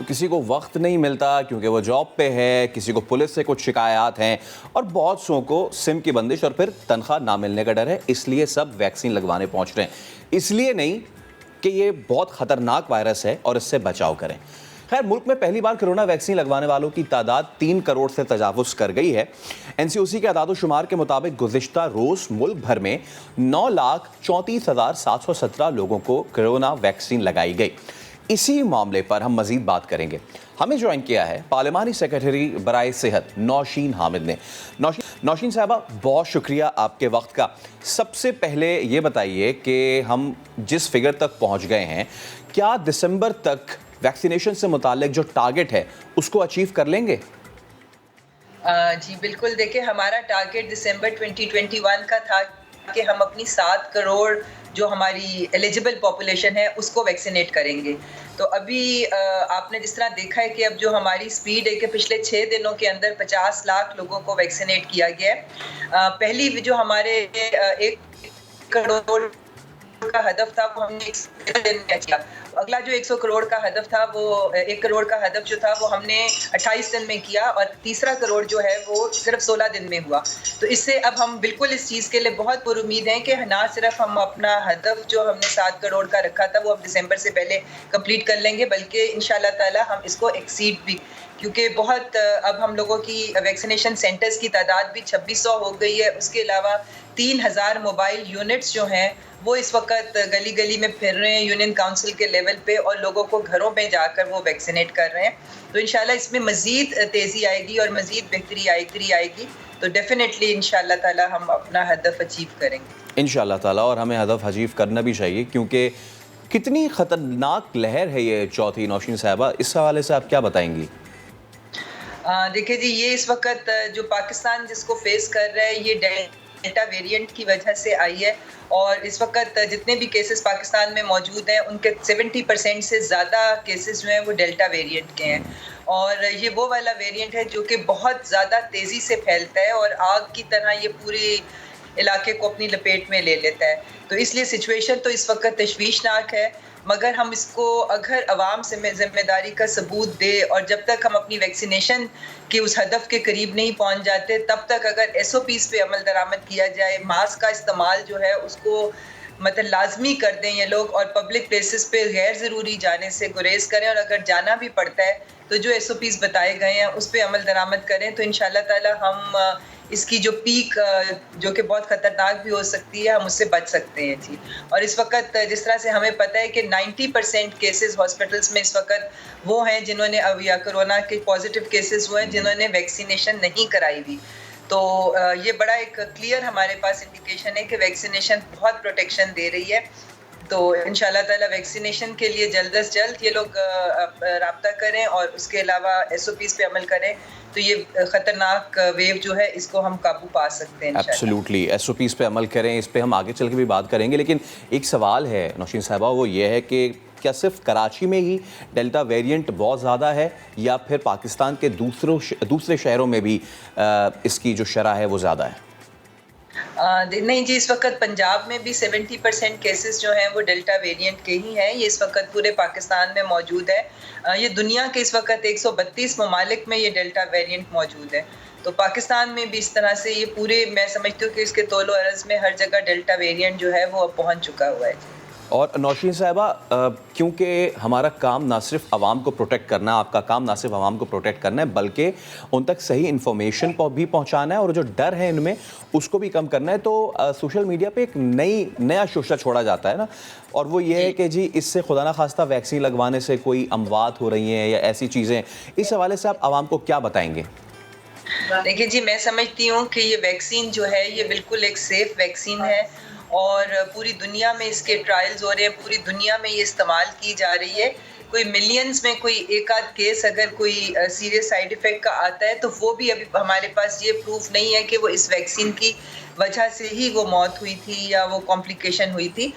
किसी को वक्त नहीं मिलता क्योंकि वो जॉब पे है, किसी को पुलिस से कुछ शिकायत हैं और बहुत सौ को सिम की बंदिश और फिर तनख्वाह ना मिलने का डर है, इसलिए सब वैक्सीन लगवाने पहुंच रहे हैं। इसलिए नहीं कि ये बहुत ख़तरनाक वायरस है और इससे बचाव करें। खैर, मुल्क में पहली बार कोरोना वैक्सीन लगवाने वालों की तादाद 3 करोड़ से तजावुज़ कर गई है। एनसीओसी के अदाद-ओ-शुमार के मुताबिक गुज़िश्ता रोज़ मुल्क भर में 9,34,717 लोगों को कोरोना वैक्सीन लगाई गई। इसी मामले पर हम मजीद बात करेंगे। हमें ज्वाइन किया है पार्लिमानी सेक्रेटरी बराए सेहत नौशीन हामिद ने। नौशीन साहबा, बहुत शुक्रिया आपके वक्त का। सबसे पहले ये बताइए कि हम जिस फिगर तक पहुंच गए हैं, क्या दिसंबर तक वैक्सीनेशन से मुतालिक जो टारगेट है उसको अचीव कर लेंगे? जी बिल्कुल, देखिए हमारा टारगेट दिसंबर 2021 का था कि हम अपनी 7 करोड़ जो हमारी एलिजिबल पॉपुलेशन है उसको वैक्सीनेट करेंगे। तो अभी आपने जिस तरह देखा है कि अब जो हमारी स्पीड है कि पिछले 6 दिनों के अंदर 50 लाख लोगों को वैक्सीनेट किया गया है। पहली जो हमारे 1 करोड़ का हदफ था वो हमने 1 दिन में किया। अगला जो 100 करोड़ का हदफ था वो 1 करोड़ का हदफ जो था वो हमने 28 दिन में किया और तीसरा करोड़ जो है वो सिर्फ 16 दिन में हुआ। तो इससे अब हम बिल्कुल इस चीज़ के लिए बहुत पुरुमीद हैं कि ना सिर्फ हम अपना हदफ जो हमने 7 करोड़ का रखा था वो अब दिसंबर से पहले कंप्लीट कर लेंगे, बल्कि इंशाल्लाह ताला हम इसको एक्सीड भी, क्योंकि बहुत अब हम लोगों की वैक्सीनेशन सेंटर्स की तादाद भी 2600 हो गई है। उसके अलावा 3000 मोबाइल यूनिट्स जो हैं वो इस वक्त गली गली में फिर रहे हैं यूनियन काउंसिल के लेवल पे और लोगों को घरों में जाकर वो वैक्सीनेट कर रहे हैं। तो इंशाल्लाह इसमें मज़ीद तेज़ी आएगी और मज़ीद बेहतरी आएगी। तो डेफिनेटली इंशाल्लाह ताला हम अपना हदफ अचीव करेंगे इंशाल्लाह ताला, और हमें हदफ अचीव करना भी चाहिए क्योंकि कितनी ख़तरनाक लहर है ये चौथी। नौशीन साहबा, इस हवाले से आप क्या बताएंगी? देखिए जी, ये इस वक्त जो पाकिस्तान जिसको फेस कर रहा है ये डेल्टा वेरिएंट की वजह से आई है और इस वक्त जितने भी केसेस पाकिस्तान में मौजूद हैं उनके 70% से ज़्यादा केसेस जो हैं वो डेल्टा वेरिएंट के हैं। और ये वो वाला वेरिएंट है जो कि बहुत ज़्यादा तेज़ी से फैलता है और आग की तरह ये पूरे इलाके को अपनी लपेट में ले लेता है। तो इसलिए सिचुएशन तो इस वक्त तशवीशनाक है, मगर हम इसको अगर अवाम से ज़िम्मेदारी का सबूत दे और जब तक हम अपनी वैक्सीनेशन के उस हदफ के करीब नहीं पहुंच जाते तब तक अगर SOPs पे अमल दरामद किया जाए, मास्क का इस्तेमाल जो है उसको मतलब लाजमी कर दें ये लोग और पब्लिक प्लेसेस पे गैर ज़रूरी जाने से गुरेज करें और अगर जाना भी पड़ता है तो जो SOPs बताए गए हैं उस पर अमल दरामद करें, तो इंशाल्लाह ताला हम इसकी जो पीक जो कि बहुत ख़तरनाक भी हो सकती है हम उससे बच सकते हैं जी। और इस वक्त जिस तरह से हमें पता है कि 90% केसेस हॉस्पिटल्स में इस वक्त वो हैं जिन्होंने अब या कोरोना के पॉजिटिव केसेस वो हैं जिन्होंने वैक्सीनेशन नहीं कराई हुई। तो ये बड़ा एक क्लियर हमारे पास इंडिकेशन है कि वैक्सीनेशन बहुत प्रोटेक्शन दे रही है। तो इंशाल्लाह ताला वैक्सीनेशन के लिए जल्द से जल्द ये लोग राब्ता करें और उसके अलावा SOPs पे अमल करें, तो ये खतरनाक वेव जो है इसको हम काबू पा सकते हैं। एब्सोल्युटली, SOPs पे अमल करें, इस पे हम आगे चल के भी बात करेंगे। लेकिन एक सवाल है नौशीन साहबा, वो ये है कि क्या सिर्फ कराची में ही डेल्टा वेरिएंट बहुत ज़्यादा है या फिर पाकिस्तान के दूसरे शहरों में भी इसकी जो शरह है वो ज़्यादा है? नहीं जी, इस वक्त पंजाब में भी 70% केसेस जो हैं वो डेल्टा वेरिएंट के ही हैं। ये इस वक्त पूरे पाकिस्तान में मौजूद है। ये दुनिया के इस वक्त 132 ममालिक में ये डेल्टा वेरिएंट मौजूद है। तो पाकिस्तान में भी इस तरह से ये पूरे, मैं समझती हूँ कि इसके तौलो अर्ज़ में हर जगह डेल्टा वेरिएंट जो है वो अब पहुँच चुका हुआ है। और नौशीन साहबा, क्योंकि हमारा काम ना सिर्फ आवाम को प्रोटेक्ट करना है, आपका काम ना सिर्फ आवाम को प्रोटेक्ट करना है बल्कि उन तक सही इन्फॉर्मेशन को भी पहुंचाना है और जो डर है इनमें उसको भी कम करना है। तो सोशल मीडिया पे एक नया शोशा छोड़ा जाता है ना, और वो ये है कि जी इससे खुदा ना खास्ता वैक्सीन लगवाने से कोई अमवात हो रही हैं या ऐसी चीज़ें। इस हवाले से आप आवाम को क्या बताएंगे? देखिए जी, मैं समझती हूँ कि ये वैक्सीन जो है ये बिल्कुल एक सेफ वैक्सीन है और पूरी दुनिया में इसके ट्रायल्स हो रहे हैं, पूरी दुनिया में ये इस्तेमाल की जा रही है। कोई मिलियंस में कोई एक आध केस अगर कोई सीरियस साइड इफ़ेक्ट का आता है तो वो भी अभी हमारे पास ये प्रूफ नहीं है कि वो इस वैक्सीन की वजह से ही वो मौत हुई थी या वो कॉम्प्लिकेशन हुई थी।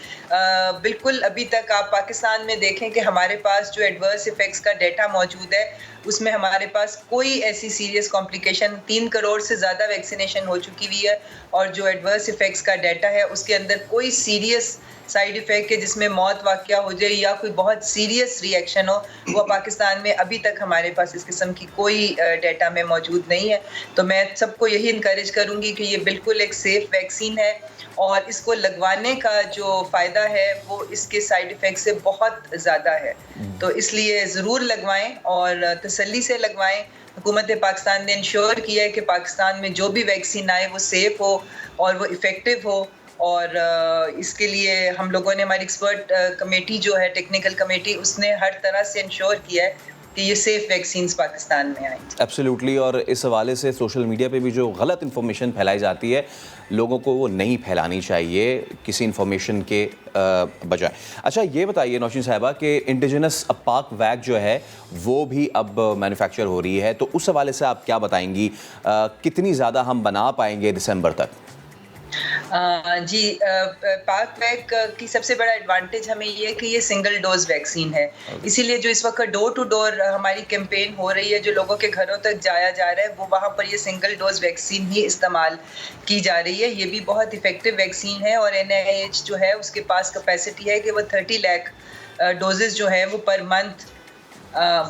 बिल्कुल अभी तक आप पाकिस्तान में देखें कि हमारे पास जो एडवर्स इफ़ेक्ट्स का डेटा मौजूद है, उसमें हमारे पास कोई ऐसी सीरियस कॉम्प्लिकेशन 3 करोड़ से ज़्यादा वैक्सीनेशन हो चुकी हुई है और जो एडवर्स इफ़ेक्ट्स का डेटा है उसके अंदर कोई सीरियस साइड इफ़ेक्ट है जिसमें मौत वाक़या हो जाए या कोई बहुत सीरियस रिएक्शन हो, वो पाकिस्तान में अभी तक हमारे पास इस किस्म की कोई डेटा में मौजूद नहीं है। तो मैं सबको यही इनकरेज करूँगी कि ये बिल्कुल एक सेफ़ वैक्सीन है और इसको लगवाने का जो फ़ायदा है वो इसके साइड इफ़ेक्ट से बहुत ज़्यादा है। तो इसलिए ज़रूर लगवाएँ और तसल्ली से लगवाएँ। हुकूमत पाकिस्तान ने इंश्योर किया है कि पाकिस्तान में जो भी वैक्सीन आए वो सेफ़ हो और वो इफ़ेक्टिव हो और इसके लिए हम लोगों ने हमारी एक्सपर्ट कमेटी जो है टेक्निकल कमेटी उसने हर तरह से इंश्योर किया है कि ये सेफ वैक्सीन्स पाकिस्तान में आएँ। एब्सोल्युटली। और इस हवाले से सोशल मीडिया पे भी जो गलत इन्फॉर्मेशन फैलाई जाती है, लोगों को वो नहीं फैलानी चाहिए किसी इन्फॉर्मेशन के बजाय। अच्छा ये बताइए नौशीन साहिबा कि इंडिजिनस पाक वैक जो है वो भी अब मैन्युफैक्चर हो रही है, तो उस हवाले से आप क्या बताएंगी? कितनी ज़्यादा हम बना पाएंगे दिसंबर तक? जी पाक वैक की सबसे बड़ा एडवांटेज हमें ये है कि ये सिंगल डोज वैक्सीन है, इसीलिए जो इस वक्त डोर टू डोर हमारी कैंपेन हो रही है, जो लोगों के घरों तक जाया जा रहा है वो वहाँ पर ये सिंगल डोज वैक्सीन ही इस्तेमाल की जा रही है। ये भी बहुत इफेक्टिव वैक्सीन है और NIH जो है उसके पास कैपेसिटी है कि वो 30 लाख डोजेज जो है वो पर मंथ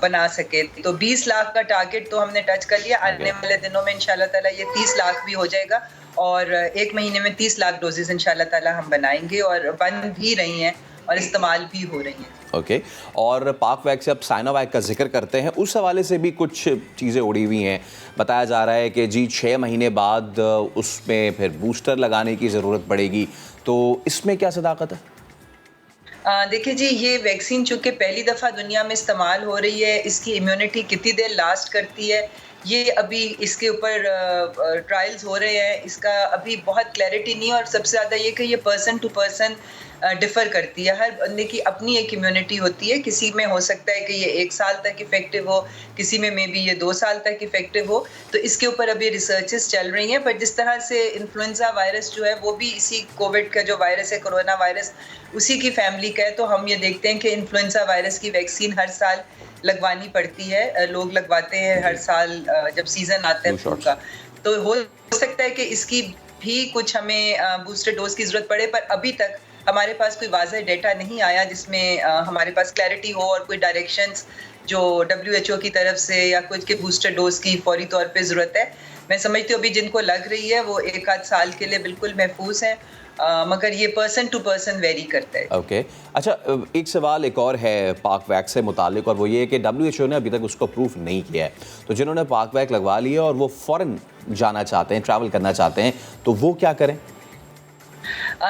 बना सके। तो 20 लाख का टारगेट तो हमने टच कर लिया। आने वाले दिनों में इंशाल्लाह ताला ये 30 लाख भी हो जाएगा और 1 महीने में 30 लाख डोजेस इंशाल्लाह ताला हम बनाएंगे और बन भी रही हैं और इस्तेमाल भी हो रही हैं। ओके। और पाक वैक से अब साइनोवैक का जिक्र करते हैं, उस हवाले से भी कुछ चीज़ें उड़ी हुई हैं। बताया जा रहा है कि जी 6 महीने बाद उसमें फिर बूस्टर लगाने की ज़रूरत पड़ेगी, तो इसमें क्या सदाकत है? देखिए जी, ये वैक्सीन चूँकि पहली दफ़ा दुनिया में इस्तेमाल हो रही है, इसकी इम्यूनिटी कितनी देर लास्ट करती है, ये अभी इसके ऊपर ट्रायल्स हो रहे हैं। इसका अभी बहुत क्लैरिटी नहीं है और सबसे ज़्यादा ये कि ये पर्सन टू पर्सन डिफ़र करती है। हर बंदे की अपनी एक इम्यूनिटी होती है, किसी में हो सकता है कि ये 1 साल तक इफ़ेक्टिव हो, किसी में मेबी ये 2 साल तक इफ़ेक्टिव हो। तो इसके ऊपर अभी रिसर्चेस चल रही हैं, पर जिस तरह से इन्फ्लुएंज़ा वायरस जो है वो भी इसी कोविड का जो वायरस है, कोरोना वायरस, उसी की फैमिली का है। तो हम ये देखते हैं कि इन्फ्लुएंज़ा वायरस की वैक्सीन हर साल लगवानी पड़ती है। लोग लगवाते हैं हर साल जब सीज़न आता है फ्लू का। तो हो सकता है कि इसकी भी कुछ हमें बूस्टर डोज की ज़रूरत पड़े, पर अभी तक हमारे पास कोई वाज़ह डेटा नहीं आया जिसमें हमारे पास क्लैरिटी हो और कोई डायरेक्शंस जो WHO की तरफ से या कुछ के बूस्टर डोज की फौरी तौर पे ज़रूरत है। मैं समझती हूँ अभी जिनको लग रही है वो 1 आध साल के लिए बिल्कुल महफूज हैं, मगर ये पर्सन टू पर्सन वेरी करता है। ओके। अच्छा एक सवाल एक और है पाक वैक से मुतालिक, और वो ये है कि WHO ने अभी तक उसको प्रूफ नहीं किया है, तो जिन्होंने पाक वैक लगवा लिया और वो फ़ौरन जाना चाहते हैं, ट्रैवल करना चाहते हैं, तो वो क्या करें?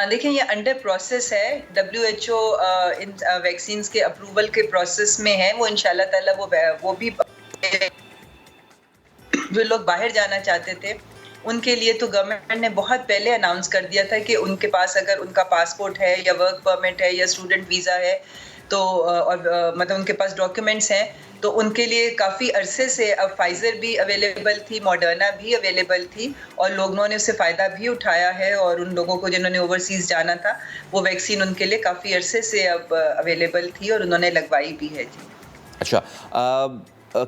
देखिए ये अंडर प्रोसेस है। WHO इन वैक्सीन्स के अप्रूवल के प्रोसेस में है। वो इंशाल्लाह ताला वो भी जो लोग बाहर जाना चाहते थे उनके लिए तो गवर्नमेंट ने बहुत पहले अनाउंस कर दिया था कि उनके पास अगर उनका पासपोर्ट है या वर्क परमिट है या स्टूडेंट वीज़ा है तो मतलब उनके पास डॉक्यूमेंट्स हैं, तो उनके लिए काफ़ी अरसे से अब फाइज़र भी अवेलेबल थी, मॉडर्ना भी अवेलेबल थी और लोगों ने उससे फ़ायदा भी उठाया है। और उन लोगों को जिन्होंने ओवरसीज़ जाना था वो वैक्सीन उनके लिए काफ़ी अरसे से अब अवेलेबल थी और उन्होंने लगवाई भी है जी। अच्छा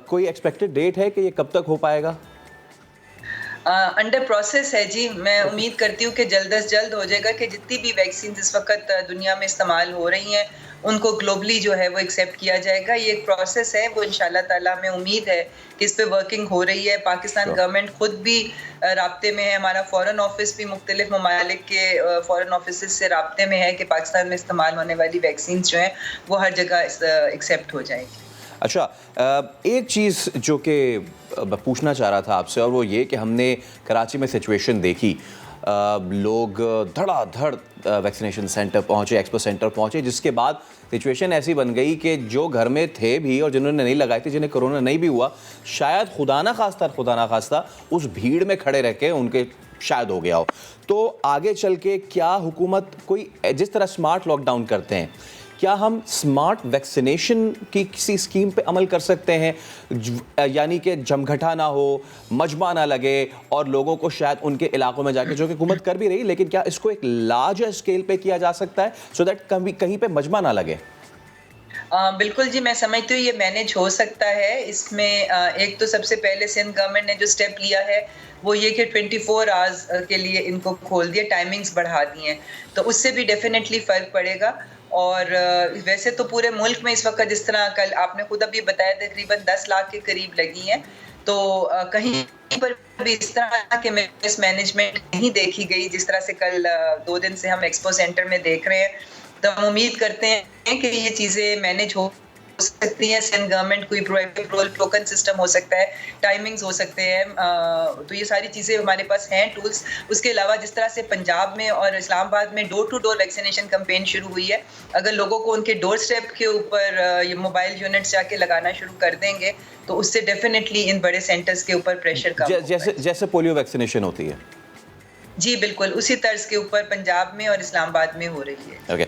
कोई एक्सपेक्टेड डेट है कि ये कब तक हो पाएगा? अंडर प्रोसेस है जी। मैं उम्मीद करती हूँ कि जल्द अज जल्द हो जाएगा कि जितनी भी वैक्सीन इस वक्त दुनिया में इस्तेमाल हो रही हैं उनको ग्लोबली जो है वो एक्सेप्ट किया जाएगा। ये एक प्रोसेस है, वो इंशाल्लाह ताला हमें उम्मीद है कि इस पे वर्किंग हो रही है। पाकिस्तान गवर्नमेंट खुद भी राब्ते में है, हमारा फॉरेन ऑफिस भी मुख्तलिफ ममालिक के फॉरेन ऑफिस से राब्ते में है कि पाकिस्तान में इस्तेमाल होने वाली वैक्सीन जो हैं वो हर जगह एक्सेप्ट हो जाएगी। अच्छा एक चीज़ जो कि पूछना चाह रहा था आपसे, और वो ये कि हमने कराची में सिचुएशन देखी, लोग धड़ाधड़ वैक्सीनेशन सेंटर पहुँचे, एक्सपो सेंटर पहुँचे, जिसके बाद सिचुएशन ऐसी बन गई कि जो घर में थे भी और जिन्होंने नहीं लगाए थे, जिन्हें कोरोना नहीं भी हुआ, शायद खुदा ना खास्ता उस भीड़ में खड़े रह के उनके शायद हो गया हो। तो आगे चल के क्या हुकूमत कोई जिस तरह स्मार्ट लॉकडाउन करते हैं, क्या हम स्मार्ट वैक्सीनेशन की किसी स्कीम पे अमल कर सकते हैं, यानी कि जमघटा ना हो, मजमा ना लगे और लोगों को शायद उनके इलाकों में जाके, जो कि हुकूमत कर भी रही, लेकिन क्या इसको एक लार्ज स्केल पे किया जा सकता है सो दैट कहीं पे मजमा ना लगे? बिल्कुल जी, मैं समझती हूँ ये मैनेज हो सकता है। इसमें एक तो सबसे पहले सिंध गवर्नमेंट ने जो स्टेप लिया है वो ये कि 24 आवर्स के लिए इनको खोल दिया, टाइमिंग्स बढ़ा दी हैं, तो उससे भी डेफिनेटली फ़र्क पड़ेगा। और वैसे तो पूरे मुल्क में इस वक्त जिस तरह कल आपने खुद अभी बताया तकरीबन 10 लाख के करीब लगी हैं, तो कहीं पर भी इस तरह के मिसमैनेजमेंट नहीं देखी गई जिस तरह से कल 2 दिन से हम एक्सपो सेंटर में देख रहे हैं। तो हम उम्मीद करते हैं कि ये चीज़ें मैनेज हो सकती हैं। सिंध गवर्नमेंट कोई प्रोएक्टिव रोल टोकन सिस्टम हो सकता है, टाइमिंग्स हो सकते हैं, तो ये सारी चीज़ें हमारे पास हैं टूल्स। उसके अलावा जिस तरह से पंजाब में और इस्लामाबाद में door to door vaccination campaign शुरू हुई है, अगर लोगों को उनके डोर स्टेप के ऊपर ये मोबाइल यूनिट्स जाके लगाना शुरू कर देंगे तो उससे डेफिनेटली इन बड़े सेंटर्स के ऊपर प्रेशर कम होगा। जैसे पोलियो वैक्सीनेशन होती है। जी बिल्कुल, उसी तर्ज के ऊपर पंजाब में और इस्लामाबाद में हो रही है। ओके,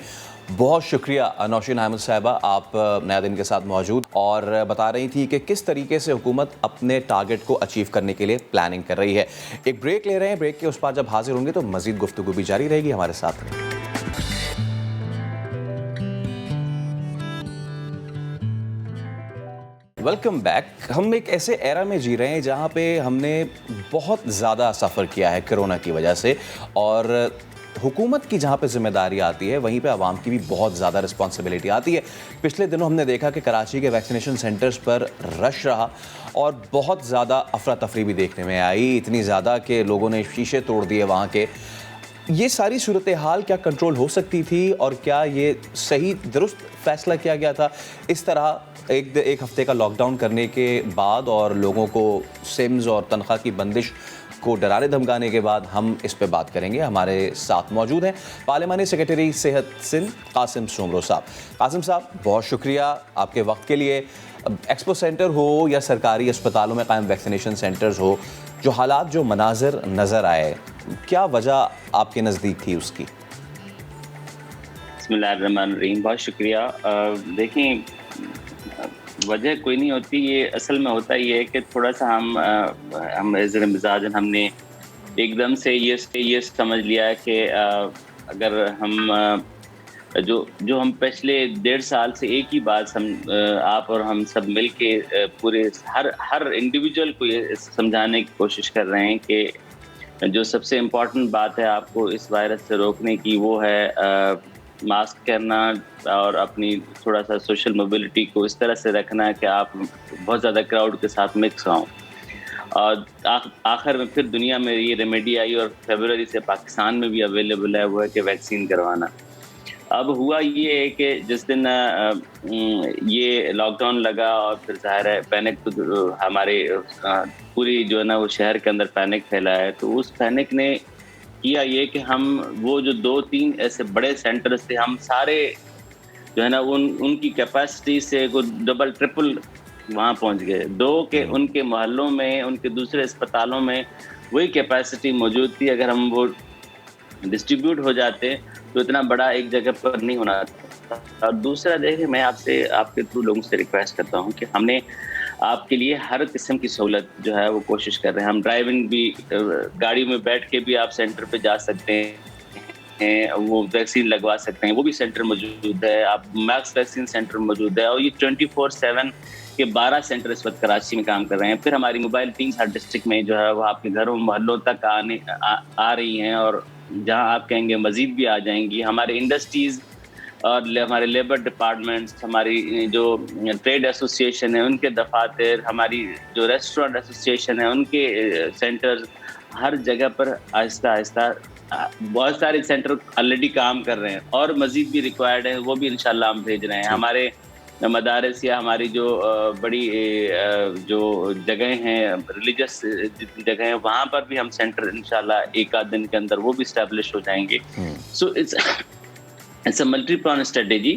बहुत शुक्रिया नौशीन अहमद साहिबा, आप नया दिन के साथ मौजूद और बता रही थी कि किस तरीके से हुकूमत अपने टारगेट को अचीव करने के लिए प्लानिंग कर रही है। एक ब्रेक ले रहे हैं, ब्रेक के उस पार जब हाजिर होंगे तो मजीद गुफ्तगू भी जारी रहेगी, हमारे साथ रहें। Welcome back. हम एक ऐसे एरा में जी रहे हैं जहाँ पे हमने बहुत ज़्यादा सफ़र किया है कोरोना की वजह से, और हुकूमत की जहाँ पे जिम्मेदारी आती है वहीं पे आवाम की भी बहुत ज़्यादा रिस्पॉन्सिबिलिटी आती है। पिछले दिनों हमने देखा कि कराची के वैक्सीनेशन सेंटर्स पर रश रहा और बहुत ज़्यादा अफरा तफरी भी देखने में आई, इतनी ज़्यादा कि लोगों ने शीशे तोड़ दिए वहाँ के। ये सारी सूरत हाल क्या कंट्रोल हो सकती थी और क्या ये सही दुरुस्त फैसला किया गया था? इस तरह एक हफ्ते का लॉकडाउन करने के बाद और लोगों को सिम्स और तनख्वाह की बंदिश को डराने धमकाने के बाद हम इस पे बात करेंगे। हमारे साथ मौजूद हैं पार्लिमानी सेक्रेटरी सेहत सिंध कासिम सोमरो साहब। कासिम साहब, बहुत शुक्रिया आपके वक्त के लिए। एक्सपो सेंटर हो या सरकारी अस्पतालों में कायम वैक्सीनेशन सेंटर्स हो, जो हालात, जो मनाजिर नज़र आए, क्या वजह आपके नज़दीक थी उसकी? बिस्मिल्लाहिर्रहमानिर्रहीम, बहुत शुक्रिया। देखें, वजह कोई नहीं होती, ये असल में होता ये है कि थोड़ा सा हम एज़ मिजाजन हमने एकदम से ये समझ लिया है कि अगर हम जो हम पिछले 1.5 साल से एक ही बात आप और हम सब मिल के पूरे हर इंडिविजुअल को ये समझाने की कोशिश कर रहे हैं कि जो सबसे इम्पोर्टेंट बात है आपको इस वायरस से रोकने की, वो है मास्क करना और अपनी थोड़ा सा सोशल मोबिलिटी को इस तरह से रखना है कि आप बहुत ज़्यादा क्राउड के साथ मिक्स हों। और आखिर में फिर दुनिया में ये रेमेडी आई और फरवरी से पाकिस्तान में भी अवेलेबल है, वो है कि वैक्सीन करवाना। अब हुआ ये है कि जिस दिन ये लॉकडाउन लगा और फिर ज़ाहिर है पैनिक तो हमारे पूरी जो है ना वो शहर के अंदर पैनिक फैला है, तो उस पैनिक ने किया ये कि हम वो जो 2-3 ऐसे बड़े सेंटर्स थे, हम सारे जो है ना उनकी कैपेसिटी से को डबल ट्रिपल वहाँ पहुँच गए। उनके मोहल्लों में, उनके दूसरे अस्पतालों में वही कैपेसिटी मौजूद थी। अगर हम वो डिस्ट्रीब्यूट हो जाते तो इतना बड़ा एक जगह पर नहीं होना था। और दूसरा, देखिए, मैं आपके थ्रू लोगों से रिक्वेस्ट करता हूँ कि हमने आपके लिए हर किस्म की सहूलत जो है वो कोशिश कर रहे हैं। हम ड्राइविंग भी, गाड़ी में बैठ के भी आप सेंटर पे जा सकते हैं, वो वैक्सीन लगवा सकते हैं, वो भी सेंटर मौजूद है। आप मैक्स वैक्सीन सेंटर मौजूद है और ये 24/7 के 12 सेंटर इस वक्त कराची में काम कर रहे हैं। फिर हमारी मोबाइल टीम्स हर डिस्ट्रिक्ट में जो है वो आपके घरों मोहल्लों तक आ रही हैं और जहाँ आप कहेंगे मजीद भी आ जाएंगी। हमारे इंडस्ट्रीज़ और हमारे लेबर डिपार्टमेंट्स, हमारी जो ट्रेड एसोसिएशन है उनके दफातर, हमारी जो रेस्टोरेंट एसोसिएशन है उनके सेंटर्स, हर जगह पर आहिस्ता आहिस्ता बहुत सारे सेंटर ऑलरेडी काम कर रहे हैं और मज़ीद भी रिक्वायर्ड है, वो भी इंशाल्लाह हम भेज रहे हैं। हमारे मदारस या हमारी जो बड़ी जो जगह हैं, रिलीजियस जगह हैं, वहाँ पर भी हम सेंटर इंशाल्लाह एक आध दिन के अंदर वो भी इस्टेब्लिश हो जाएंगे। So it's a multi plan strategy.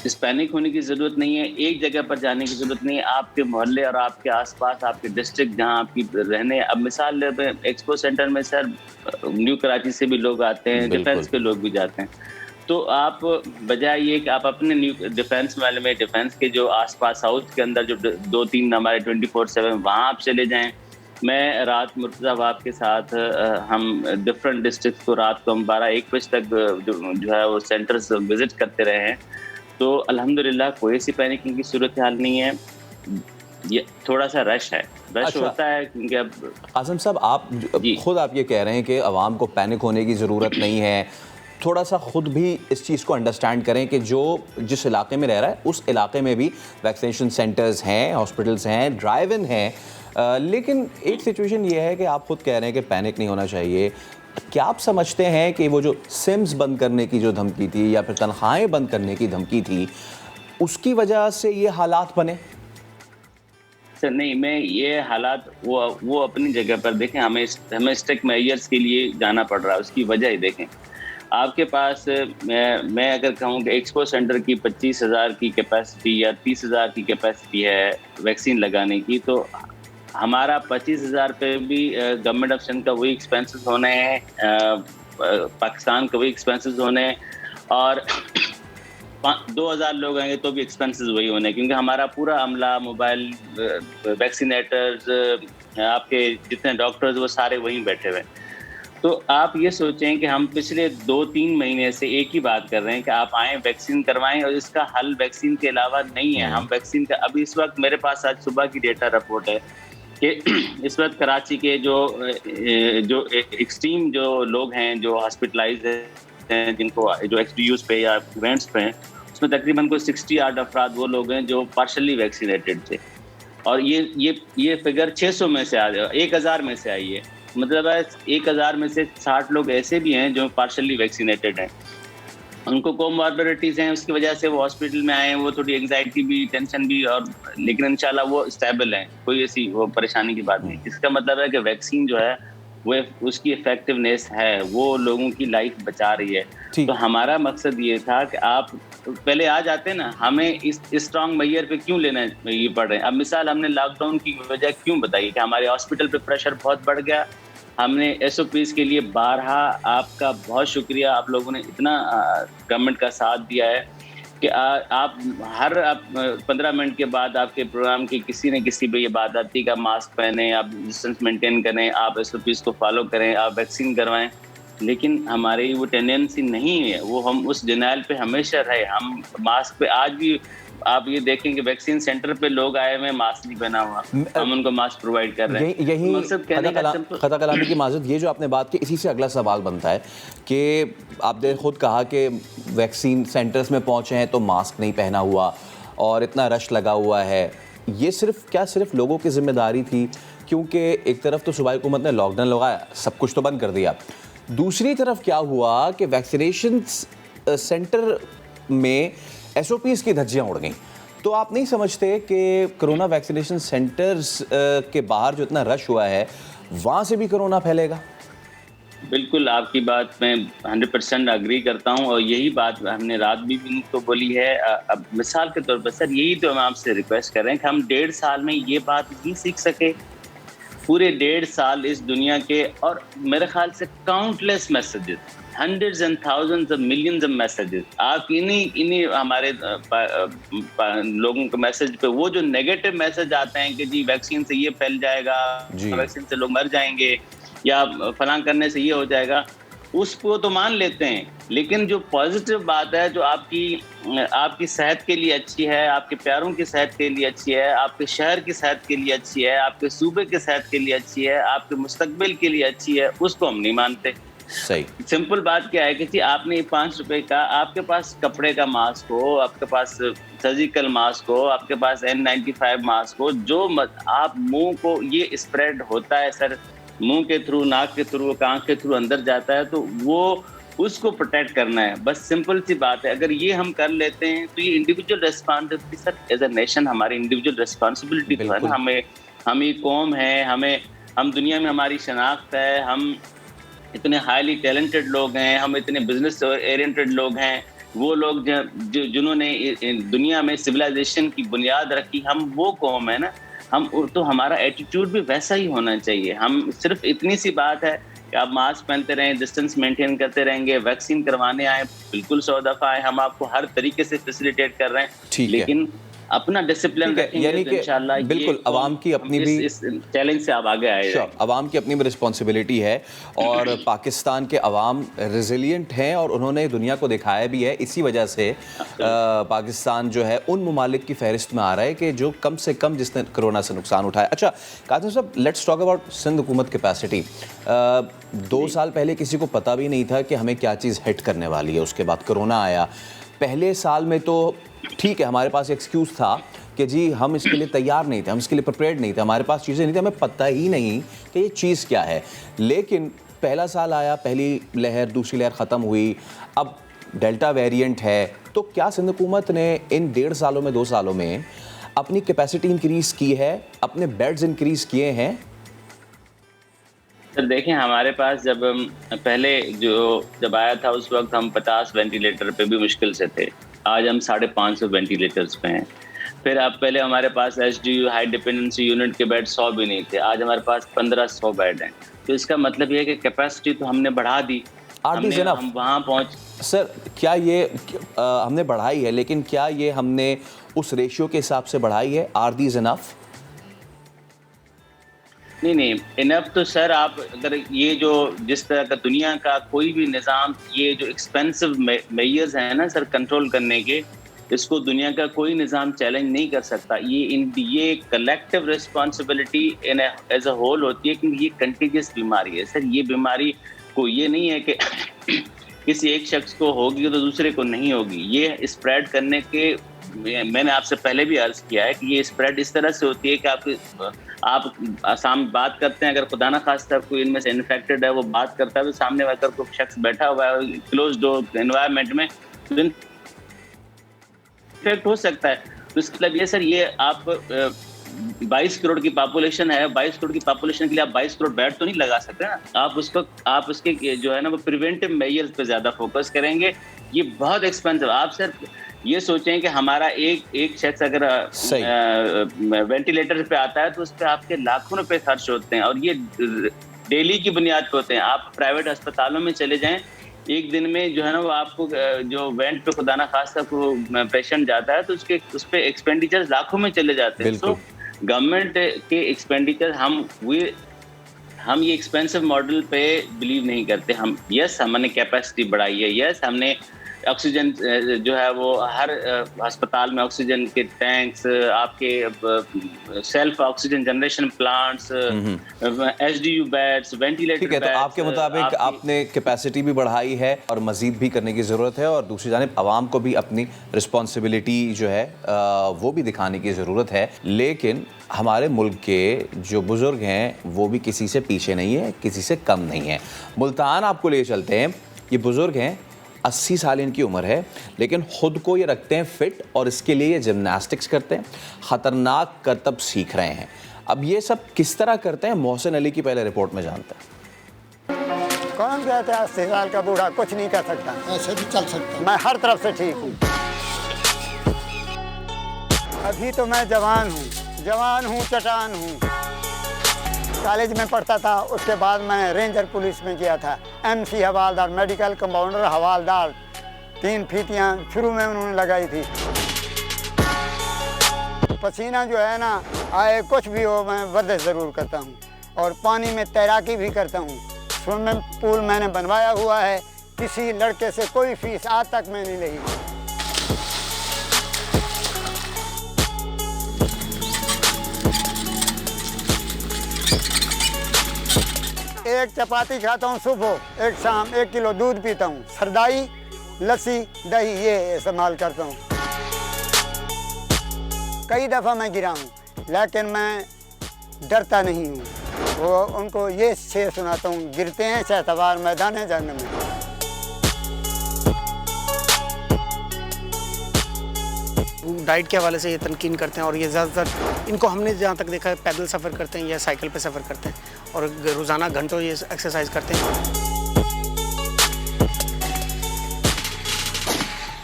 इस पैनिक होने की ज़रूरत नहीं है, एक जगह पर जाने की ज़रूरत नहीं है। आपके मोहल्ले और आपके आसपास, आपके डिस्ट्रिक्ट जहाँ आपकी रहने, अब मिसाल एक्सपो सेंटर में सर न्यू कराची से भी लोग आते हैं, डिफेंस के लोग भी जाते हैं। तो आप बजाय ये कि आप अपने डिफेंस वाले में, डिफेंस के जो आसपास साउथ के अंदर जो 2-3 हमारे 24/7 वहाँ आप चले जाएं। मैं रात मुर्तज़ाबाद के साथ हम डिफरेंट डिस्ट्रिक्ट को रात को हम 12-1 बजे तक जो है वो सेंटर्स विजिट करते रहे हैं। तो अल्हम्दुलिल्लाह कोई ऐसी पैनिकिंग की सूरत हाल नहीं है। ये थोड़ा सा रश है, रश अच्छा। होता है क्योंकि अब आज़म साहब, आप जी। खुद आप ये कह रहे हैं कि आवाम को पैनिक होने की ज़रूरत नहीं है। थोड़ा सा खुद भी इस चीज़ को अंडरस्टैंड करें कि जो जिस इलाके में रह रहा है उस इलाके में भी वैक्सीनेशन सेंटर्स हैं, हॉस्पिटल्स हैं, ड्राइव इन हैं। लेकिन एक सिचुएशन ये है कि आप खुद कह रहे हैं कि पैनिक नहीं होना चाहिए। क्या आप समझते हैं कि वो जो सिम्स बंद करने की जो धमकी थी या फिर तनख्वाहें बंद करने की धमकी थी, उसकी वजह से ये हालात बने? सर नहीं, मैं ये हालात वो अपनी जगह पर देखें, हमें स्ट्रिक्ट मेजर्स के लिए जाना पड़ रहा है, उसकी वजह ही देखें। आपके पास मैं अगर कहूँ कि एक्सपो सेंटर की 25,000 की कैपेसिटी या 30,000 की कैपेसिटी है वैक्सीन लगाने की, तो हमारा 25,000 पे भी गवर्नमेंट ऑफ सिंध का वही एक्सपेंसेस होने हैं, पाकिस्तान का वही एक्सपेंसेस होने हैं, और 2,000 लोग आएंगे तो भी एक्सपेंसेस वही होने हैं, क्योंकि हमारा पूरा अमला, मोबाइल, वैक्सीनेटर्स, आपके जितने डॉक्टर्स वो सारे वहीं बैठे हुए हैं। तो आप ये सोचें कि हम पिछले 2-3 महीने से एक ही बात कर रहे हैं कि आप आएँ वैक्सीन करवाएं, और इसका हल वैक्सीन के अलावा नहीं है। हम वैक्सीन का अभी इस वक्त मेरे पास आज सुबह की डेटा रिपोर्ट है कि इस वक्त कराची के जो एक्सट्रीम जो लोग हैं, जो हॉस्पिटलाइज हैं, जिनको जो एक्सडीयूज पे या इवेंट्स पे हैं, उसमें तकरीबन कोई 68 अफराद वो लोग हैं जो पार्शली वैक्सीनेटेड थे, और ये फिगर 600 में से 1000 में से आई है। मतलब 1000 में से 60 लोग ऐसे भी हैं जो पार्शली वैक्सीनेटेड हैं, उनको कोमॉर्बिडिटीज हैं, उसकी वजह से वो हॉस्पिटल में आए हैं, वो थोड़ी एंजाइटी भी, टेंशन भी, और लेकिन इंशाल्लाह वो स्टेबल हैं, कोई ऐसी वो परेशानी की बात नहीं। इसका मतलब है कि वैक्सीन जो है वो उसकी इफेक्टिवनेस है, वो लोगों की लाइफ बचा रही है। तो हमारा मकसद ये था कि आप पहले आ जाते ना, हमें इस स्ट्रॉन्ग मैयर पे क्यों लेना ये पड़ रहे हैं। अब मिसाल हमने लॉकडाउन की वजह क्यों बताई कि हमारे हॉस्पिटल पे प्रेशर बहुत बढ़ गया। हमने एसओपीज के लिए बारहा, आपका बहुत शुक्रिया, आप लोगों ने इतना गवर्नमेंट का साथ दिया है कि आप 15 मिनट के बाद आपके प्रोग्राम की किसी न किसी पे ये बात आती है कि आप मास्क पहने, आप डिस्टेंस मेंटेन करें, आप एसओपीज को फॉलो करें, आप वैक्सीन करवाएं। लेकिन हमारी वो टेंडेंसी नहीं है, वो हम उस डिनाइल पे हमेशा रहे। हम मास्क पे आज भी आप ये देखेंगे वैक्सीन सेंटर पे लोग आए हुए मास्क नहीं पहना हुआ, हम उनको मास्क प्रोवाइड कर रहे हैं। यही खता कलामी की माजरत, ये जो आपने बात की, इसी से अगला सवाल बनता है कि आपने खुद कहा कि वैक्सीन सेंटर्स में पहुंचे हैं तो मास्क नहीं पहना हुआ और इतना रश लगा हुआ है। ये सिर्फ लोगों की जिम्मेदारी थी? क्योंकि एक तरफ तो सूबाई हुकूमत ने लॉकडाउन लगाया, सब कुछ तो बंद कर दिया, दूसरी तरफ क्या हुआ कि वैक्सीनेशन सेंटर में एसओपीज़ की धज्जियां उड़ गई। तो आप नहीं समझते कि कोरोना वैक्सीनेशन सेंटर्स के बाहर जो इतना रश हुआ है वहाँ से भी कोरोना फैलेगा? बिल्कुल, आपकी बात मैं 100% अग्री करता हूँ, और यही बात हमने रात भी उनको बोली है। अब मिसाल के तौर पर सर, यही तो हम आपसे रिक्वेस्ट कर रहे हैं कि हम 1.5 साल में ये बात नहीं सीख सके। पूरे 1.5 साल इस दुनिया के, और मेरे ख्याल से countless messages, hundreds and thousands of millions of messages, आप इन्हीं हमारे लोगों के मैसेज पे, वो जो नेगेटिव मैसेज आते हैं कि जी वैक्सीन से ये फैल जाएगा, वैक्सीन से लोग मर जाएंगे, या फलां करने से ये हो जाएगा, उसको तो मान लेते हैं। लेकिन जो पॉजिटिव बात है, जो आपकी सेहत के लिए अच्छी है, आपके प्यारों की सेहत के लिए अच्छी है, आपके शहर की सेहत के लिए अच्छी है, आपके सूबे की सेहत के लिए अच्छी है, आपके मुस्तकबिल के लिए अच्छी है, उसको हम नहीं मानते। सही सिंपल बात क्या है कि जी आपने 5 रुपए का, आपके पास कपड़े का मास्क हो, आपके पास सर्जिकल मास्क हो, आपके पास N95 मास्क हो, जो आप मुंह को, ये स्प्रेड होता है सर, मुंह के थ्रू, नाक के थ्रू, कान के थ्रू अंदर जाता है, तो वो उसको प्रोटेक्ट करना है। बस सिंपल सी बात है। अगर ये हम कर लेते हैं तो ये individual responsibility sir, as a nation हमारी इंडिविजुअल रिस्पॉन्सिबिलिटी तो है ना। हम ये कौम है, हम दुनिया में हमारी शनाख्त है, हम इतने हाईली टैलेंटेड लोग हैं, हम इतने बिजनेस ओरिएंटेड लोग हैं, वो लोग जिन्होंने दुनिया में सिविलाइजेशन की बुनियाद रखी, हम वो कौम है ना। हम तो हमारा एटीट्यूड भी वैसा ही होना चाहिए। हम सिर्फ इतनी सी बात है कि आप मास्क पहनते रहें, डिस्टेंस मेंटेन करते रहेंगे, वैक्सीन करवाने आए बिल्कुल 100 दफ़ा आए, हम आपको हर तरीके से फैसिलिटेट कर रहे हैं, ठीक है। लेकिन अपना डिसिप्लिन ठीक है, रखेंगे यानी तो कि इंशाल्लाह बिल्कुल अवाम की अपनी भी इस चैलेंज से आप आगे आए श्योर अवाम की अपनी भी रिस्पॉन्सिबिलिटी है और पाकिस्तान के अवाम रिजिलियंट हैं और उन्होंने दुनिया को दिखाया भी है। इसी वजह से पाकिस्तान जो है उन ममालिक की फहरिस्त में आ रहा है कि जो कम से कम जिसने कोरोना से नुकसान उठाया। अच्छा कासिम साहब, लेट्स टॉक अबाउट सिंध हुकूमत कैपेसिटी। 2 साल पहले किसी को पता भी नहीं था कि हमें क्या चीज़ हिट करने वाली है, उसके बाद कोरोना आया। पहले साल में तो ठीक है, हमारे पास एक्सक्यूज़ था कि जी हम इसके लिए तैयार नहीं थे, हम इसके लिए प्रिपेयर्ड नहीं थे, हमारे पास चीज़ें नहीं थी, हमें पता ही नहीं कि ये चीज़ क्या है। लेकिन पहला साल आया, पहली लहर, दूसरी लहर ख़त्म हुई, अब डेल्टा वेरिएंट है, तो क्या सिंध हुकूमत ने इन 1.5 सालों में 2 सालों में अपनी कैपेसिटी इंक्रीज़ की है, अपने बेड्स इंक्रीज़ किए हैं? सर देखें, हमारे पास पहले जब आया था उस वक्त हम 50 वेंटिलेटर पे भी मुश्किल से थे, आज हम 550 वेंटिलेटर्स पे हैं। फिर अब पहले हमारे पास HDU हाई डिपेंडेंसी यूनिट के बेड 100 भी नहीं थे, आज हमारे पास 1500 बेड हैं। तो इसका मतलब ये है कि कैपेसिटी तो हमने बढ़ा दी, हम वहाँ पहुँच। सर क्या ये हमने बढ़ाई है, लेकिन क्या ये हमने उस रेशियो के हिसाब से बढ़ाई है? Are these enough? नहीं, इनफ तो सर, आप अगर ये जो जिस तरह का दुनिया का कोई भी निज़ाम, ये जो एक्सपेंसिव मेजर्स हैं ना सर कंट्रोल करने के, इसको दुनिया का कोई निज़ाम चैलेंज नहीं कर सकता। ये collective responsibility as a whole होती है, क्योंकि ये कंटीजियस बीमारी है सर। ये बीमारी को ये नहीं है कि किसी एक शख्स को होगी तो दूसरे को नहीं होगी। ये स्प्रेड करने के, मैंने आपसे पहले भी अर्ज किया है कि ये स्प्रेड इस तरह से होती है कि आप आसाम बात करते हैं, अगर खुदा ना खास्ता कोई इनमें से इन्फेक्टेड है, वो बात करता है तो सामने अगर कोई शख्स बैठा हुआ है क्लोज डोर एनवायरनमेंट में तो इन्फेक्ट हो सकता है। तो इसका मतलब ये सर, ये आप 22 करोड़ की पॉपुलेशन है, 22 करोड़ की पॉपुलेशन के लिए आप 22 करोड़ बेड तो नहीं लगा सकते ना। आप उसके जो है ना वो प्रिवेंटिव मेजर्स पे ज़्यादा फोकस करेंगे। ये बहुत एक्सपेंसिव। आप सर ये सोचें कि हमारा एक शख्स अगर वेंटिलेटर पे आता है तो उस पर आपके लाखों रुपए खर्च होते हैं, और ये डेली की बुनियाद पे होते हैं। आप प्राइवेट अस्पतालों में चले जाएं, एक दिन में जो है ना वो आपको जो वेंट पे खुदा ना खास्ता को पेशेंट जाता है तो उस पे एक्सपेंडिचर लाखों में चले जाते हैं। तो गवर्नमेंट के एक्सपेंडिचर हम ये एक्सपेंसिव मॉडल पे बिलीव नहीं करते। हमने कैपेसिटी बढ़ाई है, यस हमने ऑक्सीजन जो है वो हर अस्पताल में ऑक्सीजन के टैंक्स, आपके self oxygen generation plants, HDU beds, ventilator. ठीक है, तो आपके मुताबिक आपने कैपेसिटी भी बढ़ाई है और मजीद भी करने की ज़रूरत है, और दूसरी जानिब आवाम को भी अपनी रिस्पॉन्सिबिलिटी जो है वो भी दिखाने की ज़रूरत है। लेकिन हमारे मुल्क के जो बुज़ुर्ग हैं वो भी किसी से पीछे नहीं है, किसी से कम नहीं है। मुल्तान आपको ले चलते हैं, ये बुज़ुर्ग हैं, 80 साल इनकी उम्र है, लेकिन ख़ुद को ये रखते हैं फ़िट, और इसके लिए ये जिमनास्टिक्स करते हैं, ख़तरनाक करतब सीख रहे हैं। अब ये सब किस तरह करते हैं, मोहसिन अली की पहले रिपोर्ट में जानते हैं। कौन कहता है 80 साल का बूढ़ा कुछ नहीं कर सकता? ऐसे भी चल सकता है। मैं हर तरफ से ठीक हूँ। अभी तो मैं जवान हूँ, चटान हूँ। कॉलेज में पढ़ता था, उसके बाद मैं रेंजर पुलिस में किया था, MC हवालदार, मेडिकल कंपाउंडर हवालदार, 3 फीतियाँ शुरू में उन्होंने लगाई थी। पसीना जो है ना आए कुछ भी हो, मैं वर्जिश ज़रूर करता हूँ, और पानी में तैराकी भी करता हूँ। स्विमिंग पूल मैंने बनवाया हुआ है, किसी लड़के से कोई फीस आज तक मैं नहीं ली। एक चपाती खाता हूँ सुबह, एक शाम, 1 किलो दूध पीता हूँ, सरदाई, लस्सी, दही ये इस्तेमाल करता हूँ। कई दफ़ा मैं गिरा हूँ, लेकिन मैं डरता नहीं हूँ। वो उनको ये शेर सुनाता हूँ, गिरते हैं शहसवार मैदान जंग में। डाइट के हवाले से ये तनकीन करते हैं, और ये ज़्यादातर इनको हमने जहाँ तक देखा है पैदल सफ़र करते हैं या साइकिल पे सफ़र करते हैं, और रोज़ाना घंटों ये एक्सरसाइज करते हैं।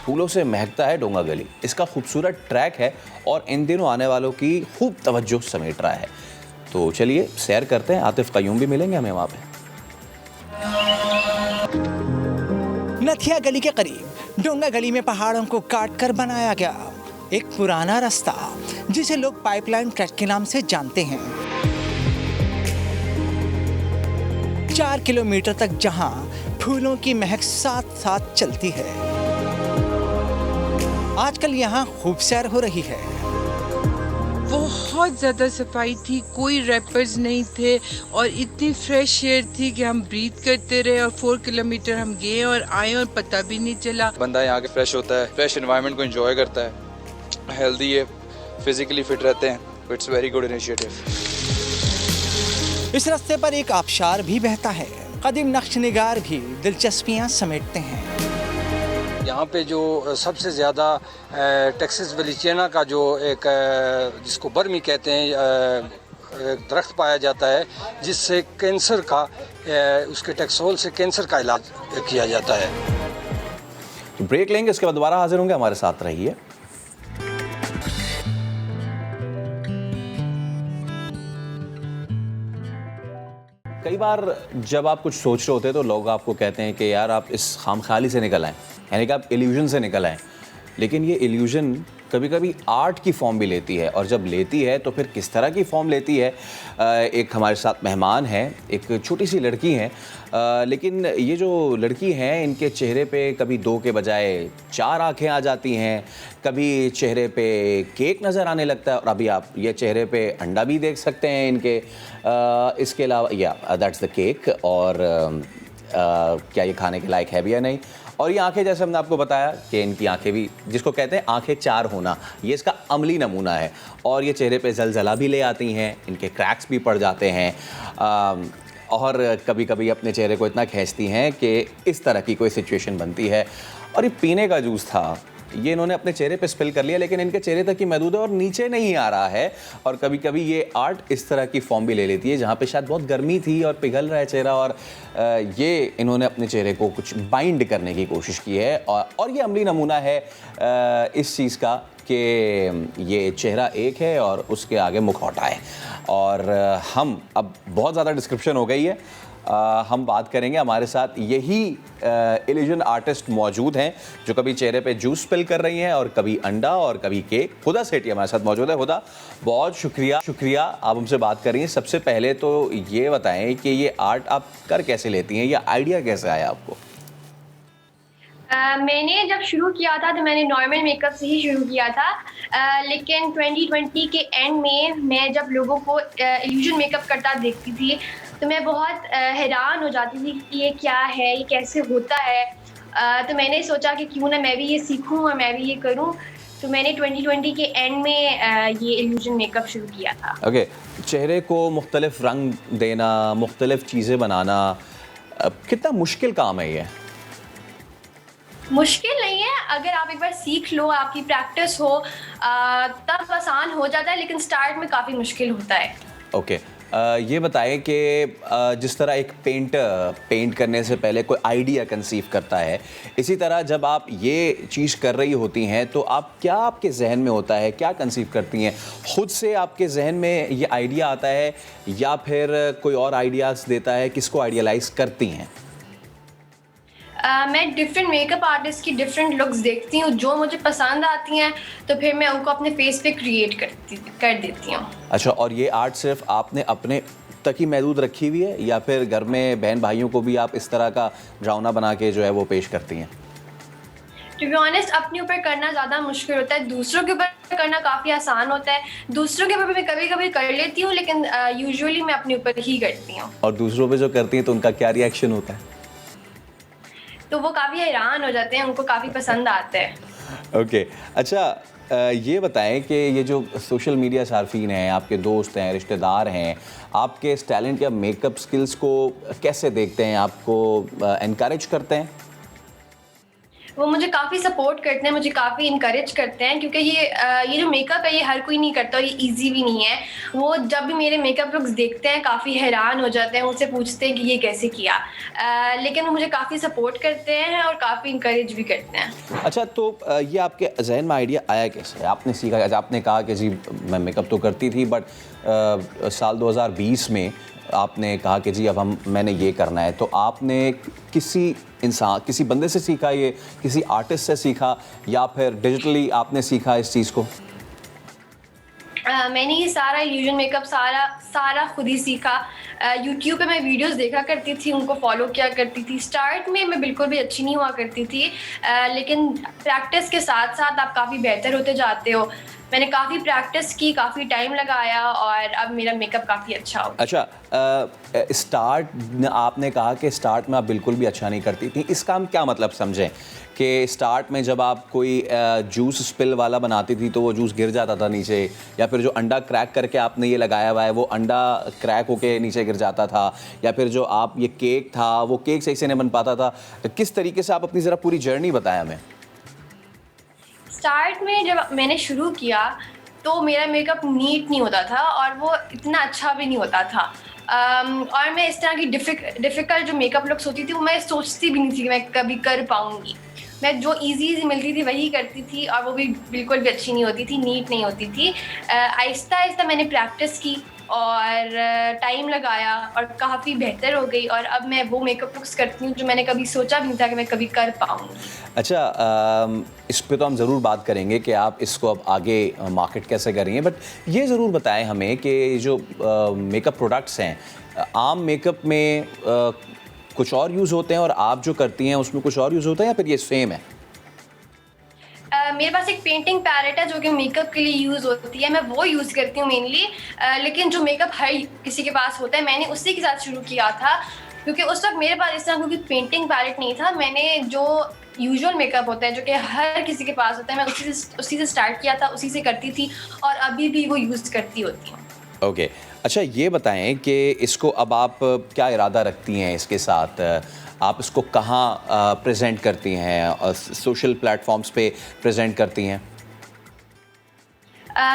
फूलों से महकता है डोंगा गली, इसका खूबसूरत ट्रैक है और इन दिनों आने वालों की खूब तवज्जो समेट रहा है। तो चलिए सैर करते हैं, आतिफ क़य्यूम भी मिलेंगे हमें वहाँ पे। नथिया गली के करीब डोंगा गली में पहाड़ों को काट कर बनाया गया एक पुराना रास्ता, जिसे लोग पाइपलाइन ट्रैक के नाम से जानते हैं। 4 किलोमीटर तक जहां फूलों की महक साथ साथ चलती है। आजकल यहाँ खूब सैर हो रही है। बहुत ज़्यादा सफाई थी, कोई रैपर्स नहीं थे और इतनी फ्रेश एयर थी कि हम ब्रीथ करते रहे और 4 किलोमीटर हम गए और आए और पता भी नहीं चला। बंदा यहाँ के फ्रेश होता है, फ्रेश एनवायरनमेंट को एंजॉय करता है, हेल्दी है, फिजिकली फिट रहते हैं। It's very good initiative. इस रास्ते पर एक आबशार भी बहता है। कदीम नक्शनिगार भी दिलचस्पियाँ समेटते हैं। यहाँ पे जो सबसे ज़्यादा टेक्सास वेलिचियाना का जो एक जिसको बर्मी कहते हैं दरख्त पाया जाता है, जिससे कैंसर का उसके टैक्सोल से कैंसर का इलाज किया जाता है। ब्रेक लेंगे, इसके बाद दोबारा हाजिर होंगे, हमारे साथ रहिए। कई बार जब आप कुछ सोच रहे होते हैं तो लोग आपको कहते हैं कि यार आप इस खामख्याली से निकल आएँ, यानी कि आप इल्यूजन से निकल आएँ। लेकिन ये इल्यूजन कभी कभी आर्ट की फॉर्म भी लेती है, और जब लेती है तो फिर किस तरह की फॉर्म लेती है। एक हमारे साथ मेहमान हैं, एक छोटी सी लड़की हैं, लेकिन ये जो लड़की हैं इनके चेहरे पे कभी 2 के बजाय 4 आँखें आ जाती हैं, कभी चेहरे पे केक नज़र आने लगता है, और अभी आप ये चेहरे पे अंडा भी देख सकते हैं इनके। इसके अलावा या दैट्स द केक, और क्या ये खाने के लायक है भी या नहीं। और ये आंखें, जैसे हमने आपको बताया कि इनकी आंखें भी, जिसको कहते हैं आंखें 4 होना, ये इसका अमली नमूना है। और ये चेहरे पे जलजला भी ले आती हैं, इनके क्रैक्स भी पड़ जाते हैं, और कभी कभी अपने चेहरे को इतना खींचती हैं कि इस तरह की कोई सिचुएशन बनती है। और ये पीने का जूस था, ये इन्होंने अपने चेहरे पे स्पिल कर लिया, लेकिन इनके चेहरे तक ही महदूद है और नीचे नहीं आ रहा है। और कभी कभी ये आर्ट इस तरह की फॉर्म भी ले लेती है जहाँ पे शायद बहुत गर्मी थी और पिघल रहा है चेहरा, और ये इन्होंने अपने चेहरे को कुछ बाइंड करने की कोशिश की है। और ये अमली नमूना है इस चीज़ का कि ये चेहरा एक है और उसके आगे मुखौटा है। और हम अब बहुत ज़्यादा डिस्क्रिप्शन हो गई है, हम बात करेंगे। हमारे साथ यही इल्यूजन आर्टिस्ट मौजूद हैं जो कभी चेहरे पे जूस स्पिल कर रही हैं और कभी अंडा और कभी केक। हुदा सेठी हमारे साथ मौजूद है। हुदा, बहुत शुक्रिया आप हमसे बात कर रही हैं। सबसे पहले तो ये बताएं कि ये आर्ट आप कर कैसे लेती हैं, या आइडिया कैसे आया आपको? मैंने जब शुरू किया था तो मैंने नॉर्मल मेकअप से ही शुरू किया था, लेकिन 2020 के एंड में मैं जब लोगों को इल्यूजन मेकअप करता देखती थी तो मैं बहुत हैरान हो जाती थी कि ये क्या है, ये कैसे होता है। तो मैंने सोचा कि क्यों ना मैं भी ये सीखूं और मैं भी ये करूं। तो मैंने 2020 के एंड में ये इल्यूजन मेकअप शुरू किया था। ओके, चेहरे को मुख्तलिफ रंग देना, मुख्तलिफ चीज़ें बनाना, कितना मुश्किल काम है ये? मुश्किल नहीं है, अगर आप एक बार सीख लो, आपकी प्रैक्टिस हो, तब आसान हो जाता है, लेकिन स्टार्ट में काफ़ी मुश्किल होता है। ओके, ये बताएं कि जिस तरह एक पेंटर पेंट करने से पहले कोई आइडिया कंसीव करता है, इसी तरह जब आप ये चीज़ कर रही होती हैं तो आप क्या, आपके जहन में होता है, क्या कंसीव करती हैं? खुद से आपके जहन में ये आइडिया आता है या फिर कोई और आइडियाज़ देता है? किसको आइडियलाइज़ करती हैं? मैं डिफरेंट मेकअप आर्टिस्ट की डिफरेंट लुक्स देखती हूँ, जो मुझे पसंद आती हैं तो फिर मैं उनको अपने फेस पे क्रिएट कर देती हूँ। अच्छा, और ये आर्ट सिर्फ आपने अपने तक ही महदूद रखी हुई है या फिर घर में बहन भाइयों को भी आप इस तरह का ड्राउना बना के जो है वो पेश करती हैं? टू बी ऑनेस्ट, अपने ऊपर करना ज़्यादा मुश्किल होता है, दूसरों के ऊपर करना काफ़ी आसान होता है। दूसरों के ऊपर मैं कभी कभी कर लेती हूँ, लेकिन यूजुअली मैं अपने ऊपर ही करती हूँ। और दूसरों पे जो करती हैं तो उनका क्या रिएक्शन होता है? तो वो काफ़ी हैरान हो जाते हैं, उनको काफ़ी पसंद आता है। ओके, अच्छा ये बताएं कि ये जो सोशल मीडिया सार्फिन हैं, आपके दोस्त हैं, रिश्तेदार हैं, आपके इस टैलेंट या मेकअप स्किल्स को कैसे देखते हैं? आपको एनकरेज करते हैं? वो मुझे काफ़ी सपोर्ट करते हैं, मुझे काफ़ी इनकरेज करते हैं, क्योंकि ये जो मेकअप है ये हर कोई नहीं करता, ये इजी भी नहीं है। वो जब भी मेरे मेकअप लुक्स देखते हैं काफ़ी हैरान हो जाते हैं, मुझसे पूछते हैं कि ये कैसे किया, लेकिन वो मुझे काफ़ी सपोर्ट करते हैं और काफ़ी इनकरेज भी करते हैं। अच्छा, तो ये आपके जहन में आइडिया आया कैसे? आपने सीखा? आपने कहा कि जी मैं मेकअप तो करती थी, बट साल 2020 में आपने कहा कि जी अब मैंने ये करना है, तो आपने किसी बंदे से सीखा, ये किसी आर्टिस्ट से सीखा, या फिर डिजिटली आपने सीखा इस चीज़ को? मैंने ये सारा इल्यूजन मेकअप सारा खुद ही सीखा। यूट्यूब पे मैं वीडियोस देखा करती थी, उनको फॉलो किया करती थी। स्टार्ट में मैं बिल्कुल भी अच्छी नहीं हुआ करती थी, लेकिन प्रैक्टिस के साथ साथ आप काफ़ी बेहतर होते जाते हो। मैंने काफ़ी प्रैक्टिस की, काफ़ी टाइम लगाया और अब मेरा मेकअप काफ़ी अच्छा हो। अच्छा, आपने कहा कि स्टार्ट में आप बिल्कुल भी अच्छा नहीं करती थी, इसका हम क्या मतलब समझें? कि स्टार्ट में जब आप कोई जूस स्पिल वाला बनाती थी तो वो जूस गिर जाता था नीचे, या फिर जो अंडा क्रैक करके आपने ये लगाया हुआ है वो अंडा क्रैक होके नीचे गिर जाता था, या फिर जो आप ये केक था वो केक सही से नहीं बन पाता था? किस तरीके से आप अपनी ज़रा पूरी जर्नी बताया हमें। स्टार्ट में जब मैंने शुरू किया तो मेरा मेकअप नीट नहीं होता था और वो इतना अच्छा भी नहीं होता था। और मैं इस तरह की डिफ़िकल्ट जो मेकअप लुक्स होती थी वो मैं सोचती भी नहीं थी कि मैं कभी कर पाऊँगी। मैं जो इजी मिलती थी वही करती थी और वो भी बिल्कुल भी अच्छी नहीं होती थी, नीट नहीं होती थी। आहिस्ता आहिस्ता मैंने प्रैक्टिस की और टाइम लगाया और काफ़ी बेहतर हो गई, और अब मैं वो मेकअप लुक्स करती हूँ जो मैंने कभी सोचा भी नहीं था कि मैं कभी कर पाऊँगी। अच्छा, इस पे तो हम ज़रूर बात करेंगे कि आप इसको अब आगे मार्केट कैसे कर रही हैं, बट ये ज़रूर बताएं हमें कि जो मेकअप प्रोडक्ट्स हैं, आम मेकअप में कुछ और यूज़ होते हैं और आप जो करती हैं उसमें कुछ और यूज़ होता है, या फिर ये सेम है? मेरे पास एक पेंटिंग पैलेट है जो कि मेकअप के लिए यूज़ होती है, मैं वो यूज़ करती हूँ मेनली। लेकिन जो मेकअप हर किसी के पास होता है, मैंने उसी के साथ शुरू किया था, क्योंकि उस वक्त मेरे पास इस तरह कोई पेंटिंग पैलेट नहीं था। मैंने जो यूजुअल मेकअप होता है जो कि हर किसी के पास होता है, मैं उसी से स्टार्ट किया था, उसी से करती थी और अभी भी वो यूज़ करती होती हूँ। ओके, अच्छा ये बताएं कि इसको अब आप क्या इरादा रखती हैं इसके साथ? आप इसको कहाँ प्रेजेंट करती हैं? सोशल प्लेटफॉर्म्स पे प्रेजेंट करती हैं?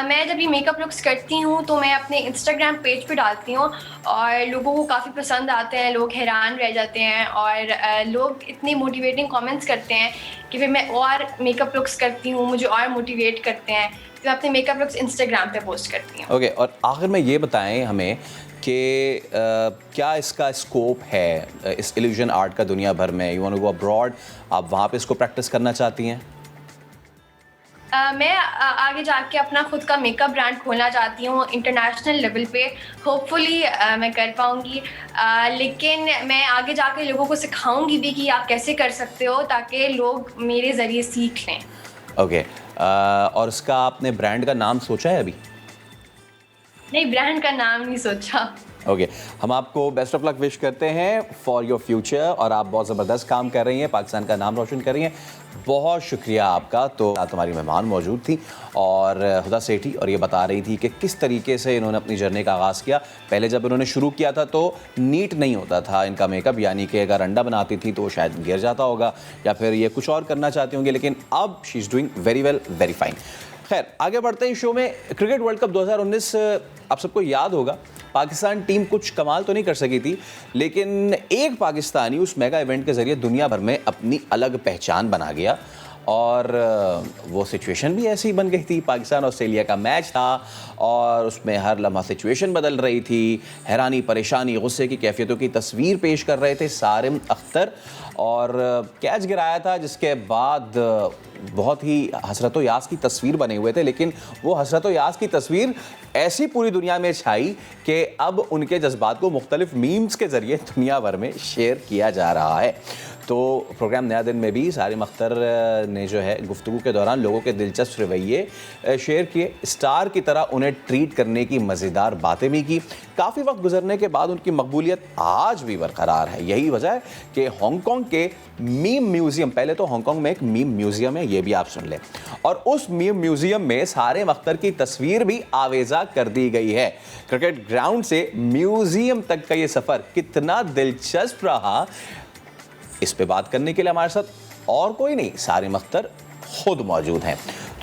मैं जब ये मेकअप लुक्स करती हूँ तो मैं अपने इंस्टाग्राम पेज पे डालती हूँ और लोगों को काफ़ी पसंद आते हैं, लोग हैरान रह जाते हैं और लोग इतनी मोटिवेटिंग कमेंट्स करते हैं कि फिर मैं और मेकअप लुक्स करती हूँ, मुझे और मोटिवेट करते हैं, तो मैं अपने मेकअप लुक्स इंस्टाग्राम पे पोस्ट करती हूँ। ओके, और आखिर में ये बताएं हमें कि क्या इसका स्कोप है इस इल्यूजन आर्ट का दुनिया भर में? You want to go abroad, आप वहाँ पे इसको प्रैक्टिस करना चाहती हैं? मैं आगे जाके अपना खुद का मेकअप ब्रांड खोलना चाहती हूँ इंटरनेशनल लेवल पे। होपफुली मैं कर पाऊँगी, लेकिन मैं आगे जाके लोगों को सिखाऊंगी भी कि आप कैसे कर सकते हो, ताकि लोग मेरे ज़रिए सीख लें। ओके, और इसका आपने ब्रांड का नाम सोचा है अभी? नहीं, ब्रांड का नाम नहीं सोचा। ओके, हम आपको बेस्ट ऑफ लक विश करते हैं फॉर योर फ्यूचर, और आप बहुत ज़बरदस्त काम कर रही हैं, पाकिस्तान का नाम रोशन कर रही हैं। बहुत शुक्रिया आपका। तो तुम्हारी मेहमान मौजूद थी और हुदा सेठी, और ये बता रही थी कि किस तरीके से इन्होंने अपनी जर्नी का आगाज़ किया। पहले जब इन्होंने शुरू किया था तो नीट नहीं होता था इनका मेकअप, यानी कि अगर अंडा बनाती थी तो वो शायद गिर जाता होगा, या फिर ये कुछ और करना चाहती होंगी, लेकिन अब she is doing very well, very fine. खैर, आगे बढ़ते हैं शो में। क्रिकेट वर्ल्ड कप 2019 आप सबको याद होगा, पाकिस्तान टीम कुछ कमाल तो नहीं कर सकी थी, लेकिन एक पाकिस्तानी उस मेगा इवेंट के ज़रिए दुनिया भर में अपनी अलग पहचान बना गया, और वो सिचुएशन भी ऐसी बन गई थी। पाकिस्तान ऑस्ट्रेलिया का मैच था और उसमें हर लम्हा सिचुएशन बदल रही थी। हैरानी, परेशानी, गुस्से की कैफियतों की तस्वीर पेश कर रहे थे सारिम अख्तर, और कैच गिराया था जिसके बाद बहुत ही हसरत यास की तस्वीर बने हुए थे, लेकिन वो हसरत यास की तस्वीर ऐसी पूरी दुनिया में छाई कि अब उनके जज्बात को मुख्तलिफ मीम्स के ज़रिए दुनिया भर में शेयर किया जा रहा है। तो प्रोग्राम नया दिन में भी सारिम अख्तर ने जो है गुफ्तगू के दौरान लोगों के दिलचस्प रवैये शेयर किए, स्टार की तरह उन्हें ट्रीट करने की मज़ेदार बातें भी की। काफ़ी वक्त गुजरने के बाद उनकी मकबूलियत आज भी बरकरार है। यही वजह है कि हांगकांग के मीम म्यूज़ियम, पहले तो हांगकांग में एक मीम म्यूज़ियम है, ये भी आप सुन लें, और उस मीम म्यूज़ियम में सारिम अख्तर की तस्वीर भी आवेज़ा कर दी गई है। क्रिकेट ग्राउंड से म्यूज़ियम तक का ये सफ़र कितना दिलचस्प रहा, इस पे बात करने के लिए हमारे साथ और कोई नहीं, सारिम अख्तर खुद मौजूद हैं।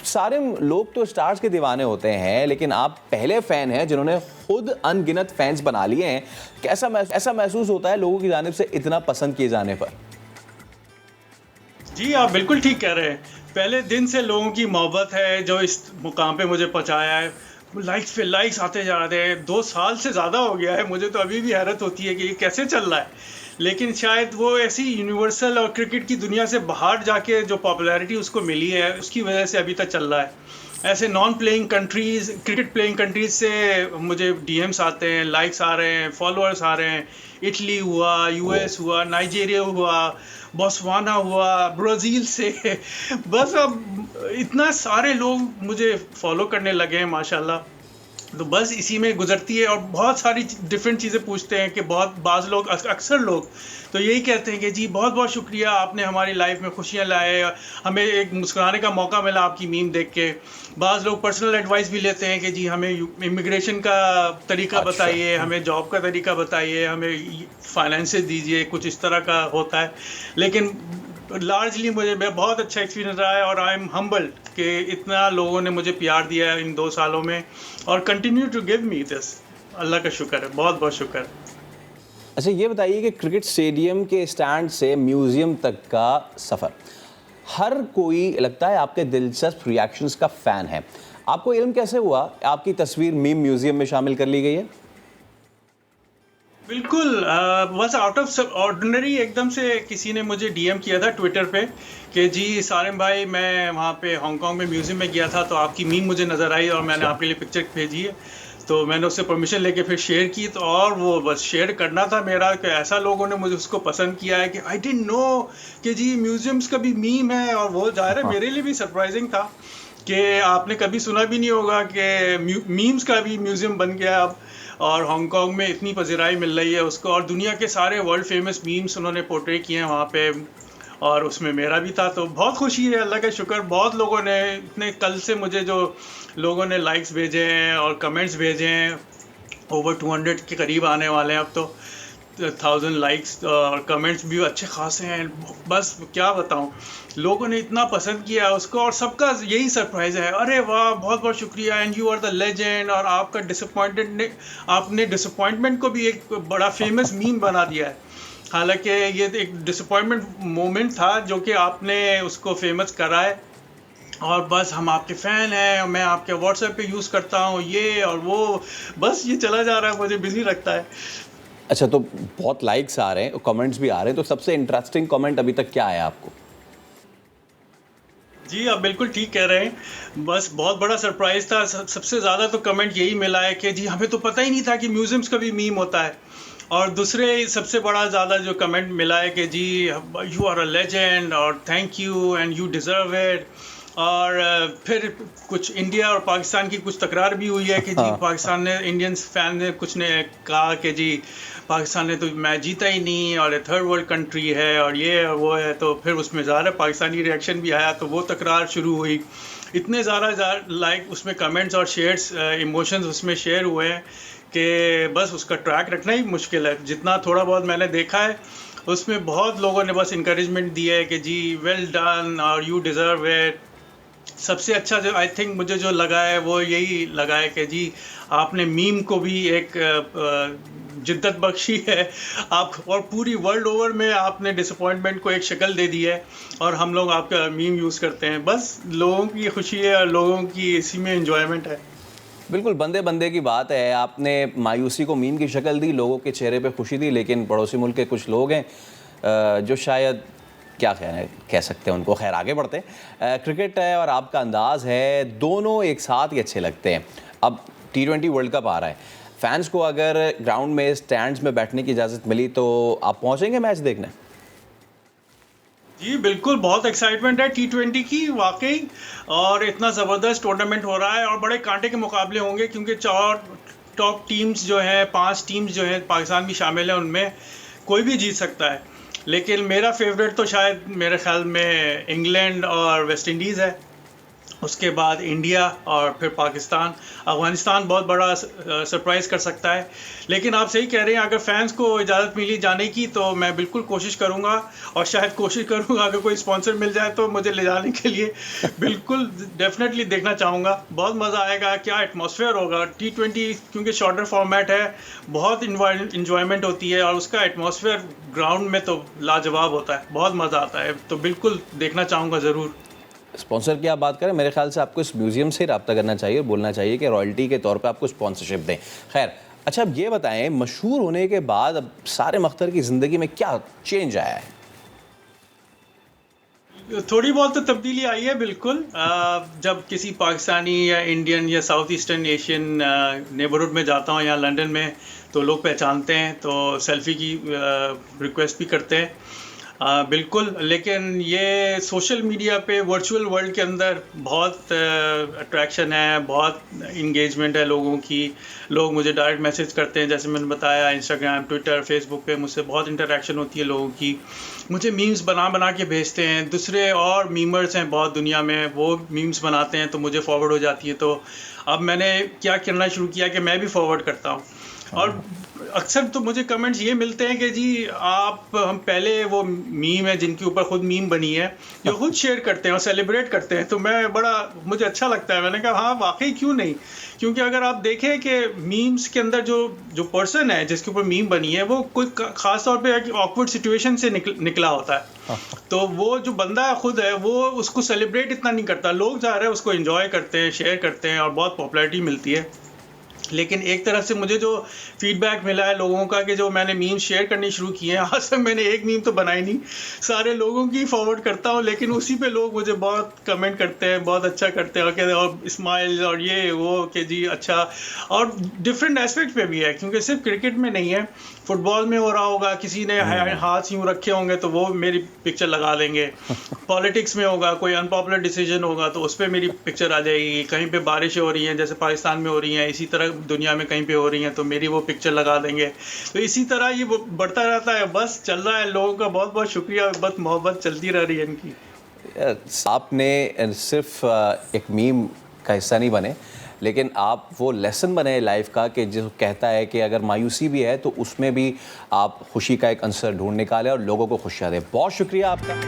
सारिम, लोग तो स्टार्स के दीवाने होते हैं, लेकिन आप पहले फ़ैन हैं जिन्होंने खुद अनगिनत फैंस बना लिए हैं। ऐसा महसूस होता है लोगों की जानिब से इतना पसंद किए जाने पर? जी, आप बिल्कुल ठीक कह रहे हैं। पहले दिन से लोगों की मोहब्बत है जो इस मुकाम पे मुझे पहुंचाया है। लाइक्स पे लाइक्स आते जा रहे हैं। 2 साल से ज़्यादा हो गया है, मुझे तो अभी भी हैरत होती है कि ये कैसे चल रहा है। लेकिन शायद वो ऐसी यूनिवर्सल और क्रिकेट की दुनिया से बाहर जाके जो पॉपुलैरिटी उसको मिली है, उसकी वजह से अभी तक चल रहा है। ऐसे non playing countries, cricket playing countries से मुझे डीएम्स आते हैं, लाइक्स आ रहे हैं, फॉलोअर्स आ रहे हैं। इटली हुआ, यूएस हुआ, नाइजीरिया हुआ, बोस्वाना हुआ, ब्राज़ील से बस अब इतना सारे लोग मुझे फॉलो करने लगे हैं माशाल्लाह। तो बस इसी में गुजरती है और बहुत सारी डिफरेंट चीज़ें पूछते हैं कि बाज़ लोग, अक्सर लोग तो यही कहते हैं कि जी बहुत बहुत शुक्रिया, आपने हमारी लाइफ में खुशियाँ लाए, हमें एक मुस्कुराने का मौका मिला आपकी मीम देख के। बाज़ लोग पर्सनल एडवाइस भी लेते हैं कि जी हमें इमिग्रेशन का तरीका बताइए, हमें जॉब का तरीका बताइए, हमें फाइनेंसेस दीजिए, कुछ इस तरह का होता है। लेकिन लार्जली मुझे बहुत अच्छा एक्सपीरियंस रहा है और आई एम हम्बल्ड कि इतना लोगों ने मुझे प्यार दिया है इन 2 सालों में और continue to give me this. Allah का शुक्र है, बहुत बहुत शुक्र है। अच्छा ये बताइए कि क्रिकेट स्टेडियम के स्टैंड से म्यूज़ियम तक का सफ़र, हर कोई लगता है आपके दिलचस्प रिएक्शंस का फ़ैन है। आपको इल्म कैसे हुआ आपकी तस्वीर मीम म्यूज़ियम में शामिल कर ली गई है? बिल्कुल, बस आउट ऑफ ऑर्डिनरी एकदम से किसी ने मुझे डीएम किया था ट्विटर पे कि जी सारिम भाई, मैं वहाँ पे हांगकांग में म्यूज़ियम में गया था तो आपकी मीम मुझे नज़र आई और मैंने आपके लिए पिक्चर भेजी है। तो मैंने उससे परमिशन लेके फिर शेयर की, तो और वो बस शेयर करना था मेरा कि ऐसा लोगों ने मुझे उसको पसंद किया है कि आई डिडंट नो कि जी म्यूज़ियम्स का भी मीम है। और वो ज़ाहिर है मेरे लिए भी सरप्राइजिंग था कि आपने कभी सुना भी नहीं होगा कि मीम्स का भी म्यूज़ियम बन गया अब, और हांगकांग में इतनी पज़िराई मिल रही है उसको, और दुनिया के सारे वर्ल्ड फेमस मीम्स उन्होंने पोर्ट्रे किए हैं वहाँ पे, और उसमें मेरा भी था। तो बहुत खुशी है, अल्लाह का शुक्र। बहुत लोगों ने इतने, कल से मुझे जो लोगों ने लाइक्स भेजे हैं और कमेंट्स भेजे हैं, ओवर 200 के करीब आने वाले हैं अब तो, 1000 लाइक्स और कमेंट्स भी अच्छे खासे हैं। बस क्या बताऊं, लोगों ने इतना पसंद किया उसको और सबका यही सरप्राइज़ है, अरे वाह बहुत बहुत शुक्रिया and you are the legend. और आपका आपने डिसअपॉइंटमेंट को भी एक बड़ा फेमस मीम बना दिया है। हालांकि ये एक डिसअपॉइंटमेंट मोमेंट था जो कि आपने उसको फेमस करा है, और बस हम आपके फ़ैन हैं, मैं आपके व्हाट्सएप पे यूज़ करता हूँ ये और वो, बस ये चला जा रहा है, मुझे बिजी रखता है। अच्छा, तो बहुत लाइक्स आ रहे हैं, कमेंट्स भी आ रहे हैं, तो सबसे इंटरेस्टिंग कमेंट अभी तक क्या आया आपको? जी आप बिल्कुल ठीक कह रहे हैं, बस बहुत बड़ा सरप्राइज़ था। सबसे ज़्यादा तो कमेंट यही मिला है कि जी हमें तो पता ही नहीं था कि म्यूज़ियम्स का भी मीम होता है। और दूसरे सबसे बड़ा ज़्यादा जो कमेंट मिला है कि जी यू आर अ लेजेंड और thank you and you deserve it. और फिर कुछ इंडिया और पाकिस्तान की कुछ तकरार भी हुई है कि जी पाकिस्तान ने, इंडियंस फैन ने कुछ ने कहा कि जी पाकिस्तान ने तो मैच जीता ही नहीं और ये थर्ड वर्ल्ड कंट्री है और ये और वो है। तो फिर उसमें ज़्यादा पाकिस्तानी रिएक्शन भी आया, तो वो तकरार शुरू हुई। इतने ज़्यादा लाइक उसमें कमेंट्स और शेयर्स, इमोशंस उसमें शेयर हुए हैं कि बस उसका ट्रैक रखना ही मुश्किल है। जितना थोड़ा बहुत मैंने देखा है उसमें बहुत लोगों ने बस इंकरेजमेंट दिया है कि जी वेल डन और यू डिज़र्व इट। सबसे अच्छा जो आई थिंक मुझे जो लगा है वो यही लगा है कि जी आपने मीम को भी एक जिद्दत बख्शी है आप, और पूरी वर्ल्ड ओवर में आपने डिसअपॉइंटमेंट को एक शक्ल दे दी है और हम लोग आपका मीम यूज़ करते हैं। बस लोगों की खुशी है और लोगों की इसी में एंजॉयमेंट है। बिल्कुल बंदे बंदे की बात है। आपने मायूसी को मीम की शक्ल दी, लोगों के चेहरे पे खुशी दी, लेकिन पड़ोसी मुल्क के कुछ लोग हैं जो शायद क्या कह सकते हैं उनको, खैर आगे बढ़ते हैं। क्रिकेट है और आपका अंदाज़ है, दोनों एक साथ ही अच्छे लगते हैं। अब T20 वर्ल्ड कप आ रहा है, फैंस को अगर ग्राउंड में स्टैंड्स में बैठने की इजाज़त मिली तो आप पहुंचेंगे मैच देखने? जी बिल्कुल, बहुत एक्साइटमेंट है T20 की वाकई, और इतना ज़बरदस्त टूर्नामेंट हो रहा है और बड़े कांटे के मुकाबले होंगे क्योंकि 4 टॉप टीम्स जो हैं, 5 टीम्स जो हैं, पाकिस्तान भी शामिल है, उनमें कोई भी जीत सकता है। लेकिन मेरा फेवरेट तो शायद मेरे ख्याल में इंग्लैंड और वेस्ट इंडीज़ है, उसके बाद इंडिया और फिर पाकिस्तान। अफ़गानिस्तान बहुत बड़ा सरप्राइज़ कर सकता है। लेकिन आप सही कह रहे हैं, अगर फैंस को इजाज़त मिली जाने की तो मैं बिल्कुल कोशिश करूंगा, और शायद कोशिश करूंगा अगर कोई स्पॉन्सर मिल जाए तो मुझे ले जाने के लिए बिल्कुल डेफिनेटली देखना चाहूँगा। बहुत मज़ा आएगा, क्या एटमॉस्फेयर होगा। T20 क्योंकि शॉर्टर फॉर्मेट है, बहुत इन्जॉयमेंट होती है और उसका एटमॉस्फेयर ग्राउंड में तो लाजवाब होता है, बहुत मज़ा आता है। तो बिल्कुल देखना चाहूँगा ज़रूर। स्पॉन्सर की आप बात करें, मेरे ख्याल से आपको इस म्यूज़ियम से रब्ता करना चाहिए, बोलना चाहिए कि रॉयल्टी के तौर पे आपको स्पॉन्सरशिप दें। खैर, अच्छा अब ये बताएं, मशहूर होने के बाद अब सारिम अख्तर की ज़िंदगी में क्या चेंज आया है? थोड़ी बहुत तो तब्दीली आई है बिल्कुल। जब किसी पाकिस्तानी या इंडियन या साउथ ईस्टर्न एशियन नेबरहुड में जाता हूँ या लंदन में, तो लोग पहचानते हैं, तो सेल्फ़ी की रिक्वेस्ट भी करते हैं। बिल्कुल, लेकिन ये सोशल मीडिया पे वर्चुअल वर्ल्ड के अंदर बहुत अट्रैक्शन है, बहुत इंगेजमेंट है लोगों की। लोग मुझे डायरेक्ट मैसेज करते हैं, जैसे मैंने बताया, इंस्टाग्राम, ट्विटर, फेसबुक पे मुझसे बहुत इंटरेक्शन होती है लोगों की। मुझे मीम्स बना के भेजते हैं। दूसरे और मीमर्स हैं बहुत दुनिया में, वो मीम्स बनाते हैं तो मुझे फॉरवर्ड हो जाती है। तो अब मैंने क्या करना शुरू किया कि मैं भी फॉरवर्ड करता हूँ। और अक्सर तो मुझे कमेंट्स ये मिलते हैं कि जी हम पहले वो मीम है जिनके ऊपर खुद मीम बनी है, जो खुद शेयर करते हैं और सेलिब्रेट करते हैं, तो मुझे अच्छा लगता है। मैंने कहा हाँ वाकई क्यों नहीं, क्योंकि अगर आप देखें कि मीम्स के अंदर जो पर्सन है जिसके ऊपर मीम बनी है, वो कोई ख़ास तौर पे ऑकवर्ड सिचुएशन से निकला होता है, तो वो जो बंदा खुद है वो उसको सेलिब्रेट इतना नहीं करता। लोग जा रहे हैं उसको एंजॉय करते हैं, शेयर करते हैं और बहुत पॉपुलैरिटी मिलती है। लेकिन एक तरफ से मुझे जो फीडबैक मिला है लोगों का कि जो मैंने मीम शेयर करनी शुरू किए हैं, आज तक मैंने एक मीम तो बनाई नहीं, सारे लोगों की फॉरवर्ड करता हूँ, लेकिन उसी पे लोग मुझे बहुत कमेंट करते हैं, बहुत अच्छा करते हैं और कहते हैं और स्माइल और ये वो कि जी अच्छा। और डिफरेंट एस्पेक्ट पे भी है, क्योंकि सिर्फ क्रिकेट में नहीं है, फुटबॉल में हो रहा होगा, किसी ने हाथ यूँ रखे होंगे तो वो मेरी पिक्चर लगा देंगे। पॉलिटिक्स में होगा, कोई अनपॉपुलर डिसीजन होगा तो उस पर मेरी पिक्चर आ जाएगी। कहीं पे बारिशें हो रही हैं जैसे पाकिस्तान में हो रही हैं, इसी तरह दुनिया में कहीं पे हो रही हैं तो मेरी वो पिक्चर लगा देंगे। तो इसी तरह ये बढ़ता रहता है, बस चल रहा है। लोगों का बहुत बहुत शुक्रिया, बस मोहब्बत चलती रह रही है इनकी। आपने सिर्फ एक मीम का हिस्सा नहीं बने, लेकिन आप वो लेसन बने लाइफ का कि जो कहता है कि अगर मायूसी भी है तो उसमें भी आप खुशी का एक अंसर ढूंढ निकालें और लोगों को खुशियाँ दें। बहुत शुक्रिया आपका।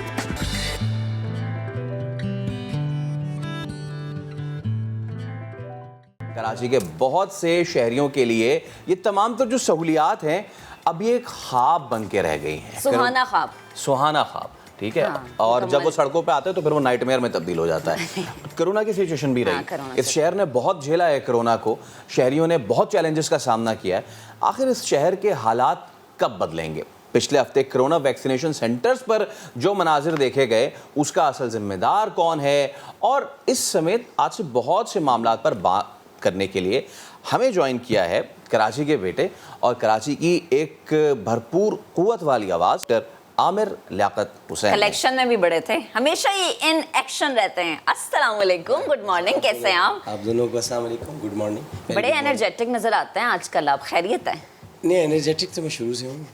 कराची के बहुत से शहरियों के लिए ये तमाम तो जो सहूलियात हैं अब ये एक ख्वाब बन के रह गई हैं। सुहाना ख्वाब, सुहाना ख्वाब, ठीक है। हाँ, और जब वो सड़कों पे आते हैं तो फिर वो नाइटमेयर में तब्दील हो जाता है। कोरोना की सिचुएशन भी रही, इस शहर ने बहुत झेला है कोरोना को, शहरियों ने बहुत चैलेंजेस का सामना किया है। आखिर इस शहर के हालात कब बदलेंगे? पिछले हफ्ते कोरोना वैक्सीनेशन सेंटर्स पर जो मनाजिर देखे गए उसका असल जिम्मेदार कौन है, और इस समेत आज से बहुत से मामलों पर बात करने के लिए हमें ज्वाइन किया है कराची के बेटे और कराची की एक भरपूर कुव्वत वाली आवाज़ आमिर लियाकत हुसैन। कलेक्शन में भी बड़े थे, हमेशा ही इन एक्शन रहते हैं। अस्सलाम वालेकुम, गुड मॉर्निंग, कैसे हैं आप दोनों को? अस्सलाम वालेकुम, गुड मॉर्निंग। बड़े एनर्जेटिक नजर आते हैं आजकल आप, खैरियत है? नहीं, एनर्जेटिक तो मैं शुरू से हूँ,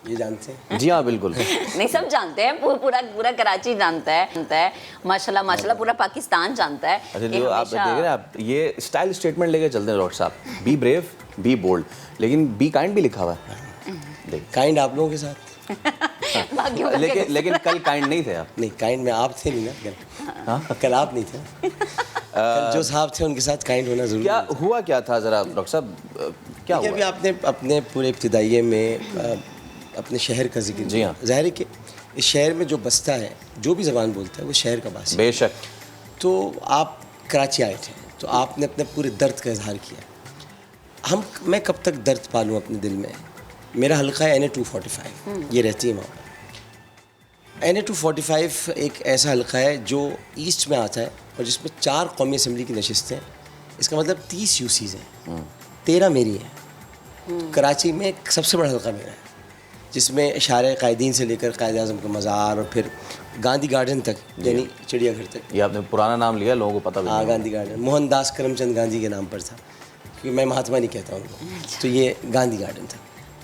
ये जानते हैं। जी हाँ बिल्कुल। नहीं, सब जानते हैं, पूरा कराची जानता है, माशाल्लाह माशाल्लाह पूरा पाकिस्तान जानता है। अच्छा जो आप देख रहे हैं, आप ये स्टाइल स्टेटमेंट लेके चलते हैं डॉक्टर साहब, बी ब्रेव, बी बोल्ड, लेकिन बी काइंड भी लिखा हुआ है। काइंड आप लोगों के साथ लेकिन कल काइंड नहीं थे आप। नहीं, काइंड में आप थे नहीं ना कल। कल आप नहीं थे। कल जो साहब थे उनके साथ काइंड होना जरूरी। क्या हुआ क्या था जरा डॉक्टर साहब, क्या हुआ? अभी आपने अपने पूरे इब्तिदाइये में अपने शहर का जिक्र। जी हाँ। ज़ाहिर है कि इस शहर में जो बसता है, जो भी ज़बान बोलता है, वो शहर का बासी। बेशक। तो आप कराची आए थे तो आपने अपने पूरे दर्द का इजहार किया। मैं कब तक दर्द पालूँ अपने दिल में? मेरा हल्का है NA-245, ये रहती है वहाँ पर। NA-245 एक ऐसा हल्का है जो ईस्ट में आता है और जिसमें 4 कौमी असम्बली की नशिस्तें हैं। इसका मतलब 30 यूसीज़ हैं, 13 मेरी हैं। कराची में सबसे बड़ा हल्का मेरा है, जिसमें इशारे कायदीन से लेकर कायदे आज़म का मज़ार और फिर गांधी गार्डन तक, यानी चिड़ियाघर तक। ये आपने पुराना नाम लिया, लोगों को पता भी। हाँ, गांधी गार्डन मोहनदास करमचंद गांधी के नाम पर था, क्योंकि मैं महात्मा नहीं कहता उनको, तो ये गांधी गार्डन था।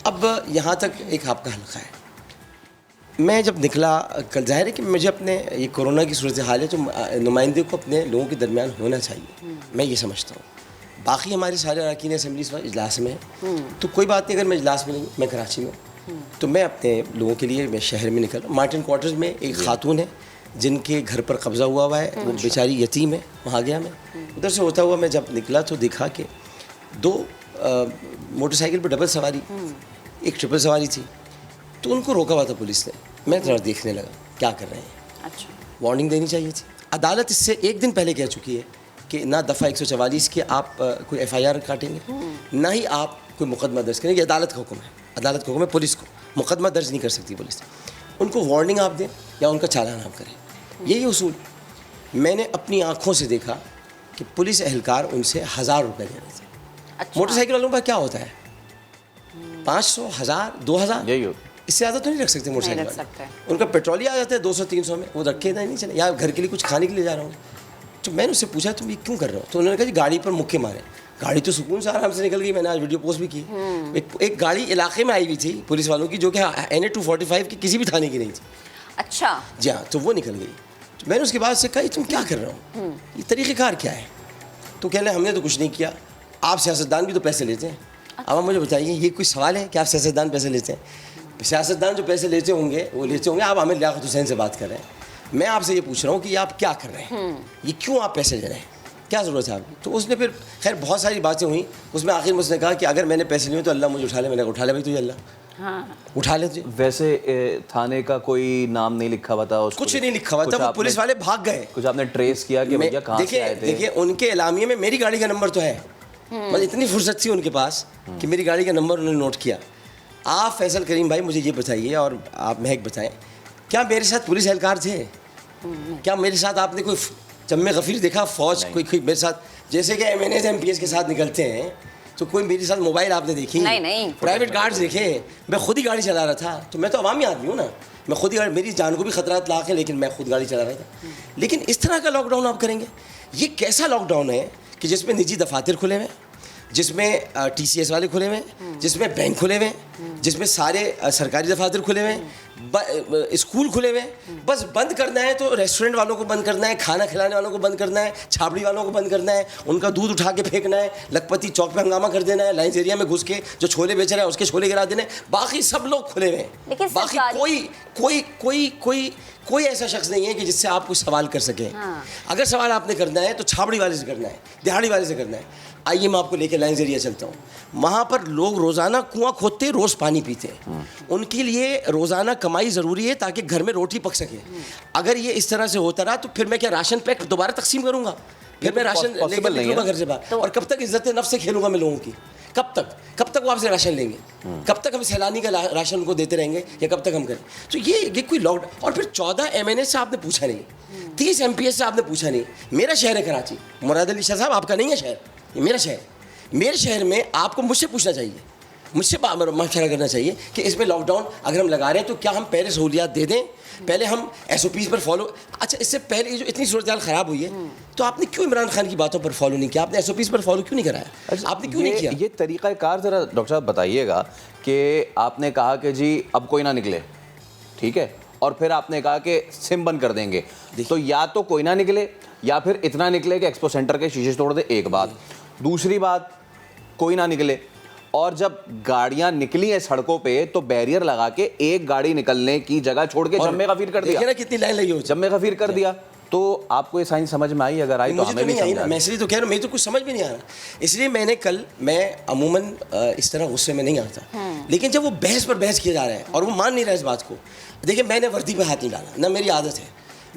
अब यहाँ तक एक आपका हल्का है। मैं जब निकला कल, जाहिर है कि मुझे अपने ये कोरोना की सूरत हाल है तो नुमाइंदे को अपने लोगों के दरमियान होना चाहिए, मैं ये समझता हूँ। बाकी हमारे सारे अरकान असम्बली इस वक्त इजलास में हैं, तो कोई बात नहीं, अगर मैं इजलास में नहीं, मैं कराची में, तो मैं अपने लोगों के लिए मैं शहर में निकल। मार्टिन क्वार्टर्स में एक खातून है जिनके घर पर कब्ज़ा हुआ है, वो बेचारी यतीम है, वहाँ गया मैं। उधर से होता हुआ मैं जब निकला तो देखा कि 2 मोटरसाइकिल पर डबल सवारी, एक ट्रिपल सवारी थी, तो उनको रोका हुआ था पुलिस ने। मैं थोड़ा देखने लगा क्या कर रहे हैं। अच्छा, वार्निंग देनी चाहिए थी। अदालत इससे एक दिन पहले कह चुकी है कि ना दफ़ा 144 के आप कोई FIR काटेंगे, ना ही आप कोई मुकदमा दर्ज करेंगे। अदालत का हुक्म है, अदालत का हुक्म है, पुलिस को मुकदमा दर्ज नहीं कर सकती पुलिस। उनको वार्निंग आप दें या उनका चालान आप करें, यही उसूल। मैंने अपनी आँखों से देखा कि पुलिस एहलकार उनसे 1000 रुपये ले रहे थे। अच्छा। मोटरसाइकिल वालों का क्या होता है, 500, 1000, 2000, यही होता है। इससे ज़्यादा तो नहीं रख सकते मोटरसाइकिल वाले। उनका पेट्रोल ही आ जाता है 200-300 में, वो रखे नहीं चले, या घर के लिए कुछ खाने के लिए जा रहा हूँ। तो मैंने उससे पूछा तुम ये क्यों कर रहे हो, तो उन्होंने कहा जी गाड़ी पर मुक्के मारे। गाड़ी तो सुकून से आराम से निकल गई, मैंने आज वीडियो पोस्ट भी की। एक गाड़ी इलाके में आई हुई थी पुलिस वालों की, जो कि NA 245 की किसी भी थाने की नहीं थी। अच्छा जी हाँ, तो वो निकल गई। तो मैंने उसके बाद से कहा तुम क्या कर रहे हो, ये तरीक़ेकार क्या है? तो कह रहे हमने तो कुछ नहीं किया, आप सियासतदान भी तो पैसे लेते हैं। अब आप मुझे बताइए ये कोई सवाल है कि आप सियासतदान पैसे लेते हैं? सियासतदान जो पैसे लेते होंगे वो लेते होंगे, आप आमिर लियाकत हुसैन से बात कर रहे हैं। मैं आपसे ये पूछ रहा हूँ कि ये आप क्या कर रहे हैं, ये क्यों आप पैसे ले रहे हैं, क्या ज़रूरत है आपकी? तो उसने फिर खैर बहुत सारी बातें हुई, उसमें आखिर में उसने कहा कि अगर मैंने पैसे लिए तो अल्लाह मुझे उठा ले। मैंने कहा उठा ले भाई, तुझे अल्लाह उठा ले तुझे। वैसे थाने का कोई नाम नहीं लिखा हुआ था, कुछ नहीं लिखा हुआ था, वो पुलिस वाले भाग गए। कुछ आपने ट्रेस किया कि भैया कहाँ से आए थे? देखिए उनके एलामिये में मेरी गाड़ी का नंबर तो है, मतलब इतनी फुर्सत थी उनके पास कि मेरी गाड़ी का नंबर उन्होंने नोट किया। आप फैसल करीम भाई मुझे ये बताइए, और आप महक बताएं, क्या मेरे साथ पुलिस एहलकार थे? क्या मेरे साथ आपने कोई जम्मे गफीर देखा, फौज कोई मेरे साथ, जैसे कि MNAs MPs के साथ निकलते हैं, तो कोई मेरे साथ मोबाइल आपने देखी? नहीं। प्राइवेट गार्ड्स देखे? मैं खुद ही गाड़ी चला रहा था, तो मैं तो अवामी आदमी हूँ ना, मैं खुद ही, मेरी जान को भी खतरात लाख है, लेकिन मैं खुद गाड़ी चला रहा था। लेकिन इस तरह का लॉकडाउन आप करेंगे? ये कैसा लॉकडाउन है कि जिसमें निजी दफातर खुले हुए, जिसमें TCS वाले खुले हुए, जिसमें बैंक खुले हुए, जिसमें सारे सरकारी दफातर खुले हुए, स्कूल खुले हुए। बस बंद करना है तो रेस्टोरेंट वालों को बंद करना है, खाना खिलाने वालों को बंद करना है, छाबड़ी वालों को बंद करना है, उनका दूध उठा के फेंकना है, लखपति चौक पे हंगामा कर देना है, लाइन्स एरिया में घुस के जो छोले बेच रहा है उसके छोले गिरा देने। बाकी सब लोग खुले हुए हैं, बाकी कोई ऐसा शख्स नहीं है कि जिससे आप कुछ सवाल कर सकें। अगर सवाल आपने करना है तो छाबड़ी वाले से करना है, दिहाड़ी वाले से करना है। आइए मैं आपको लेके लाइन्स एरिया चलता हूँ, वहाँ पर लोग रोज़ाना कुआं खोदते, रोज़ पानी पीते हैं। उनके लिए रोज़ाना कमाई ज़रूरी है ताकि घर में रोटी पक सके। अगर ये इस तरह से होता रहा तो फिर मैं क्या राशन पैक दोबारा तकसीम करूँगा? फिर मैं राशन लेकर निकलूँगा घर से बाहर, और कब तक इज्जत नफ्स से खेलूँगा मैं लोगों की? कब तक वो आपसे राशन लेंगे? कब तक हम सैलानी का राशन उनको देते रहेंगे, या कब तक हम करें? तो ये कोई लॉकडाउन। और फिर 14 MNA से आपने पूछा नहीं, 30 MPS से आपने पूछा नहीं। मेरा शहर है कराची, मुराद अली शाह साहब आपका नहीं है शहर, ये मेरा शहर। मेरे शहर में आपको मुझसे पूछना चाहिए, मुझसे मशवरा करना चाहिए कि इसमें लॉकडाउन अगर हम लगा रहे हैं तो क्या हम पहले सहूलियात दे दें, पहले हम SOPs पर फॉलो। अच्छा, इससे पहले जो इतनी सूरत हाल ख़राब हुई है तो आपने क्यों इमरान खान की बातों पर फॉलो नहीं किया? आपने SOPs पर फॉलो क्यों नहीं कराया? आपने क्यों नहीं किया? ये तरीक़ाकार ज़रा डॉक्टर साहब बताइएगा कि आपने कहा कि जी अब कोई ना निकले, ठीक है, और फिर आपने कहा कि सिम बंद कर देंगे, तो या तो कोई ना निकले या फिर इतना निकले कि एक्सपो सेंटर के शीशे तोड़ दे। एक बात, दूसरी बात, कोई ना निकले, और जब गाड़ियां निकली हैं सड़कों पे तो बैरियर लगा के एक गाड़ी निकलने की जगह छोड़ के जम्मे गफीर कर दिया। देखिए ना कितनी लाइन लगी हो, जम्मे गफीर कर दिया। तो आपको ये साइन समझ में आई? अगर आई तो मुझे हमें तो भी नहीं आई ना, समझा। मैं इसलिए तो कह रहा हूँ, मुझे तो कुछ समझ में नहीं आ रहा। इसलिए मैंने कल, मैं अमूमन इस तरह गुस्से में नहीं आता, लेकिन जब वो बहस पर बहस किए जा रहे हैं और वो मान नहीं रहा इस बात को। देखिए मैंने वर्दी पे हाथ नहीं डाला, ना मेरी आदत है,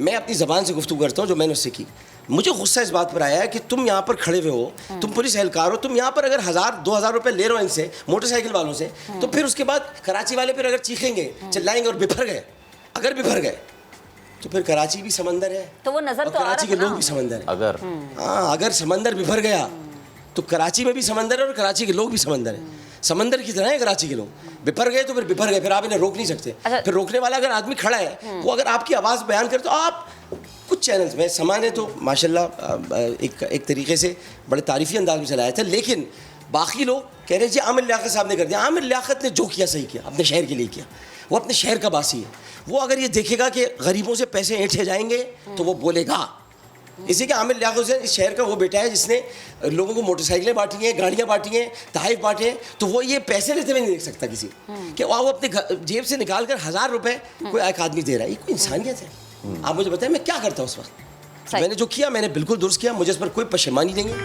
मैं अपनी ज़बान से गुफ्तगू करता हूँ जो मैंने उससे की। मुझे गुस्सा इस बात पर आया है कि तुम यहाँ पर खड़े हुए हो, तुम पुलिस एहलकार हो, तुम यहाँ पर अगर 1000-2000 रुपये ले रहे हो इनसे, मोटरसाइकिल वालों से, तो फिर उसके बाद कराची वाले फिर अगर चीखेंगे, चिल्लाएंगे और बिफर गए, अगर बिफर गए तो फिर कराची भी समंदर है, तो वो नजर और तो आ कराची रहा के लोग भी समंदर है। अगर अगर समंदर बिफर गया तो कराची में भी समंदर है और कराची के लोग भी समंदर है। समंदर की तरह है कराची के लोग, बिफर गए तो फिर बिफर गए, फिर आप इन्हें रोक नहीं सकते। फिर रोकने वाला अगर आदमी खड़ा है वो अगर आपकी आवाज़ बयान करे तो आप, कुछ चैनल्स में समा ने तो माशाल्लाह एक तरीके से बड़े तारीफ़ी अंदाज में चलाया था, लेकिन बाकी लोग कह रहे हैं जी आमिर लियाकत साहब ने कर दिया। आमिर लियाकत ने जो किया सही किया, अपने शहर के लिए किया, वो अपने शहर का बासी है। वो अगर ये देखेगा कि गरीबों से पैसे ऐंठे जाएंगे तो वो बोलेगा। इसी के आमिर लियाकत हुसैन इस शहर का वो बेटा है जिसने लोगों को मोटरसाइकिलें बांटी हैं, गाड़ियाँ बांटी हैं, तहाइफ बांटे हैं, तो वो ये पैसे लेते हुए नहीं देख सकता किसी कि वो अपने जेब से निकाल कर 1000 रुपये कोई एक आदमी दे रहा है। ये कोई इंसानियत है? आप मुझे बताएं मैं क्या करता हूँ उस वक्त? मैंने जो किया मैंने बिल्कुल दुरुस्त किया, मुझे इस पर कोई पशेमानी नहीं है।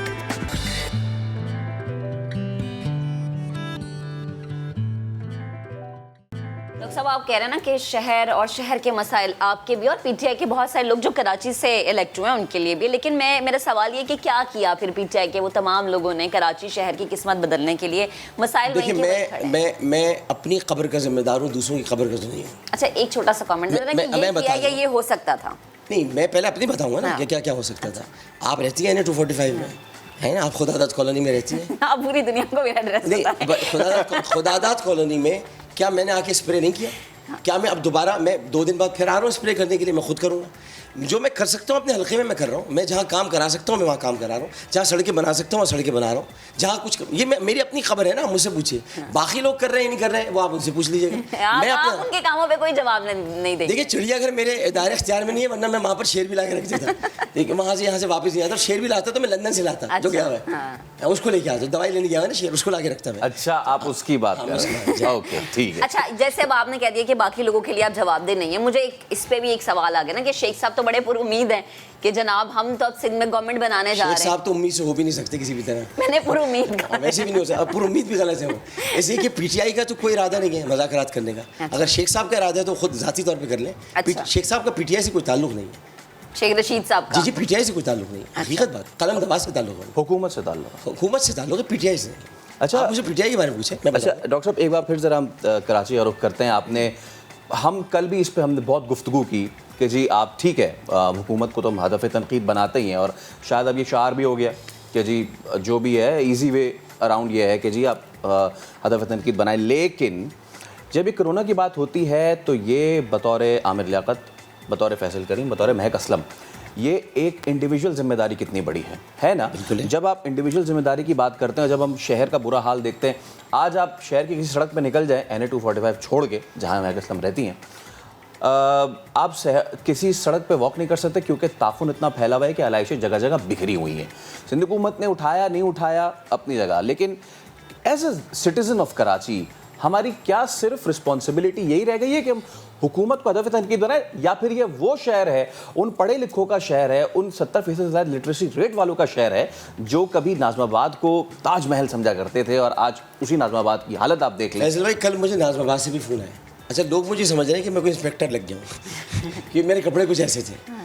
डॉक्टर साहब आप कह रहे हैं ना कि शहर और शहर के मसाइल आपके भी और पीटीआई के बहुत सारे लोग जो कराची से इलेक्ट हुए हैं उनके लिए भी, लेकिन मेरा सवाल ये कि क्या किया फिर पीटीआई के वो तमाम लोगों ने कराची शहर की किस्मत बदलने के लिए? मसाइल वहीं के वहीं खड़े हैं। मैं अपनी कब्र का जिम्मेदार हूँ, दूसरों की कब्र का तो नहीं हूँ। अच्छा, एक छोटा सा कमेंट देना कि ये किया या ये हो सकता था? नहीं, मैं पहले अपनी बताऊंगा ना कि क्या क्या हो सकता था। आप रहती हैं ना 245 में, है ना, आप खुदादात कॉलोनी में रहती हैं। आप पूरी दुनिया को मेरा एड्रेस नहीं, खुदादात कॉलोनी में क्या मैंने आके स्प्रे नहीं किया? क्या मैं अब दोबारा, मैं 2 दिन बाद फिर आ रहा हूँ स्प्रे करने के लिए? मैं खुद करूँगा। जो मैं कर सकता हूँ अपने हल्के में मैं कर रहा हूँ। मैं जहाँ काम करा सकता हूँ मैं वहाँ काम करा रहा हूँ, जहाँ सड़कें बना सकता हूँ वहाँ सड़कें बना रहा हूँ, जहाँ कुछ ये मेरी अपनी खबर है ना, मुझसे पूछिए। बाकी लोग कर रहे हैं नहीं कर रहे हैं वो आप उनसे पूछ लीजिएगा। मैं आप उनके कामों पे कोई जवाब नहीं देंगे। देखिए, चिड़ियाघर मेरे दायरे इख्तियार में नहीं है, वरना मैं वहाँ पर शेर भी ला के रख देता। देखिए, वहाँ से यहाँ से वापस नहीं आता, शेर भी लाता तो मैं लंदन से लाता। जो गया हुआ है उसको लेके आता, दवाई लेने गया है ना शेर, उसको ला के रखता मैं। अच्छा, आप उसकी बात कर रहे हैं। ओके, ठीक है। अच्छा, जैसे अब आपने कह दिया कि बाकी लोगों के लिए आप जवाबदेह नहीं है, मुझे इस पे भी एक सवाल आ गया ना कि शेख साहब तो बड़े पुरुमीद हैं कि जनाब हम तो अब सिंध में गवर्नमेंट बनाने जा रहे हैं। शेख साहब तो उम्मीद से हो भी नहीं सकते किसी भी तरह। मैंने पुरुमीद कहा, वैसे भी नहीं हो सकता, पुरुमीद भी गलत है वो। ऐसे कि पीटीआई का तो कोई इरादा नहीं है मुज़ाकरात करने का। अगर शेख साहब का इरादा है तो खुद ज़ाती तौर पे कर लें। शेख साहब का पीटीआई से कोई ताल्लुक नहीं है। शेख रशीद साहब का? जी, पीटीआई से कोई ताल्लुक नहीं है। हकीकत बात, कलम दबाज से ताल्लुक है, हुकूमत से ताल्लुक, हुकूमत से ताल्लुक है, पीटीआई से। अच्छा, आप मुझे पीटीआई के बारे में पूछे। अच्छा डॉक्टर साहब, एक बार फिर ज़रा हम कराची का रुख करते हैं। हम कल भी इस पे हमने बहुत गुफ्तगू की कि जी आप ठीक है, हुकूमत को तो हम हदफ तनकीद बनाते ही हैं, और शायद अब ये शार भी हो गया कि जी जो भी है ईजी वे अराउंड ये है कि जी आप हदफ तनकीद बनाएं। लेकिन जब ये कोरोना की बात होती है तो ये बतौर आमिर लियाकत, बतौर फैसल करीम, बतौर महक असलम, ये एक इंडिविजुअल जिम्मेदारी कितनी बड़ी है ना? जब आप इंडिविजुअल जिम्मेदारी की बात करते हैं, जब हम शहर का बुरा हाल देखते हैं, आज आप शहर की किसी सड़क पे निकल जाएं NA 245 छोड़ के, जहाँ महक असलम रहती हैं, आप किसी सड़क पे वॉक नहीं कर सकते क्योंकि ताफुन इतना फैला हुआ है कि आलाइशें जगह जगह बिखरी हुई हैं। सिंध हुकूमत ने उठाया नहीं उठाया अपनी जगह, लेकिन as a citizen of Karachi हमारी क्या सिर्फ रिस्पॉन्सिबिलिटी यही रह गई है कि हम हुकूमत को हदफ तनकीद बनाए, या फिर ये वो शहर है, उन पढ़े लिखों का शहर है, उन 70% से ज़्यादा लिटरेसी रेट वालों का शहर है, जो कभी नाज़माबाद को ताजमहल समझा करते थे, और आज उसी नाज़माबाद की हालत आप देख लें। फैसल भाई, कल मुझे नाज़माबाद से भी फ़ोन आया। अच्छा, लोग मुझे समझ रहे हैं कि मैं कोई इंस्पेक्टर लग गया हूँ कि मेरे कपड़े कुछ ऐसे थे।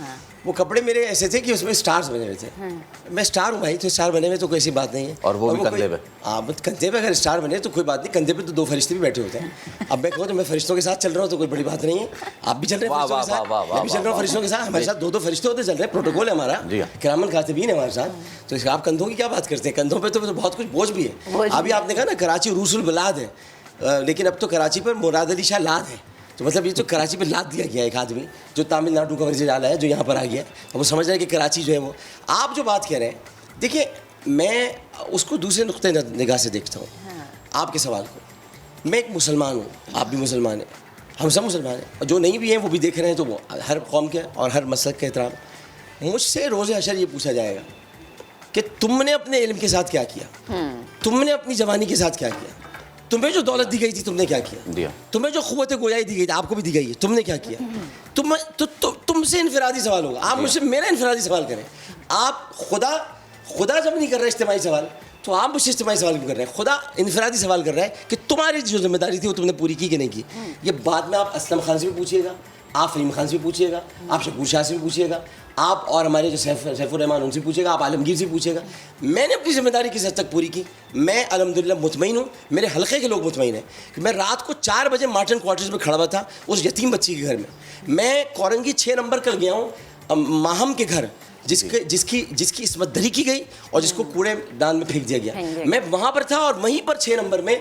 वो कपड़े मेरे ऐसे थे कि उसमें स्टार्स बने हुए थे। मैं स्टार हूँ भाई, तो स्टार बने हुए तो कोई ऐसी बात नहीं है। और वो भी कंधे पे। हाँ, कंधे पे अगर स्टार बने तो कोई बात नहीं, कंधे पे तो 2 फरिश्ते भी बैठे होते हैं। अब मैं कहूँ तो मैं फरिश्तों के साथ चल रहा हूँ तो कोई बड़ी बात नहीं है। आप भी चल रहे हैं फरिश्तों के साथ, मैं भी चल रहा हूँ फरिश्तों के साथ। हमारे साथ 2 फरिश्ते होते चल रहे हैं, प्रोटोकॉल है हमारा, किरामन कातिबीन है हमारे साथ। तो आप कंधों की क्या बात करते हैं? कंधों पर तो बहुत कुछ बोझ भी है। अभी आपने कहा ना कराची रूसुल बलाद है, लेकिन अब तो कराची पर मुराद अली शाह लाद है। तो मतलब ये तो कराची पे लाद दिया गया एक आदमी जो तमिलनाडु का वर्जी डाला है, जो यहाँ पर आ गया, अब वो समझ रहे हैं कि कराची जो है वो। आप जो बात कह रहे हैं, देखिए मैं उसको दूसरे नुक्ते निगाह से देखता हूँ। आपके सवाल को, मैं एक मुसलमान हूँ, आप भी मुसलमान हैं, हम सब मुसलमान हैं, और जो नहीं भी हैं वो भी देख रहे हैं, तो वो हर कौम के और हर मसलक के एहतराम। मुझसे रोज़े हशर ये पूछा जाएगा कि तुमने अपने इल्म के साथ क्या किया, तुमने अपनी जवानी के साथ क्या किया, तुम्हें जो दौलत दी गई थी तुमने क्या किया, तुम्हें जो क़ुव्वत गोयाई दी गई थी आपको भी दी गई है, तुमने क्या किया। तुमसे इनफरादी सवाल होगा। आप मुझसे मेरा इनफरादी सवाल करें। आप खुदा जब नहीं कर रहे इज्तिमाई सवाल, तो आप मुझसे इज्तिमाई सवाल क्यों कर रहे हैं? खुदा इनफरादी सवाल कर रहा है कि तुम्हारी जो जिम्मेदारी थी वो तुमने पूरी की कि नहीं की। ये बाद में आप असलम खान से भी पूछिएगा, आप फ़हीम खान से भी पूछिएगा, आप शकूर शाह से भी पूछिएगा, आप और हमारे जो सैफुर रहमान उनसे पूछेगा, आप आलमगीर से पूछेगा। मैंने अपनी जिम्मेदारी किस हद तक पूरी की। मैं अल्हम्दुलिल्लाह मुतमईन हूँ, मेरे हल्के के लोग मुतमईन हैं कि मैं रात को 4 बजे मार्टन क्वार्टर्स में खड़ा हुआ था उस यतीम बच्ची के घर में। मैं कोरंगी 6 नंबर कल गया हूँ माहम के घर, जिसकी इसमत दरी की गई और जिसको कूड़े दान में फेंक दिया गया। मैं वहाँ पर था, और वहीं पर 6 नंबर में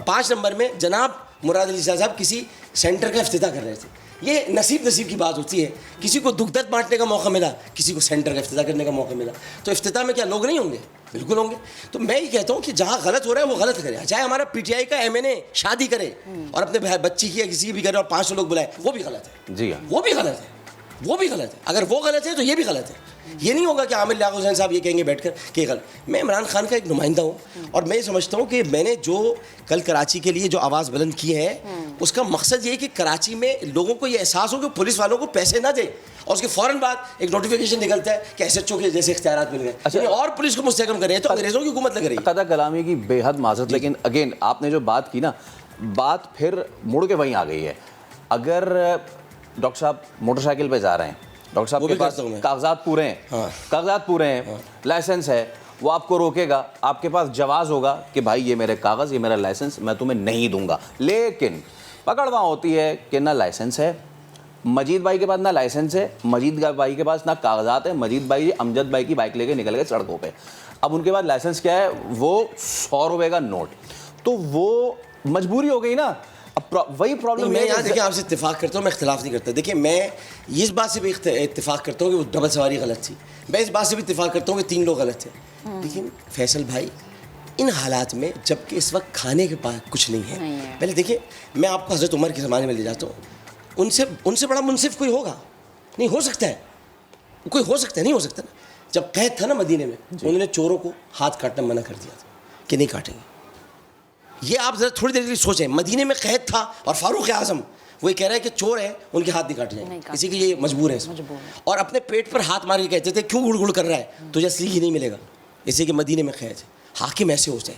5 नंबर में जनाब मुराद अली शाह साहब किसी सेंटर का इफ्तिताह कर रहे थे। ये नसीब की बात होती है। किसी को दुख दर्द बांटने का मौका मिला, किसी को सेंटर का इफ्तिताह करने का मौका मिला। तो इफ्तिताह में क्या लोग नहीं होंगे? बिल्कुल होंगे। तो मैं ये कहता हूँ कि जहाँ गलत हो रहा है वो गलत करे। चाहे हमारा पीटीआई का MNA शादी करे और अपने बच्ची की या किसी की भी करे और 500 लोग बुलाए, वो भी गलत है। जी हाँ, वो भी गलत है, वो भी गलत है। अगर वो गलत है तो ये भी गलत है। ये नहीं होगा कि आमिर लियाकत हुसैन साहब ये कहेंगे बैठकर कि गलत। मैं इमरान खान का एक नुमाइंदा हूँ, और मैं ये समझता हूँ कि मैंने जो कल कराची के लिए जो आवाज़ बुलंद की है, उसका मकसद ये है कि कराची में लोगों को ये एहसास हो कि पुलिस वालों को पैसे ना दे, और उसके फ़ौरन बाद एक नोटिफिकेशन निकलता है कि SHO के जैसे इख्तियारात मिल गए। अच्छा, और पुलिस को मुस्तहकम कर रहे हैं, तो अंग्रेज़ों की हुकूमत लग रही है। कदा कलामी की बेहद माजरत, लेकिन अगेन आपने जो बात की ना, बात फिर मुड़ के वहीं आ गई है। अगर डॉक्टर साहब मोटरसाइकिल पे जा रहे हैं, डॉक्टर साहब के पास कागजात पूरे हैं, कागजात पूरे हैं, लाइसेंस है, वो आपको रोकेगा, आपके पास जवाब होगा कि भाई ये मेरे कागज़, ये मेरा लाइसेंस, मैं तुम्हें नहीं दूंगा। लेकिन पकड़ वहाँ होती है कि ना लाइसेंस है, मजीद भाई के पास ना लाइसेंस है, मजीद भाई के पास ना कागजात है, मजीद भाई अमजद भाई की बाइक लेके निकल गए सड़कों पे। अब उनके पास लाइसेंस क्या है, वो 100 रुपये का नोट, तो वो मजबूरी हो गई ना। अब वही प्रॉब्लम मैं यहाँ देखिए आपसे इत्तेफाक करता हूँ, मैं इख्तिलाफ नहीं करता। देखिए मैं इस बात से भी इत्तेफाक करता हूँ कि वो डबल सवारी गलत थी, मैं इस बात से भी इत्तेफाक करता हूँ कि 3 लोग गलत थे। लेकिन फैसल भाई इन हालात में जबकि इस वक्त खाने के पास कुछ नहीं है, पहले देखिए मैं आपको हज़रत उमर के ज़माने में ले जाता हूँ, उनसे बड़ा मुनसिफ कोई होगा नहीं, हो सकता है कोई, हो सकता है, नहीं हो सकता ना। जब कैद था ना मदीने में, उन्होंने चोरों को हाथ काटना मना कर दिया था कि नहीं काटेंगे। ये आप जरा थोड़ी देर के लिए सोचें, मदीने में कैद था और फारूक आज़म वो ये कह रहा है कि चोर है उनके हाथ नहीं काटे जाएंगे, किसी की ये मजबूर है और अपने पेट पर हाथ मार के कहते थे क्यों गुड़गुड़ कर रहा है, तुझे असली ही नहीं मिलेगा, इसी के मदीने में कैद है। हाकिम ऐसे हो जाए।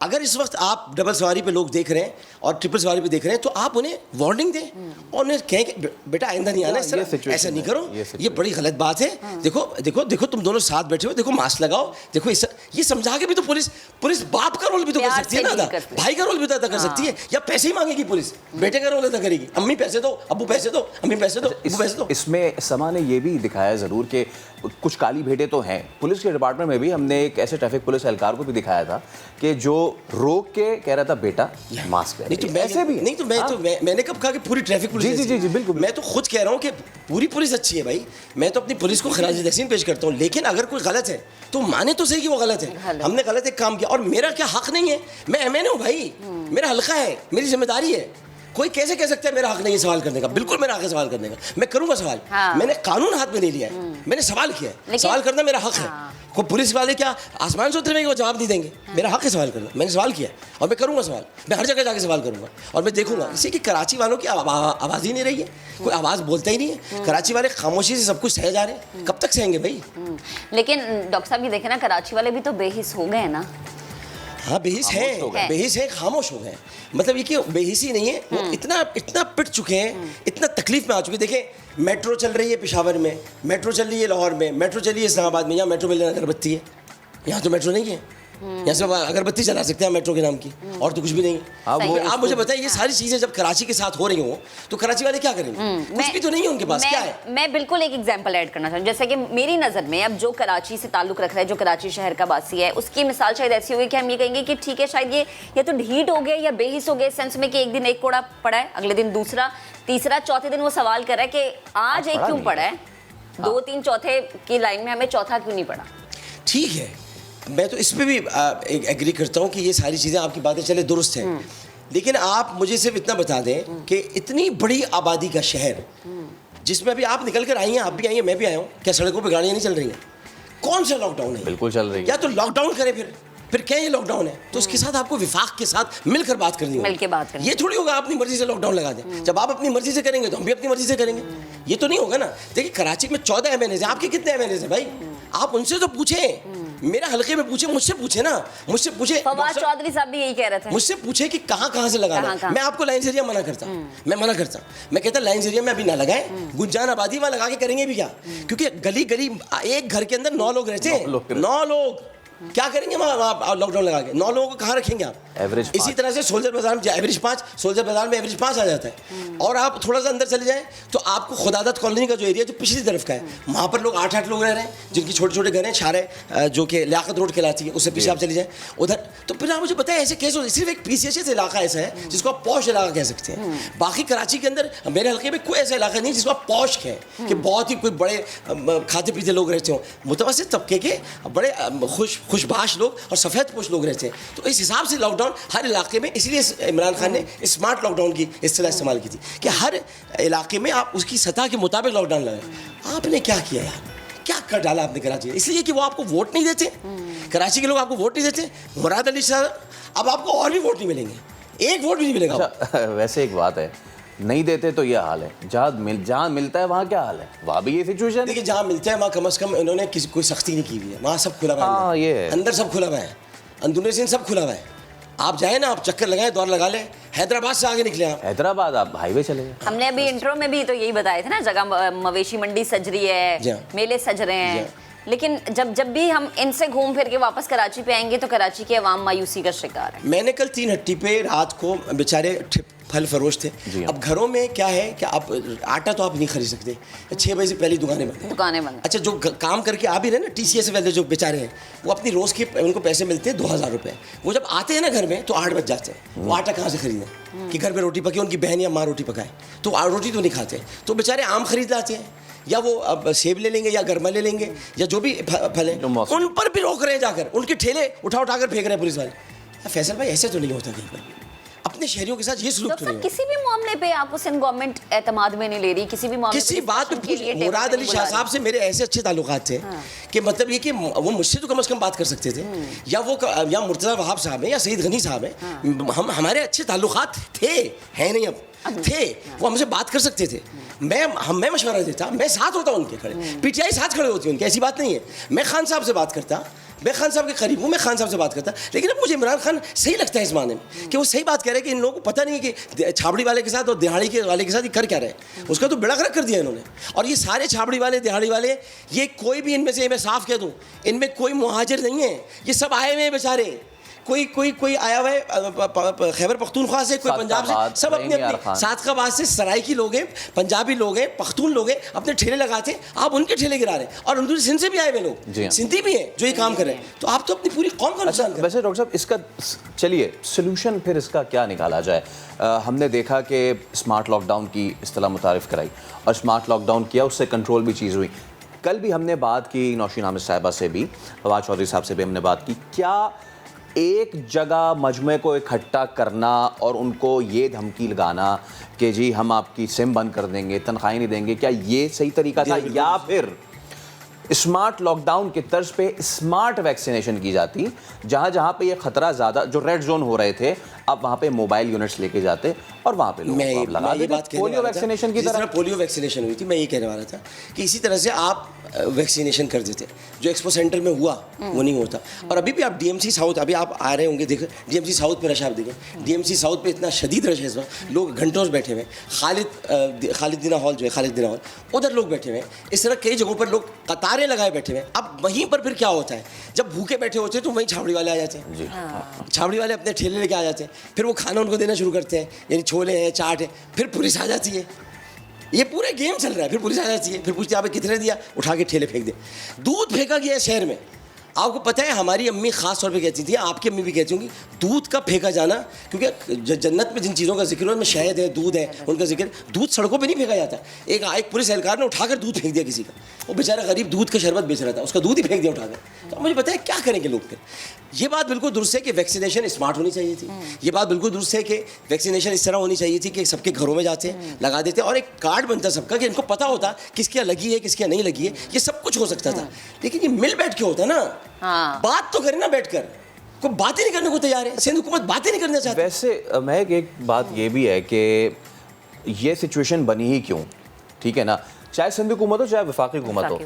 अगर इस वक्त आप डबल सवारी पे लोग देख रहे हैं और ट्रिपल सवारी पे देख रहे हैं, तो आप उन्हें वार्निंग दें और उन्हें कहें कि बेटा आइंदा नहीं आना, इस तरह ऐसा नहीं करो, ये बड़ी गलत बात है। देखो देखो देखो तुम दोनों साथ बैठे हो, देखो मास्क लगाओ, देखो ये समझा के भी तो पुलिस बाप का रोल भी तो कर सकती है ना, भाई का रोल भी तो अदा कर सकती है, या पैसे ही मांगेगी पुलिस, बेटे का रोल अदा करेगी, अम्मी पैसे दो, अब्बू पैसे दो, अम्मी पैसे दो, अब्बू पैसे दो। इसमें समा ने ये भी दिखाया ज़रूर कि कुछ काली भेंटें तो हैं। पुलिस के डिपार्टमेंट में भी हमने एक ऐसे ट्रैफिक पुलिस एहलकार को भी दिखाया था कि जो रोक के कह रहा था बेटा मास्क नहीं, तो ऐसे भी नहीं, तो मैंने कब कहा कि पूरी ट्रैफिक पुलिस? जी बिल्कुल, मैं तो खुद कह रहा हूँ कि पूरी पुलिस अच्छी है भाई, मैं तो अपनी पुलिस को खराज तहसीन पेश करता हूँ। लेकिन अगर कोई गलत है तो माने तो सही कि वो गलत है, हमने गलत एक काम किया और मेरा क्या हक नहीं है, मैं एमएनए हूँ भाई, मेरा हल्का है, मेरी जिम्मेदारी है। कोई कैसे कह सकता है मेरा हक नहीं है सवाल करने का? बिल्कुल मेरा हक है सवाल करने का, मैं करूंगा सवाल। मैंने कानून हाथ में नहीं लिया है, मैंने सवाल किया है, सवाल करना मेरा हक है। कोई पुलिस वाले क्या आसमान से उतरेंगे वो जवाब नहीं देंगे, मेरा हक है सवाल करना, मैंने सवाल किया और मैं करूंगा सवाल, मैं हर जगह जाके सवाल करूंगा और मैं देखूंगा। इसी कि कराची वालों की आवाज़ ही नहीं रही है, कोई आवाज़ बोलता ही नहीं है, कराची वाले खामोशी से सब कुछ सह जा रहे हैं, कब तक सहेंगे भाई? लेकिन डॉक्टर साहब ये देखे ना, कराची वाले भी तो बेहिस हो गए ना। हाँ बेहिस है, खामोश हो गए। मतलब ये कि बेहिसी नहीं है, वो इतना पिट चुके हैं, इतना तकलीफ में आ चुके हैं। देखें मेट्रो चल रही है पेशावर में, मेट्रो चल रही है लाहौर में, मेट्रो चली है इस्लामाबाद में, यहाँ मेट्रो मिलने अगरबत्ती है, यहाँ तो मेट्रो नहीं है, यहाँ से अगरबत्ती चला सकते हैं मेट्रो के नाम की, और तो कुछ भी नहीं। आप मुझे बताइए ये सारी चीजें जब कराची के साथ हो रही हो तो कराची वाले क्या करेंगे? कुछ भी तो नहीं है उनके पास, क्या है? मैं बिल्कुल एक एग्जांपल ऐड करना चाहूँ, जैसे कि मेरी नज़र में अब जो कराची से ताल्लुक रख रहा है, जो कराची शहर का वासी है, उसकी मिसाल शायद ऐसी होगी कि हम ये कहेंगे कि ठीक है शायद ये तो ढीठ हो गया या बेहिस हो गया, इस सेंस में कि एक दिन एक कोड़ा पड़ा है, अगले दिन दूसरा, तीसरा, चौथे दिन वो सवाल कर रहा है कि आज एक क्यों पड़ा है, 2, 3 चौथे की लाइन में हमें चौथा क्यों नहीं पड़ा? ठीक है, मैं तो इस पर भी एग्री करता हूँ कि ये सारी चीज़ें आपकी बातें चले दुरुस्त हैं, लेकिन आप मुझे सिर्फ इतना बता दें कि इतनी बड़ी आबादी का शहर जिसमें अभी आप निकल कर आई हैं, आप भी आई हैं, मैं भी आया हूँ, क्या सड़कों पे गाड़ियाँ नहीं चल रही हैं? कौन सा लॉकडाउन है? बिल्कुल चल रही है। या तो लॉकडाउन करें, फिर क्या ये लॉकडाउन है? तो उसके साथ आपको विफाक के साथ मिलकर बात करनी होगी, मिलकर बात करनी। ये थोड़ी होगा आप अपनी मर्जी से लॉकडाउन लगा दें। जब आप अपनी मर्जी से करेंगे तो हम भी अपनी मर्जी से करेंगे, ये तो नहीं होगा ना। देखिए कराची में 14 एमएनए हैं, आपके कितने एमएनए हैं भाई? आप उनसे तो पूछें, मेरा हल्के में पूछे, मुझसे पूछे ना, मुझसे पूछे। फवाद चौधरी साहब भी यही कह रहे थे, मुझसे पूछे कि कहाँ से लगाना है। मैं आपको लाइन एरिया मना करता, मैं मना करता, मैं कहता लाइन एरिया में अभी ना लगाएं, गुंजान आबादी वहाँ लगा के करेंगे भी क्या? क्योंकि गली गली एक घर के अंदर 9 लोग रहते हैं, 9 लोग क्या करेंगे वहाँ लॉकडाउन लगा के? 9 लोगों को कहाँ रखेंगे आप? एवरेज इसी तरह से सोल्जर बाजार में एवरेज 5, सोल्जर बाजार में एवरेज 5 आ जाता है। और आप थोड़ा सा अंदर चले जाएं तो आपको खुदादत कॉलोनी का जो एरिया जो पिछली तरफ का है, वहाँ पर लोग 8-8 लोग रह रहे हैं, जिनकी छोटे छोटे घर हैं, छारे जो कि लियाकत रोड कहलाती है, उससे पीछे आप चले जाएं उधर। तो फिर आप मुझे बताएं ऐसे कैसे हो? सिर्फ एक पीसीएस इलाका ऐसा है जिसको आप पॉश इलाका कह सकते हैं। बाकी कराची के अंदर मेरे हल्के में कोई ऐसा इलाका नहीं जिसको आप पॉश कहें कि बहुत ही कोई बड़े खाते पीते लोग रहते हों। मुतवस्सित तबके के बड़े खुशबाश लोग और सफ़ेद पोश लोग रहते हैं। तो इस हिसाब से लॉकडाउन हर इलाके में, इसलिए इमरान खान ने स्मार्ट लॉकडाउन की इस्तेलाह इस्तेमाल की थी कि हर इलाके में आप उसकी सतह के मुताबिक लॉकडाउन लगाएं। आपने क्या किया यार, क्या कर डाला आपने कराची? इसलिए कि वो आपको वोट नहीं देते, कराची के लोग आपको वोट नहीं देते। मुराद अली साहब अब आपको और भी वोट नहीं मिलेंगे, एक वोट भी नहीं मिलेगा। अच्छा, वैसे एक बात है, नहीं देते तो ये हाल है, जहाँ मिलता है वहाँ क्या हाल है? वहाँ भी ये सिचुएशन। देखिए जहाँ मिलता है वहाँ कम से कम इन्होंने किसी कोई सख्ती नहीं की हुई है, वहाँ सब खुला हुआ है, अंदर सब खुला हुआ है, अंदरूनी सीन सब खुला हुआ है। आप जाए ना, आप चक्कर लगाएं, दौर लगा लें, हैदराबाद से आगे निकले आप, हैदराबाद आप हाईवे चले गए। हमने अभी इंट्रो में भी तो यही बताए थे ना, जगह मवेशी मंडी सज रही है, मेले सज रहे हैं, लेकिन जब भी हम इनसे घूम फिर के वापस कराची पे आएंगे तो कराची के अवाम मायूसी का शिकार है। मैंने कल 3 हट्टी पे रात को बेचारे फल फरोश थे। अब घरों में क्या है कि आप आटा तो आप नहीं खरीद सकते, 6 बजे से पहले दुकानें बंद। अच्छा, जो काम करके आ भी रहे ना TCS वाले जो बेचारे हैं, वो अपनी रोज़ के उनको पैसे मिलते हैं 2000 रुपये। वो जब आते हैं ना घर में तो 8 बज जाते हैं। वो आटा कहाँ से खरीदें कि घर में रोटी पके, उनकी बहन या माँ रोटी पकाए, तो रोटी तो नहीं खाते, तो बेचारे आम खरीद लाते हैं, या वो अब सेब ले लेंगे या गरमा ले लेंगे या जो भी फल है, उन पर भी रोक रहे हैं जाकर, उनके ठेले उठा कर फेंक रहे हैं पुलिस वाले। फैसल भाई ऐसे तो नहीं होता कहीं पर, अपने शहरियों के साथ ये सलूक तो नहीं। किसी भी मामले पे आपको सिंध गवर्नमेंट एतमाद में नहीं ले रही, किसी भी मामले किसी बात पे मुराद अली शाह साहब से मेरे ऐसे अच्छे ताल्लुकात थे कि मतलब ये कि वो मुझसे तो कम से कम बात कर सकते थे, या वो या मुर्तज़ा वहाब साहब हैं या सईद गनी साहब हैं, हम हमारे अच्छे ताल्लुकात थे, हैं नहीं अब थे, वो हमसे बात कर सकते थे। मैं मशवरा देता, मैं साथ होता उनके खड़े, PTI साथ खड़े होती उनके, ऐसी बात नहीं है। मैं खान साहब से बात करता, मैं खान साहब के करीब हूँ, मैं खान साहब से बात करता, लेकिन अब मुझे इमरान खान सही लगता है इस माने में कि वो सही बात कह रहे हैं कि इन लोगों को पता नहीं है कि छाबड़ी वाले के साथ और दिहाड़ी के वाले के साथ ये कर क्या रहे हैं। उसका तो बेड़ा गर्क कर दिया इन्होंने। और ये सारे छाबड़ी वाले दिहाड़ी वाले, ये कोई भी इनमें से, मैं साफ कह दूँ, इनमें कोई मुहाजिर नहीं है, ये सब आए हुए हैं बेचारे। कोई आया हुआ है खैबर पख्तूनख्वा से, कोई पंजाब से, सब अपने अपने सादकाबाद से सराइकी लोग हैं, पंजाबी लोग हैं, पख्तून लोग हैं, अपने ठेले लगाते हैं, आप उनके ठेले गिरा रहे हैं। और उन सिंध से भी आए हुए लोग, सिंधी भी हैं जो ये काम कर रहे हैं, तो आप तो अपनी पूरी कौम का नुकसान कर रहे हैं। वैसे डॉक्टर साहब, इसका चलिए सोल्यूशन फिर इसका क्या निकाला जाए? हमने देखा कि स्मार्ट लॉकडाउन की इस्तिलाह मुतारिफ कराई और स्मार्ट लॉकडाउन किया, उससे कंट्रोल भी चीज़ हुई। कल भी हमने बात की नौशीन आमिर साहिबा से भी, फवाद चौधरी साहब से भी हमने बात की, क्या एक जगह मजमे को इकट्ठा करना और उनको ये धमकी लगाना कि जी हम आपकी सिम बंद कर देंगे, तनख्वाहें नहीं देंगे, क्या ये सही तरीका था? या फिर स्मार्ट लॉकडाउन के तर्ज पे स्मार्ट वैक्सीनेशन की जाती, जहाँ जहाँ पे ये खतरा ज़्यादा, जो रेड जोन हो रहे थे, अब वहाँ पे मोबाइल यूनिट्स लेके जाते और वहाँ पे लोगों को लगा देते, पोलियो वैक्सीनेशन की तरह पोलियो वैक्सीनेशन हुई थी। मैं ये कहने वाला था कि इसी तरह से आप वैक्सीनेशन कर देते, जो एक्सपो सेंटर में हुआ वो नहीं होता। और अभी भी आप DMC साउथ, अभी आप आ रहे होंगे, देखें DMC साउथ पे रश आप देखें, DMC साउथ पे इतना शदीद रश है इस वक्त, लोग घंटों से बैठे हुए हैं। खालिद हॉल जो है, खालिद हॉल, उधर लोग बैठे हुए हैं। इस तरह कई जगहों पर लोग कतारें लगाए बैठे हुए हैं। अब वहीं पर फिर क्या होता है, जब भूखे बैठे होते हैं तो वहीं छाबड़ी वाले आ जाते हैं, छाबड़ी वाले अपने ठेले लेके आ जाते हैं, फिर वो खाना उनको देना शुरू करते हैं, यानी छोले हैं, चाट है, फिर पुलिस आ जाती है। ये पूरे गेम चल रहा है, फिर पुलिस आ जाती है, फिर पूछते हैं आपने कितने दिया, उठा के ठेले फेंक दे। दूध फेंका गया है शहर में। आपको पता है, हमारी अम्मी ख़ास तौर पे कहती थी, आपकी अम्मी भी कहती होंगी, दूध का फेंका जाना, क्योंकि जन्नत में जिन चीज़ों का जिक्र है उनमें शहद है, दूध है, उनका जिक्र, दूध सड़कों पे नहीं फेंका जाता। एक पुलिस एहलकार ने उठाकर दूध फेंक दिया किसी का, वो बेचारा गरीब दूध का शरबत बेच रहा था, उसका दूध ही फेंक दिया उठाकर। तो मुझे पता है क्या करेंगे लोग फिर। ये बात बिल्कुल दुरुस्त है कि वैक्सीनेशन स्मार्ट होनी चाहिए थी। ये बात बिल्कुल दुरुस्त है कि वैक्सीनेशन इस तरह होनी चाहिए थी कि सबके घरों में जाते लगा देते और एक कार्ड बनता सबका कि इनको पता होता किसके लगी है, किसके नहीं लगी है। ये सब कुछ हो सकता था, लेकिन ये मिल बैठ के होता ना। बात तो करें ना बैठकर, कोई बात ही नहीं करने को तैयार है, सिंध हुकूमत बातें नहीं करना चाहती। वैसे मैं एक बात ये भी है कि ये सिचुएशन बनी ही क्यों, ठीक है ना, चाहे सिंध हुकूमत हो चाहे वफाकी हुकूमत हो,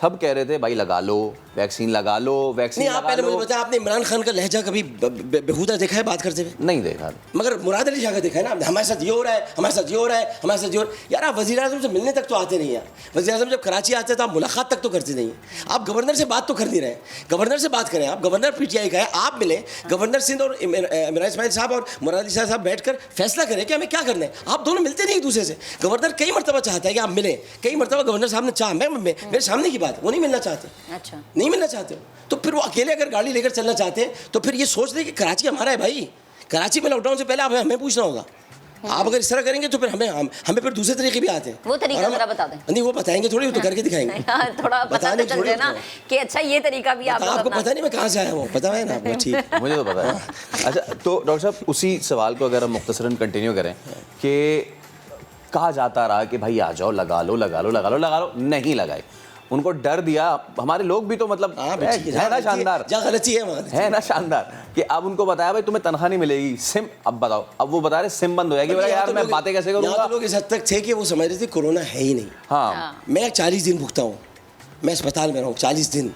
सब कह रहे थे भाई लगा लो वैक्सीन, लगा लो वैक्सीन। नहीं, आप पहले मुझे बताया, आपने इमरान खान का लहजा कभी बेहुदा देखा है बात करते हुए? नहीं देखा। मगर मुराद अली शाह का देखा है ना, हमारे साथ ये हो रहा है, हमारे साथ ये हो रहा है, हमारे साथ ये हो रहा है। यार आप वज़ीर आज़म से मिलने तक तो आते नहीं हैं। वज़ीर आज़म जब कराची आते हैं तो आप मुलाकात तक तो करते नहीं हैं। आप गवर्नर से बात तो कर नहीं रहे। गवर्नर से बात करें, आप गवर्नर PTI का है, आप मिलें, गवर्नर सिंध और इमरान इस्माइल साहब और मुराद अली शाह साहब बैठकर फैसला करें कि हमें क्या करना है। आप दोनों मिलते नहीं एक दूसरे से। गवर्नर कई मरतबा चाहता है कि आप मिलें, कई मरतबा गवर्नर साहब ने चाहा, मेरे सामने की बात, वो नहीं मिलना चाहते। अच्छा, नहीं मिलना चाहते हो तो फिर वो अकेले अगर गाड़ी लेकर चलना चाहते हैं तो फिर ये सोच लें कि कराची हमारा है भाई। कराची में लॉकडाउन से पहले हमें पूछना होगा। आप अगर इस तरह करेंगे तो फिर हमें फिर दूसरे तरीके भी आते हैं। वो तरीका जरा बता दें। नहीं, वो बताएंगे थोड़ी, वो तो करके दिखाएंगे। थोड़ा पता तो चल जाए ना कि अच्छा ये तरीका भी आपको पता नहीं मैं कहाँ से आया हूँ, पता है ना आपको? ठीक, मुझे तो पता है। अच्छा, तो डॉक्टर साहब उसी सवाल को अगर हम मुख्तसरन कंटिन्यू करें कि कहा जाता रहा कि भाई आ जाओ, लगा लो लगा लो लगा लो लगा लो, नहीं लगाए, उनको डर दिया। हमारे लोग भी तो मतलब है ना शानदार, है ना शानदार कि अब उनको बताया भाई तुम्हें तनख्वाह नहीं मिलेगी, सिम, अब बताओ, अब वो बता रहे सिम बंद हो जाएगी। यार मैं बातें कैसे करूँगा? लोग इस हद तक थे कि वो समझ रहे थे कोरोना है ही नहीं। हाँ, मैं 40 दिन भुगता हूँ, मैं अस्पताल में रहा हूँ 40 दिन,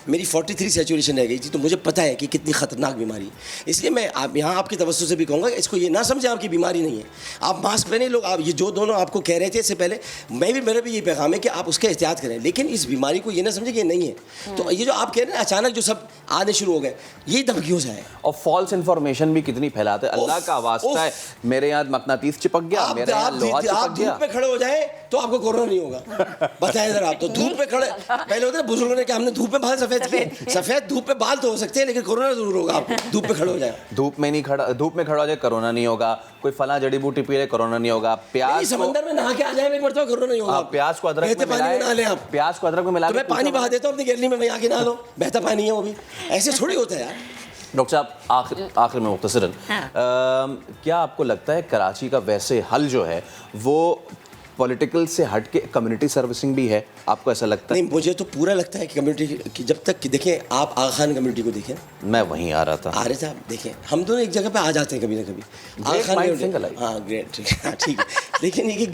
मेरी 43 सैचुरेशन रह गई थी, तो मुझे पता है कि कितनी ख़तरनाक बीमारी है। इसलिए मैं आप यहाँ आपकी तवज्जो से भी कहूँगा इसको ये ना समझें आपकी बीमारी नहीं है। आप मास्क पहने, लोग आप ये जो दोनों आपको कह रहे थे इससे पहले, मेरा भी ये पैगाम है कि आप उसका एहतियात करें, लेकिन इस बीमारी को ये ना समझें कि ये नहीं है। तो ये जो आप कह रहे हैं अचानक जो सब आने शुरू हो गए, ये धमकियों से है। और फॉल्स इन्फॉर्मेशन भी कितनी फैलाते हैं। अल्लाह का वास्ता है, मेरे यहाँ मकनातीस चिपक गया, मेरे यहाँ लोहा चिपक गया। धूप में खड़े हो जाए तो आपको कोरोना नहीं होगा। बताएं जरा आप, तो धूप में खड़े, पहले होता है बुजुर्गों ने कि हमने धूप में बाल सफेद किए, सफेद धूप में बाल तो हो सकते हैं लेकिन कोरोना जरूर होगा आपको। धूप में खड़े हो जाए, धूप में खड़ा हो जाए कोरोना नहीं होगा। कोई फला जड़ी बूटी पी ले कोरोना नहीं होगा। प्याज समंदर में नहा के आ जाए एक मरतबा, कोरोना नहीं होगा। प्याज को अदरक में मिलाएं, प्याज को अदरक में मिला के मैं पानी बहा देता हूँ अपनी गैलरी में, आके नहा लो, बहता पानी है वो भी। ऐसे थोड़ी होता है यार। डॉक्टर साहब आखिर में मुख्तसरन, क्या आपको लगता है कराची का वैसे हल जो है वो पॉलिटिकल से हट के कम्युनिटी सर्विसिंग भी है? आपको ऐसा लगता है? नहीं, मुझे तो पूरा लगता है कि कम्युनिटी की जब तक कि देखें, आप आगा खान कम्युनिटी को देखें। मैं वहीं आ रहा था। आ रहे थे आप, देखें हम दोनों एक जगह पे आ जाते हैं कभी ना कभी। आगा खान हाँ ग्रेट, ठीक है। लेकिन ये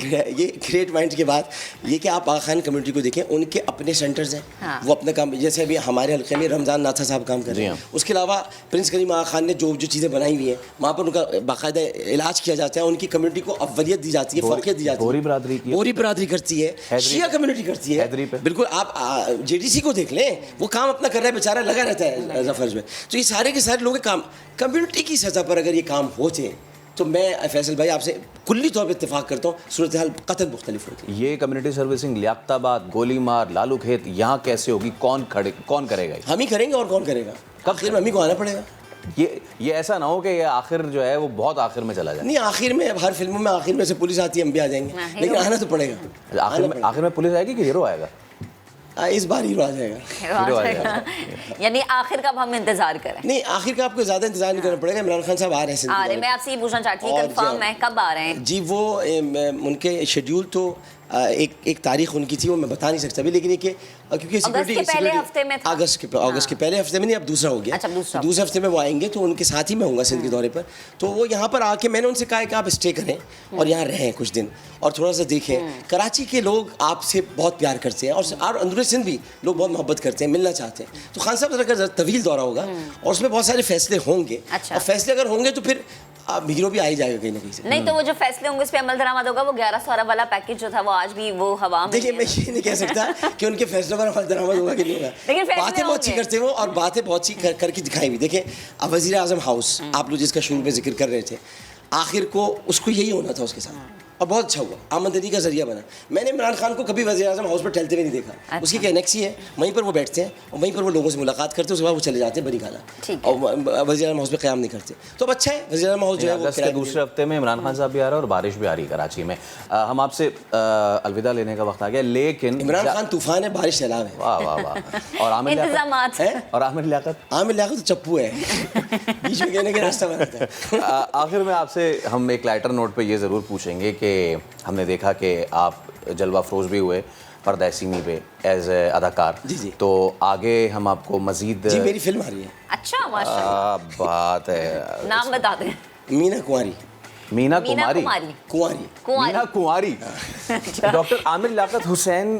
ग्रेट माइंड के बाद ये कि आप आगा खान कम्युनिटी को देखें, उनके अपने सेंटर्स हैं, वो अपना काम, जैसे अभी हमारे हल्के में रमज़ान नाथा साहब काम कर रहे हैं। उसके अलावा प्रिंस करीम आगा खान ने जो चीज़ें बनाई हुई हैं, वहाँ पर उनका बाकायदा इलाज किया जाता है, उनकी कम्युनिटी को अव्वलियत दी जाती है, फौकियत दी जाती है। बोरी बरादरी करती है, शिया कम्युनिटी करती है। बिल्कुल, आप जेडीसी को देख लें, वो काम अपना कर रहा है, बेचारा लगा रहता है जफर्ज में। तो ये सारे के सारे लोग काम कम्युनिटी की सतह पर अगर ये काम होते तो मैं फैसल भाई आपसे कुल्ली तौर पर इत्तेफाक करता हूँ, सूरत हाल कतई मुख्तलिफ होती। ये कम्युनिटी सर्विसिंग लियाकताबाद, गोलीमार, लालू खेत यहाँ कैसे होगी? कौन करेगा? हम ही करेंगे, और कौन करेगा? कब फिर हम ही को आना पड़ेगा। ये ऐसा ना हो कि ये आखिर जो है वो बहुत आखिर में चला जाए। नहीं, आखिर में हर फिल्मों में आखिर में से पुलिस आती है, हम भी आ जाएंगे, लेकिन आना तो पड़ेगा। आखिर में पुलिस आएगी कि हीरो आएगा? इस बार हीरो आ जाएगा। यानी आखिर का हम इंतजार करें? नहीं, आखिर का आपको ज्यादा इंतजार नहीं करना पड़ेगा। इमरान खान साहब आ रहे हैं। मैं आपसे ये पूछना चाहती हूँ, कंफर्म है कब आ रहे हैं? जी, वो उनके शेड्यूल तो एक तारीख उनकी थी, वो मैं बता नहीं सकता अभी, लेकिन ये क्योंकि सिक्योरिटी अगस्त के पहले हफ्ते में नहीं, अब दूसरा हो गया। अच्छा, दूसरे हफ्ते में वो आएंगे, तो उनके साथ ही मैं होऊंगा सिंध के दौरे पर। तो वो यहाँ पर आके मैंने उनसे कहा कि आप स्टे करें और यहाँ रहें कुछ दिन और थोड़ा सा देखें। कराची के लोग आपसे बहुत प्यार करते हैं और अंदरूनी सिंध भी लोग बहुत मोहब्बत करते हैं, मिलना चाहते हैं। तो खान साहब अगर तवील दौरा होगा और उसमें बहुत सारे फैसले होंगे, और फैसले अगर होंगे तो फिर हीरो भी आ ही जाएगा कहीं ना कहीं से। नहीं तो वो जो फैसले होंगे उस पर अमल दरामद होगा। वो 1100 अरब वाला पैकेज जो था वो आज भी वो हवा में। देखिए, मैं ये नहीं कह सकता कि उनके फैसलों पर अमल दरामद होगा कि नहीं होगा, लेकिन बातें बहुत सी करते हो और बातें बहुत सी करके दिखाई भी। देखिए, अब वज़ीर आज़म हाउस आप लोग जिसका शुरू में जिक्र कर रहे थे, आखिर को उसको यही होना था उसके साथ, और बहुत अच्छा हुआ, आमदनी का जरिया बना। मैंने इमरान खान को कभी वज़ीर आज़म हाउस पर टहलते हुए नहीं देखा। अच्छा। उसकी एक एनेक्सी है, वहीं पर वो बैठते हैं और वहीं पर वो लोगों से मुलाकात करते हैं, उसके बाद वो चले जाते हैं बरी खाना, और वज़ीर आज़म हाउस पर क़याम नहीं करते। तो अब अच्छा है, वज़ीर आज़म हाउस जो है वो दूसरे हफ्ते में इमरान खान साहब भी आ रहा है और बारिश भी आ रही है कराची में। हम आपसे अलविदा लेने का वक्त आ गया, लेकिन इमरान खान तूफान है, बारिश सैलाब है। वाह वाह वाह। और आमिर लियाकत तो चप्पू है, बीच में कहने के रास्ता बनाता है। आखिर में आपसे हम एक लाइटर नोट पे ये ज़रूर पूछेंगे कि हमने देखा कि आप जलवा अफरोज़ भी हुए पर्दा सीमी पे एज ए अदाकार। जी। तो आगे हम आपको मजीद। जी, मेरी फिल्म आ रही है। अच्छा, माशाल्लाह। बात है, नाम बता दें। मीना कुंवारी। डॉक्टर आमिर लियाकत हुसैन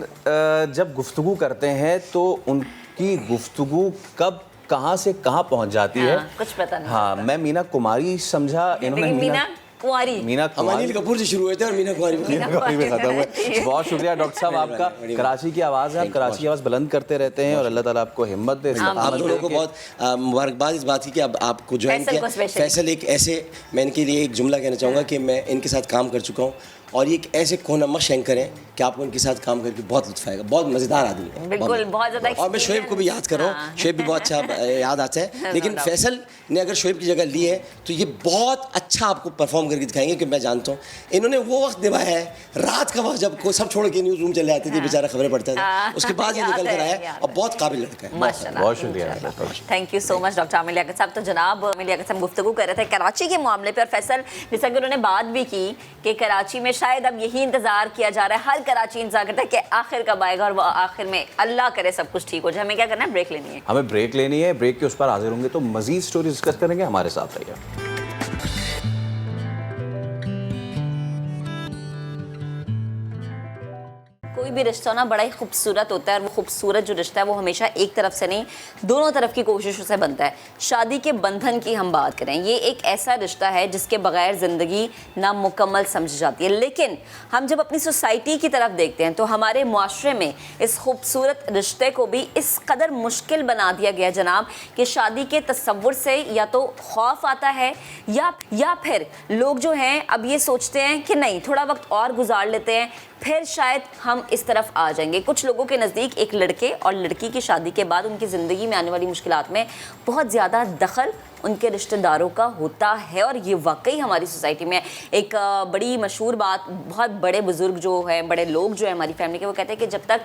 जब गुफ्तगू करते हैं तो उनकी गुफ्तगू कब कहाँ से कहाँ पहुँच जाती है? कुछ पता नहीं। हाँ, मैं मीना कुमारी समझा, इन्होंने मीना अनिल कपूर से शुरू हुए थे और मीना कुमारी में खत्म हुए। बहुत शुक्रिया डॉक्टर साहब आपका। कराची की आवाज़ है, आप कराची की आवाज़ बुलंद करते रहते हैं और अल्लाह ताला आपको हिम्मत दे। आप दोनों को बहुत मुबारकबाद इस बात की कि अब आपको ज्वाइन किया। फैसल एक ऐसे, मैं इनके लिए एक जुमला कहना चाहूँगा कि मैं इनके साथ काम कर चुका हूँ और ये एक ऐसे कोनमश एंकर हैं कि आपको उनके साथ काम करके बहुत लुत्फ आएगा। बहुत मज़ेदार आदमी है, बिल्कुल, बहुत ज़्यादा। और मैं शोएब को भी याद कर रहा हूँ, शोएब भी बहुत अच्छा याद आता है। लेकिन फैसल ने अगर शोएब की जगह ली है तो ये बहुत अच्छा आपको परफॉर्म करके दिखाएंगे कि मैं जानता हूँ इन्होंने वो वक्त निभाया है, रात का वक्त जब कोई सब छोड़ के न्यूज़ रूम चले आते थे, बेचारा खबरें पढ़ता था, उसके बाद ये निकल कर आया और बहुत काबिल लड़का है। बहुत शुक्रिया, thank you so much doctor Aamir Liaquat साहब। तो जनाब आमिर लियाकत साहब गुफ्तगू कर रहे थे कराची के मामले पर। फैसल, जैसा कि उन्होंने बात भी की कि कराची में शायद अब यही इंतजार किया जा रहा है, हर कराची इंतजार करता है कि आखिर कब आएगा, और वो आखिर में अल्लाह करे सब कुछ ठीक हो जाए। हमें क्या करना है? ब्रेक लेनी है। हमें ब्रेक लेनी है। ब्रेक के उस पर हाजिर होंगे तो मजीद स्टोरी डिस्कस करेंगे। हमारे साथ रहिए। कोई भी रिश्ता ना बड़ा ही खूबसूरत होता है, और वो खूबसूरत जो रिश्ता है वो हमेशा एक तरफ से नहीं, दोनों तरफ की कोशिशों से बनता है। शादी के बंधन की हम बात करें, ये एक ऐसा रिश्ता है जिसके बगैर ज़िंदगी नामुकम्मल समझी जाती है। लेकिन हम जब अपनी सोसाइटी की तरफ देखते हैं तो हमारे मुआशरे में इस खूबसूरत रिश्ते को भी इस कदर मुश्किल बना दिया गया जनाब कि शादी के तस्वुर से या तो खौफ आता है या फिर लोग जो हैं अब ये सोचते हैं कि नहीं, थोड़ा वक्त और गुजार लेते हैं, फिर शायद हम इस तरफ आ जाएंगे। कुछ लोगों के नज़दीक एक लड़के और लड़की की शादी के बाद उनकी ज़िंदगी में आने वाली मुश्किलात में बहुत ज़्यादा दखल उनके रिश्तेदारों का होता है, और ये वाकई हमारी सोसाइटी में एक बड़ी मशहूर बात, बहुत बड़े बुजुर्ग जो हैं, बड़े लोग जो हैं हमारी फैमिली के, वो कहते हैं कि जब तक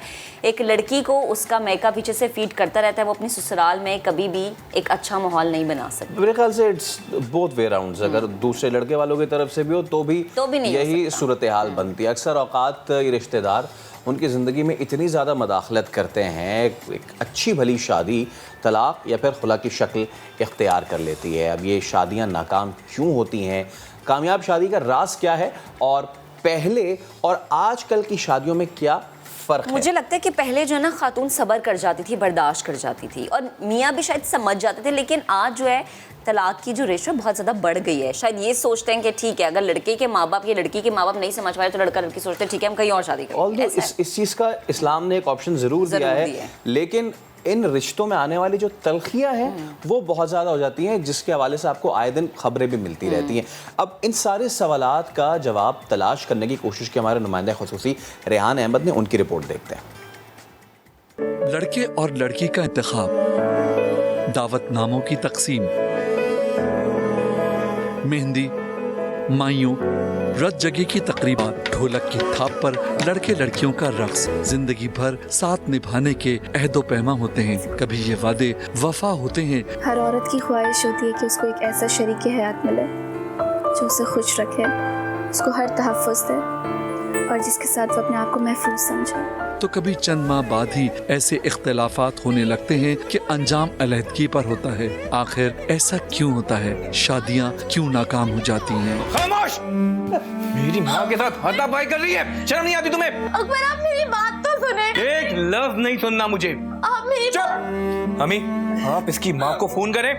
एक लड़की को उसका मैका पीछे से फीड करता रहता है वो अपनी ससुराल में कभी भी एक अच्छा माहौल नहीं बना सकती। मेरे ख्याल से इट्स बोथ वे राउंड्स, अगर दूसरे लड़के वालों की तरफ से भी हो तो भी नहीं यही सूरत हाल बनती है। अक्सर औकात ये रिश्तेदार उनकी ज़िंदगी में इतनी ज़्यादा मदाखलत करते हैं, एक अच्छी भली शादी तलाक या फिर खुला की शक्ल इख्तियार कर लेती है। अब ये शादियां नाकाम क्यों होती हैं, कामयाब शादी का राज क्या है, और पहले और आजकल की शादियों में क्या फ़र्क है? मुझे लगता है कि पहले जो है ना खातून सब्र कर जाती थी, बर्दाश्त कर जाती थी, और मियाँ भी शायद समझ जाते थे। लेकिन आज जो है तलाक की जो रेशो बहुत ज़्यादा बढ़ गई है। शायद ये सोचते हैं कि ठीक है, अगर लड़के के माँ बाप या लड़की के माँ बाप नहीं समझ पाए तो लड़का लड़की सोचते हैं ठीक है हम कहीं और शादी करेंगे। इस चीज़ का इस्लाम ने एक ऑप्शन ज़रूर दिया है, लेकिन इन रिश्तों में आने वाली जो तलखियाँ हैं वो बहुत ज़्यादा हो जाती हैं, जिसके हवाले से आपको आए दिन खबरें भी मिलती रहती हैं। अब इन सारे सवालात का जवाब तलाश करने की कोशिश की हमारे नुमाइंदा खुसूसी रेहान अहमद ने, उनकी रिपोर्ट देखते हैं। लड़के और लड़की का इंतखाब, दावतनामों की तकसीम, मेहंदी, माइयों, रत जगह की तकरीबात, ढोलक की थाप पर लड़के लड़कियों का रक्स, जिंदगी भर साथ निभाने के अहदो पैमा होते हैं। कभी ये वादे वफा होते हैं। हर औरत की ख्वाहिश होती है कि उसको एक ऐसा शरीक हयात मिले जो उसे खुश रखे, उसको हर तहफ़्फ़ुज़ दे और जिसके साथ वो अपने आप को महफूज समझे। तो कभी चंद माह बाद ही ऐसे इख्तिलाफात होने लगते हैं कि अंजाम अलहदगी पर होता है। आखिर ऐसा क्यों होता है? शादियाँ क्यों नाकाम हो जाती हैं? खामोश! मेरी माँ के साथ हाथापाई कर रही है, शर्म नहीं आती तुम्हें? अकबर आप मेरी बात तो सुने। एक लफ्ज नहीं सुनना मुझे। आप मेरी चुप! अमी, आप इसकी माँ को फोन करें,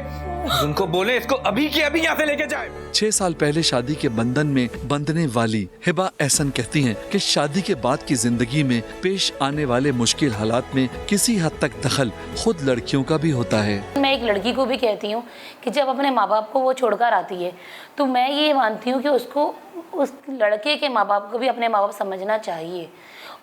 उनको बोले इसको अभी के अभी यहाँ से लेके जाए। 6 साल पहले शादी के बंधन में बंधने वाली हिबा एहसन कहती हैं कि शादी के बाद की जिंदगी में पेश आने वाले मुश्किल हालात में किसी हद तक दखल खुद लड़कियों का भी होता है। मैं एक लड़की को भी कहती हूँ कि जब अपने माँ बाप को वो छोड़कर आती है तो मैं ये मानती हूँ कि उसको उस लड़के के माँ बाप को भी अपने माँ बाप समझना चाहिए,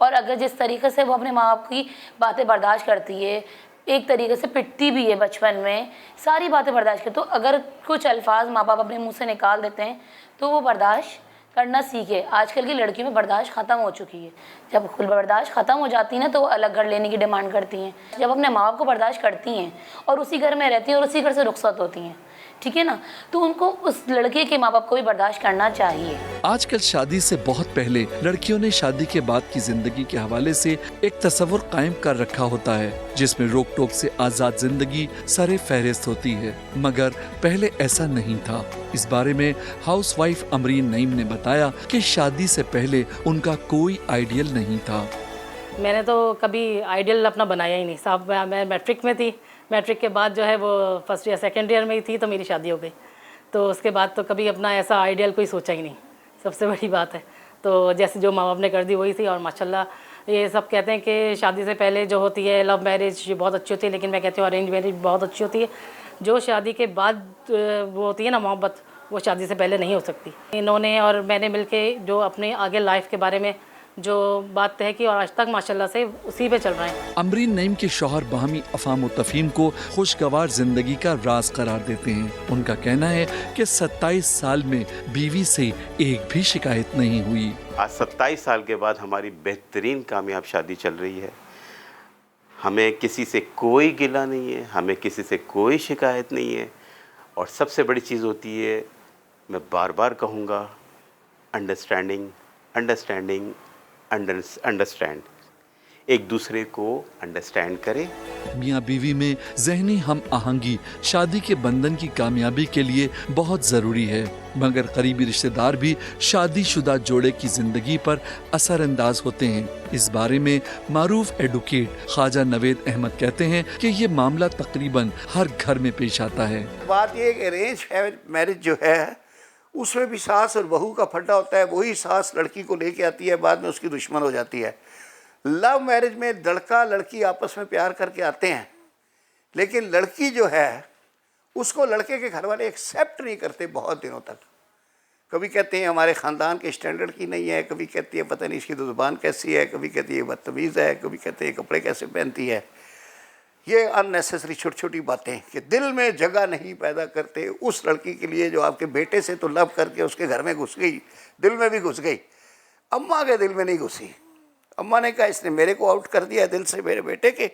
और अगर जिस तरीके से वो अपने माँ बाप की बातें बर्दाश्त करती है, एक तरीके से पिटती भी है बचपन में, सारी बातें बर्दाश्त करती, तो अगर कुछ अल्फाज माँ बाप अपने मुंह से निकाल देते हैं तो वो बर्दाश्त करना सीखे। आजकल की लड़कियों में बर्दाश्त ख़त्म हो चुकी है। जब खुद बर्दाश्त ख़त्म हो जाती है ना तो वो अलग घर लेने की डिमांड करती हैं। जब अपने माँ बाप को बर्दाश्त करती हैं और उसी घर में रहती हैं और उसी घर से रुखसत होती हैं, ठीक है ना, तो उनको उस लड़के के माँ बाप को भी बर्दाश्त करना चाहिए। आजकल शादी से बहुत पहले लड़कियों ने शादी के बाद की जिंदगी के हवाले से एक तस्वुर कायम कर रखा होता है जिसमें रोक टोक से आजाद जिंदगी सरे फहरिस्त होती है, मगर पहले ऐसा नहीं था। इस बारे में हाउसवाइफ अमरीन नईम ने बताया कि शादी से पहले उनका कोई आइडियल नहीं था। मैंने तो कभी आइडियल अपना बनाया ही नहीं साहब। मैं मैट्रिक में थी, मैट्रिक के बाद जो है वो फर्स्ट ईयर सेकेंड ईयर में ही थी तो मेरी शादी हो गई। तो उसके बाद तो कभी अपना ऐसा आइडियल कोई सोचा ही नहीं, सबसे बड़ी बात है। तो जैसे जो माँ बाप ने कर दी वही थी, और माशाल्लाह ये सब कहते हैं कि शादी से पहले जो होती है लव मैरिज बहुत अच्छी होती है, लेकिन मैं कहती हूँ अरेंज मैरिज बहुत अच्छी होती है। जो शादी के बाद वो होती है ना मोहब्बत, वो शादी से पहले नहीं हो सकती। इन्होंने और मैंने मिलके जो अपने आगे लाइफ के बारे में जो बात तय की और आज तक माशाल्लाह से उसी पे चल रहे हैं। अमरीन नईम के शौहर बाहमी अफाम तफहीम को खुशगवार जिंदगी का राज करार देते हैं। उनका कहना है कि 27 साल में बीवी से एक भी शिकायत नहीं हुई। आज 27 साल के बाद हमारी बेहतरीन कामयाब शादी चल रही है। हमें किसी से कोई गिला नहीं है, हमें किसी से कोई शिकायत नहीं है, और सबसे बड़ी चीज़ होती है, मैं बार बार कहूँगा, अंडरस्टैंडिंग अंडरस्टैंडिंग अंडरस्टैंड। एक दूसरे को अंडरस्टैंड करें। मियाँ बीवी में ज़हनी हम आहंगी शादी के बंधन की कामयाबी के लिए बहुत ज़रूरी है, मगर करीबी रिश्तेदार भी शादीशुदा जोड़े की जिंदगी पर असरअंदाज होते हैं। इस बारे में मारूफ एडवोकेट ख्वाजा नवेद अहमद कहते हैं कि ये मामला तकरीबन हर घर में पेश आता है। बात ये अरेंज मैरिज जो है उसमें भी सास और बहू का फड्डा होता है। वही सास लड़की को लेके आती है, बाद में उसकी दुश्मन हो जाती है। लव मैरिज में लड़का लड़की आपस में प्यार करके आते हैं, लेकिन लड़की जो है उसको लड़के के घर वाले एक्सेप्ट नहीं करते बहुत दिनों तक। कभी कहते हैं हमारे ख़ानदान के स्टैंडर्ड की नहीं है, कभी कहती है पता नहीं इसकी तो ज़ुबान कैसी है, कभी कहती है बदतमीज़ है, कभी कहते हैं कपड़े कैसे पहनती है। ये अननेसेसरी छोटी छोटी बातें कि दिल में जगह नहीं पैदा करते उस लड़की के लिए जो आपके बेटे से तो लव करके उसके घर में घुस गई, दिल में भी घुस गई, अम्मा के दिल में नहीं घुसी। अम्मा ने कहा इसने मेरे को आउट कर दिया दिल से मेरे बेटे के,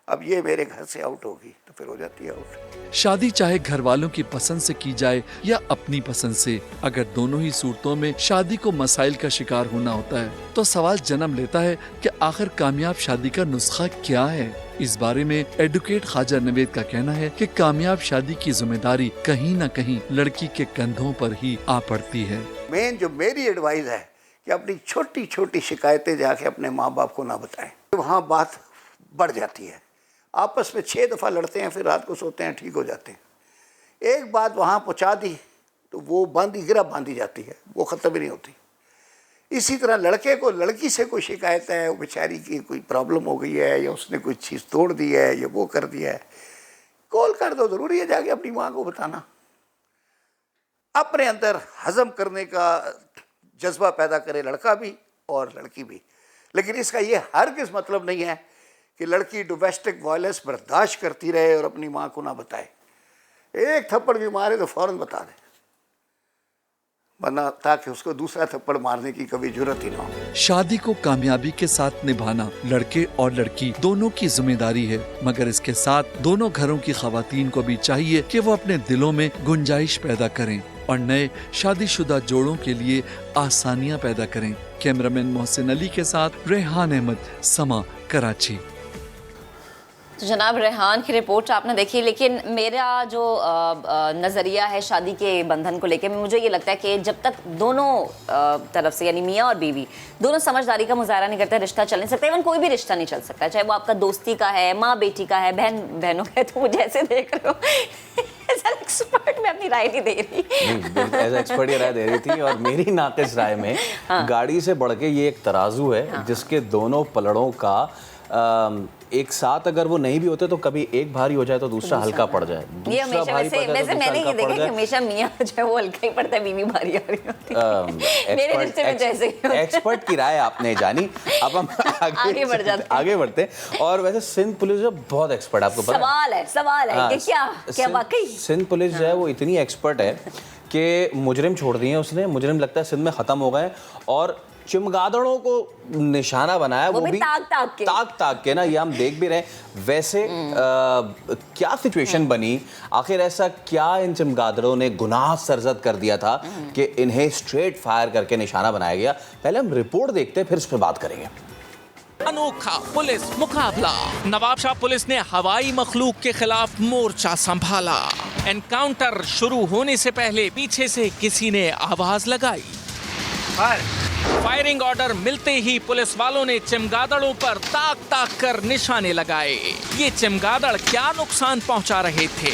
अब ये मेरे घर से आउट होगी, तो फिर हो जाती है आउट। शादी चाहे घर वालों की पसंद से की जाए या अपनी पसंद से, अगर दोनों ही सूरतों में शादी को मसाइल का शिकार होना होता है तो सवाल जन्म लेता है कि आखिर कामयाब शादी का नुस्खा क्या है। इस बारे में एडवोकेट ख्वाजा नवेद का कहना है कि कामयाब शादी की जिम्मेदारी कहीं न कहीं लड़की के कंधों पर ही आ पड़ती है। मेन जो मेरी एडवाइस है कि अपनी छोटी छोटी शिकायतें जाके अपने माँ बाप को ना बताएं, वहाँ बात बढ़ जाती है। आपस में 6 दफ़ा लड़ते हैं, फिर रात को सोते हैं, ठीक हो जाते हैं। एक बात वहाँ पहुँचा दी तो वो गिरा बांधी जाती है, वो ख़त्म ही नहीं होती। इसी तरह लड़के को लड़की से कोई शिकायत है, वो बेचारी की कोई प्रॉब्लम हो गई है या उसने कोई चीज़ तोड़ दी है या वो कर दिया है, कॉल कर दो, ज़रूरी है जाके अपनी माँ को बताना। अपने अंदर हज़म करने का जज्बा पैदा करे लड़का भी और लड़की भी। लेकिन इसका ये हरगिज़ मतलब नहीं है कि लड़की डोमेस्टिक वायलेंस बर्दाश्त करती रहे और अपनी माँ को ना बताए। एक थप्पड़ भी मारे तो फ़ौरन बता दे, वरना ताकि उसको दूसरा थप्पड़ मारने की कभी जरूरत ही ना हो। शादी को कामयाबी के साथ निभाना लड़के और लड़की दोनों की जिम्मेदारी है, मगर इसके साथ दोनों घरों की खवातीन को भी चाहिए कि वो अपने दिलों में गुंजाइश पैदा करें और नए शादीशुदा जोड़ों के लिए आसानियां पैदा करें। कैमरामैन मोहसिन अली के साथ रेहान अहमद, समा, कराची। तो जनाब रेहान की रिपोर्ट आपने देखी, लेकिन मेरा जो नज़रिया है शादी के बंधन को लेकर, मुझे ये लगता है कि जब तक दोनों तरफ से यानी मियाँ और बीवी दोनों समझदारी का मुजाहरा नहीं करते, रिश्ता चल नहीं सकता। इवन कोई भी रिश्ता नहीं चल सकता, चाहे वो आपका दोस्ती का है, माँ बेटी का है, बहन बहनों का है। तो मुझे ऐसे देख रहे हो एज एन एक्सपर्ट मैं अपनी राय नहीं दे रही, एज एक्सपर्ट ये राय दे रही थी। और मेरी नाक़िस राय में गाड़ी से बढ़ के ये एक तराजू है जिसके दोनों पलड़ों का एक साथ अगर वो नहीं भी होते तो कभी एक भारी हो जाए तो दूसरा हल्का पड़ जाए, ये हमेशा वैसे मैंने ये देखा कि हमेशा मियाँ जो है वो हल्का ही पड़ता है, बीवी भारी हो रही होती है। मेरे रिश्ते में जैसे ही होता है। एक्सपर्ट की राय आपने जानी। अब हम आगे बढ़ते हैं। और वैसे सिंध पुलिस जो बहुत एक्सपर्ट, आपको पता सवाल है कि क्या वाकई सिंध पुलिस जो है वो इतनी एक्सपर्ट है कि मुजरिम छोड़ दिए उसने, मुजरिम लगता है सिंध में खत्म हो गए और चमगादड़ों को निशाना बनाया, वो भी ताक के ना, ये हम देख भी रहे हैं। वैसे क्या सिचुएशन बनी, आखिर ऐसा क्या इन चमगादड़ों ने गुनाह सरजद कर दिया था कि इन्हें स्ट्रेट फायर करके निशाना बनाया गया? पहले हम रिपोर्ट देखते हैं, फिर इस पर बात करेंगे। अनोखा पुलिस मुकाबला, नवाबशाह पुलिस ने हवाई मखलूक के खिलाफ मोर्चा संभाला। एनकाउंटर शुरू होने से पहले पीछे से किसी ने आवाज लगाई। फायरिंग ऑर्डर मिलते ही पुलिस वालों ने चमगादड़ों पर ताक कर निशाने लगाए। ये चमगादड़ क्या नुकसान पहुंचा रहे थे?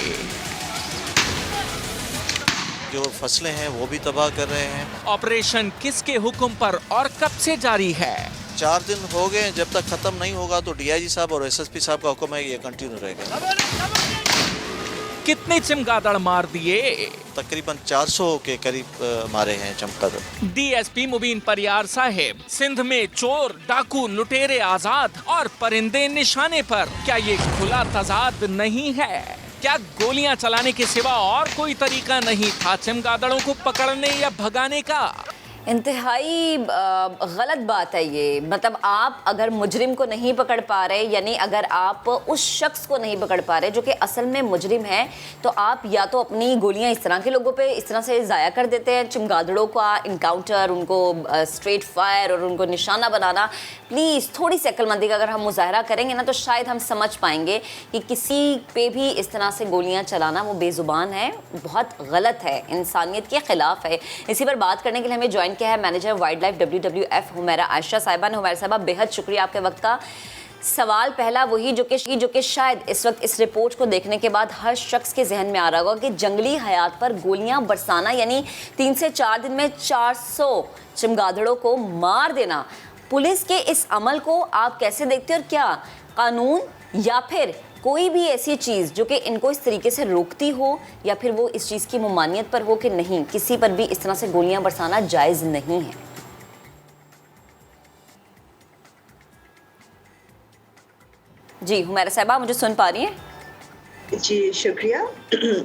जो फसलें हैं वो भी तबाह कर रहे हैं। ऑपरेशन किसके हुक्म पर और कब से जारी है? 4 दिन हो गए, जब तक खत्म नहीं होगा तो डीआईजी साहब और एसएसपी साहब का हुक्म है, ये कंटिन्यू रहेगा। कितने चमगादड़ मार दिए? तकरीबन 400 के करीब मारे हैं चमगादड़। डीएसपी मुबीन परियार साहिब, सिंध में चोर, डाकू, लुटेरे आजाद और परिंदे निशाने पर। क्या ये खुला तजाद नहीं है? क्या गोलियां चलाने के सिवा और कोई तरीका नहीं था चमगादड़ों को पकड़ने या भगाने का? इंतहाई गलत बात है ये। मतलब आप अगर मुजरिम को नहीं पकड़ पा रहे, यानी अगर आप उस शख्स को नहीं पकड़ पा रहे जो कि असल में मुजरिम है, तो आप या तो अपनी गोलियां इस तरह के लोगों पे इस तरह से ज़ाया कर देते हैं, चमगादड़ों का इनकाउंटर, उनको स्ट्रेट फायर और उनको निशाना बनाना। प्लीज़ थोड़ी सी अक्लमंदी का अगर हम मुजाहरा करेंगे ना, तो शायद हम समझ पाएंगे कि किसी पे भी इस तरह से गोलियाँ चलाना वो बेज़ुबान है, बहुत गलत है, इंसानियत के ख़िलाफ़ है। इसी पर बात करने के लिए हमें ज्वाइन क्या है manager wild life WWF Humaira Ayesha साहिबा ने। हुमैरा साहिबा, बेहद शुक्रिया आपके वक्त का। सवाल पहला वही जो कि शायद इस वक्त इस रिपोर्ट को देखने के बाद हर शख्स के जहन में आ रहा होगा कि जंगली हयात पर गोलियां बरसाना, यानी 3 से 4 दिन में 400 चमगादड़ों को मार देना, पुलिस के इस अमल को आप कैसे देखते हैं? और क्या कानून या फिर कोई भी ऐसी चीज़ जो कि इनको इस तरीके से रोकती हो, या फिर वो इस चीज़ की ममानियत पर हो कि नहीं, किसी पर भी इस तरह से गोलियां बरसाना जायज़ नहीं है? जी हुमैरा साहिबा, मुझे सुन पा रही हैं? जी शुक्रिया।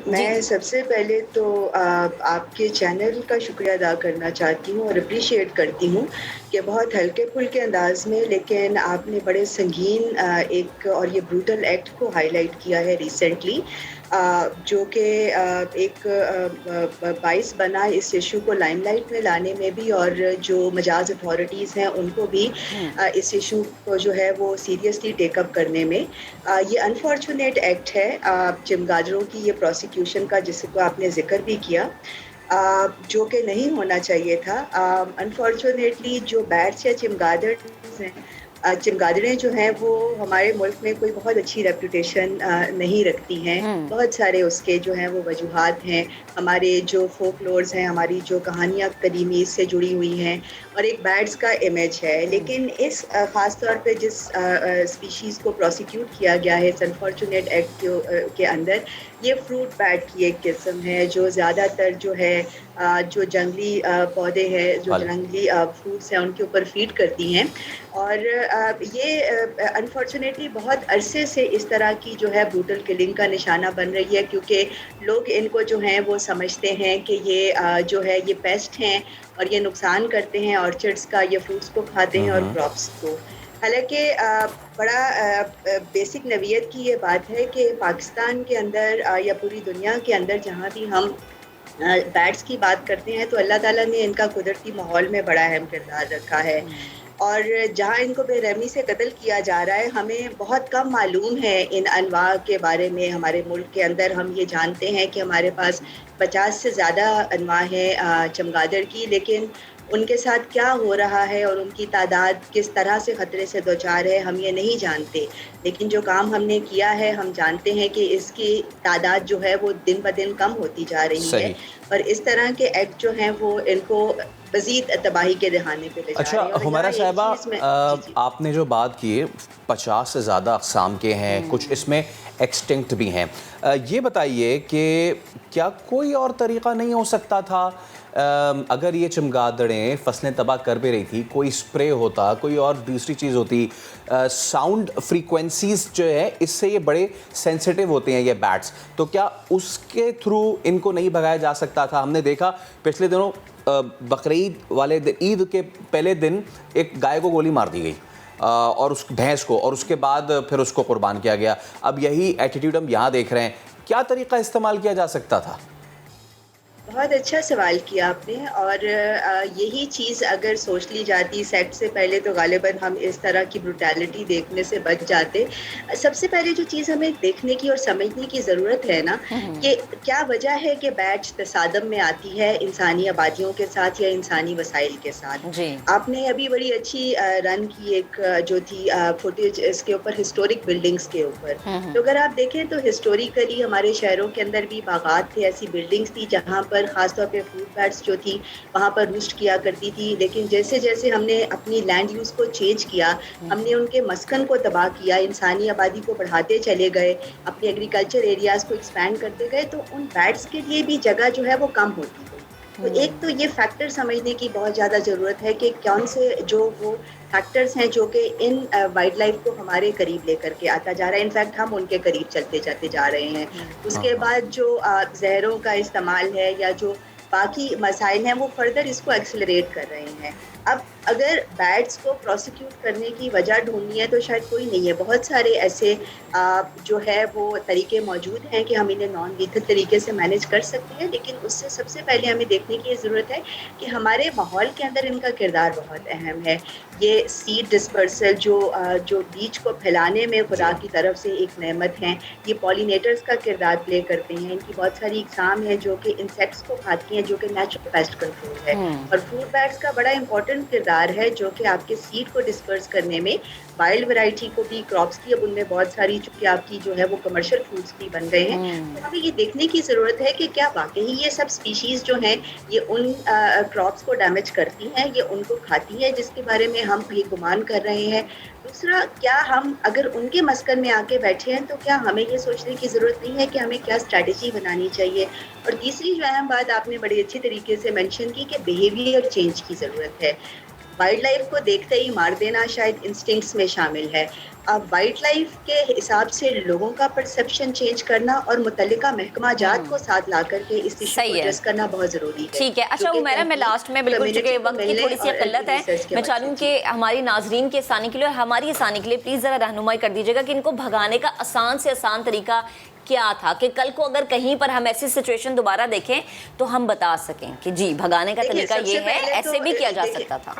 मैं सबसे पहले तो आपके चैनल का शुक्रिया अदा करना चाहती हूँ और अप्रिशिएट करती हूँ कि बहुत हल्के फुल्के अंदाज में, लेकिन आपने बड़े संगीन एक और ये ब्रूटल एक्ट को हाईलाइट किया है रिसेंटली, जो कि एक बाइस बना इस इशू को लाइमलाइट में लाने में भी, और जो मजाज अथॉरिटीज़ हैं उनको भी इस इशू को जो है वो सीरियसली टेकअप करने में। ये अनफॉर्चुनेट एक्ट है चमगादड़ों की ये प्रोसिक्यूशन का, जिसको आपने जिक्र भी किया, जो कि नहीं होना चाहिए था। अनफॉर्चुनेटली जो बैट्स या चमगादड़ हैं, चमगादड़ें जो हैं वो हमारे मुल्क में कोई बहुत अच्छी रेपुटेशन नहीं रखती हैं। बहुत सारे उसके जो हैं वो वजूहात हैं। हमारे जो फोकलोर्स हैं, हमारी जो कहानियाँ कदीमी से जुड़ी हुई हैं, और एक बैट्स का इमेज है। लेकिन इस ख़ास तौर पे जिस स्पीशीज़ को प्रोसिक्यूट किया गया है इस अनफॉर्चुनेट एक्ट के अंदर, ये फ्रूट बैट की एक किस्म है जो ज़्यादातर जो है जो जंगली पौधे हैं, जो जंगली फ्रूट्स हैं, उनके ऊपर फीड करती हैं। और ये अनफॉर्चुनेटली बहुत अरसे से इस तरह की जो है ब्रूटल किलिंग का निशाना बन रही है, क्योंकि लोग इनको जो हैं वो समझते हैं कि ये जो है ये पेस्ट हैं और ये नुकसान करते हैं ऑर्चर्ड्स का, ये फ्रूट्स को खाते हैं और क्रॉप्स को। हालांकि बड़ा बेसिक नवीयत की ये बात है कि पाकिस्तान के अंदर या पूरी दुनिया के अंदर जहाँ भी हम बैट्स की बात करते हैं, तो अल्लाह ताला ने इनका कुदरती माहौल में बड़ा अहम किरदार रखा है। और जहाँ इनको बेरहमी से कत्ल किया जा रहा है, हमें बहुत कम मालूम है इन अनवा के बारे में। हमारे मुल्क के अंदर हम ये जानते हैं कि हमारे पास 50 से ज़्यादा अनवा हैं चमगादड़ की, लेकिन उनके साथ क्या हो रहा है और उनकी तादाद किस तरह से ख़तरे से दोचार है, हम ये नहीं जानते। लेकिन जो काम हमने किया है, हम जानते हैं कि इसकी तादाद जो है वो दिन ब दिन कम होती जा रही है, और इस तरह के एक्ट जो हैं वो इनको मज़ीद तबाही के दहाने पे ले जा रहे हैं। अच्छा हुमैरा साहिबा, आपने जो बात की 50 से ज़्यादा अक़साम के हैं, कुछ इसमें एक्सटिंक्ट भी हैं। ये बताइए कि क्या कोई और तरीक़ा नहीं हो सकता था? अगर ये चमगादड़ें फसलें तबाह कर भी रही थी, कोई स्प्रे होता, कोई और दूसरी चीज़ होती। साउंड फ्रीक्वेंसीज जो है इससे ये बड़े सेंसिटिव होते हैं ये बैट्स, तो क्या उसके थ्रू इनको नहीं भगाया जा सकता था? हमने देखा पिछले दिनों बकरीद वाले दिन, ईद के पहले दिन एक गाय को गोली मार दी गई और उस भैंस को, और उसके बाद फिर उसको कुर्बान किया गया। अब यही एटीट्यूड हम यहाँ देख रहे हैं। क्या तरीका इस्तेमाल किया जा सकता था? बहुत अच्छा सवाल किया आपने, और यही चीज़ अगर सोच ली जाती सेट से पहले तो गालिबन हम इस तरह की ब्रुटैलिटी देखने से बच जाते। सबसे पहले जो चीज़ हमें देखने की और समझने की ज़रूरत है ना, कि क्या वजह है कि बैट्स तसादम में आती है इंसानी आबादियों के साथ या इंसानी वसाइल के साथ। आपने अभी बड़ी अच्छी रन की एक जो थी फुटेज इसके ऊपर, हिस्टोरिक बिल्डिंग्स के ऊपर। तो अगर आप देखें तो हिस्टोरिकली हमारे शहरों के अंदर भी बागात थे, ऐसी बिल्डिंग्स थी जहाँ पर खासतौर पे फ्रूट बैट्स जो थी वहाँ पर रूस्ट किया करती थी। लेकिन जैसे जैसे हमने अपनी लैंड यूज़ को चेंज किया, हमने उनके मस्कन को तबाह किया, इंसानी आबादी को बढ़ाते चले गए, अपने एग्रीकल्चर एरियाज़ को एक्सपैंड करते गए, तो उन बैट्स के लिए भी जगह जो है वो कम होती गई। तो एक तो ये फैक्टर समझने की बहुत ज़्यादा ज़रूरत है कि कौन से जो वो फैक्टर्स हैं जो कि इन वाइल्ड लाइफ को हमारे करीब लेकर के आता जा रहा है। इनफैक्ट हम उनके करीब चलते जाते जा रहे हैं। उसके बाद जो जहरों का इस्तेमाल है, या जो बाकी मसाइल हैं वो फर्दर इसको एक्सेलरेट कर रहे हैं। अब अगर बैट्स को प्रोसिक्यूट करने की वजह ढूंढनी है तो शायद कोई नहीं है, बहुत सारे ऐसे जो है वो तरीके मौजूद हैं कि हम इन्हें नॉन लीथल तरीके से मैनेज कर सकते हैं, लेकिन उससे सबसे पहले हमें देखने की ज़रूरत है कि हमारे माहौल के अंदर इनका किरदार बहुत अहम है। ये सीड डिस्पर्सल जो बीज को फैलाने में खुदा की तरफ से एक नेमत हैं, ये पॉलिनेटर्स का किरदार प्ले करते हैं। इनकी बहुत सारी इकसाम हैं जो कि इंसेक्ट्स को खाती हैं, जो कि नेचुरल पेस्ट कंट्रोल है। और फ्रूट बैट्स का बड़ा इंपॉर्टेंट किरदार है जो कि आपके सीड को डिस्पर्स करने में, वाइल्ड वैरायटी को भी, क्रॉप्स की अब उनमें बहुत सारी चूँकि आपकी जो है वो कमर्शियल फ्रूट्स भी बन गए हैं, तो हमें ये देखने की ज़रूरत है कि क्या वाकई ये सब स्पीशीज़ जो हैं ये उन क्रॉप्स को डैमेज करती हैं, ये उनको खाती हैं जिसके बारे में हम ये गुमान कर रहे हैं। दूसरा, क्या हम अगर उनके मस्कन में आके बैठे हैं तो क्या हमें ये सोचने की ज़रूरत नहीं है कि हमें क्या स्ट्रैटेजी बनानी चाहिए। और तीसरी जो अहम बात आपने बड़ी अच्छी तरीके से मेंशन की कि बिहेवियर चेंज की ज़रूरत है। वाइल्ड लाइफ को देखते ही मार देना शायद इंस्टिंक्ट्स में शामिल है। अब वाइल्ड लाइफ के हिसाब से लोगों का परसेप्शन चेंज करना और मुतल्लिका महकमा जात को साथ ला करके इस इशू को एड्रेस करना बहुत ज़रूरी है। ठीक है। अच्छा उमैरा, मैं लास्ट में बिल्कुल चूंकि वक्त की थोड़ी सी किल्लत है, मैं चाह रही हूँ कि हमारी नाजरीन के आसानी के लिए और हमारी आसानी के लिए प्लीज़ ज़रा रहनुमाई कर दीजिएगा कि इनको भगाने का आसान से आसान तरीका क्या था, कि कल को अगर कहीं पर हम ऐसी सिचुएशन दोबारा देखें तो हम बता सकें कि जी भगाने का तरीका ये है, ऐसे भी किया जा सकता था।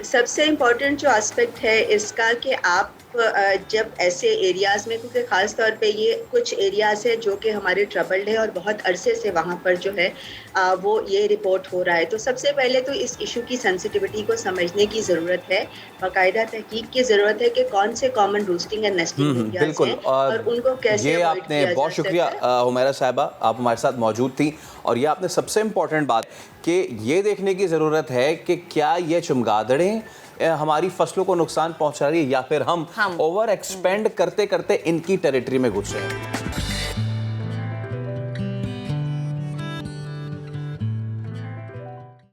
सबसे इम्पोर्टेंट जो एस्पेक्ट है इसका कि आप जब ऐसे एरियाज़ में, क्योंकि ख़ास तौर पे ये कुछ एरियाज़ है जो कि हमारे ट्रबल्ड है और बहुत अरसे से वहाँ पर जो है वो ये रिपोर्ट हो रहा है, तो सबसे पहले तो इस इशू की सेंसिटिविटी को समझने की ज़रूरत है, बाकायदा तहकीक की ज़रूरत है कि कौन से कॉमन रूस्टिंग एंड नेस्टिंग एरियाज़ हैं और उनको कैसे ये आपने बहुत शुक्रिया हुमैरा साहिबा, आप हमारे साथ मौजूद थी और ये आपने सबसे इम्पोर्टेंट बात कि ये देखने की ज़रूरत है कि क्या ये चमगादड़ें हमारी फसलों को नुकसान पहुंचा रही है या फिर हम ओवर एक्सपेंड करते करते इनकी टेरिटरी में घुस रहे हैं।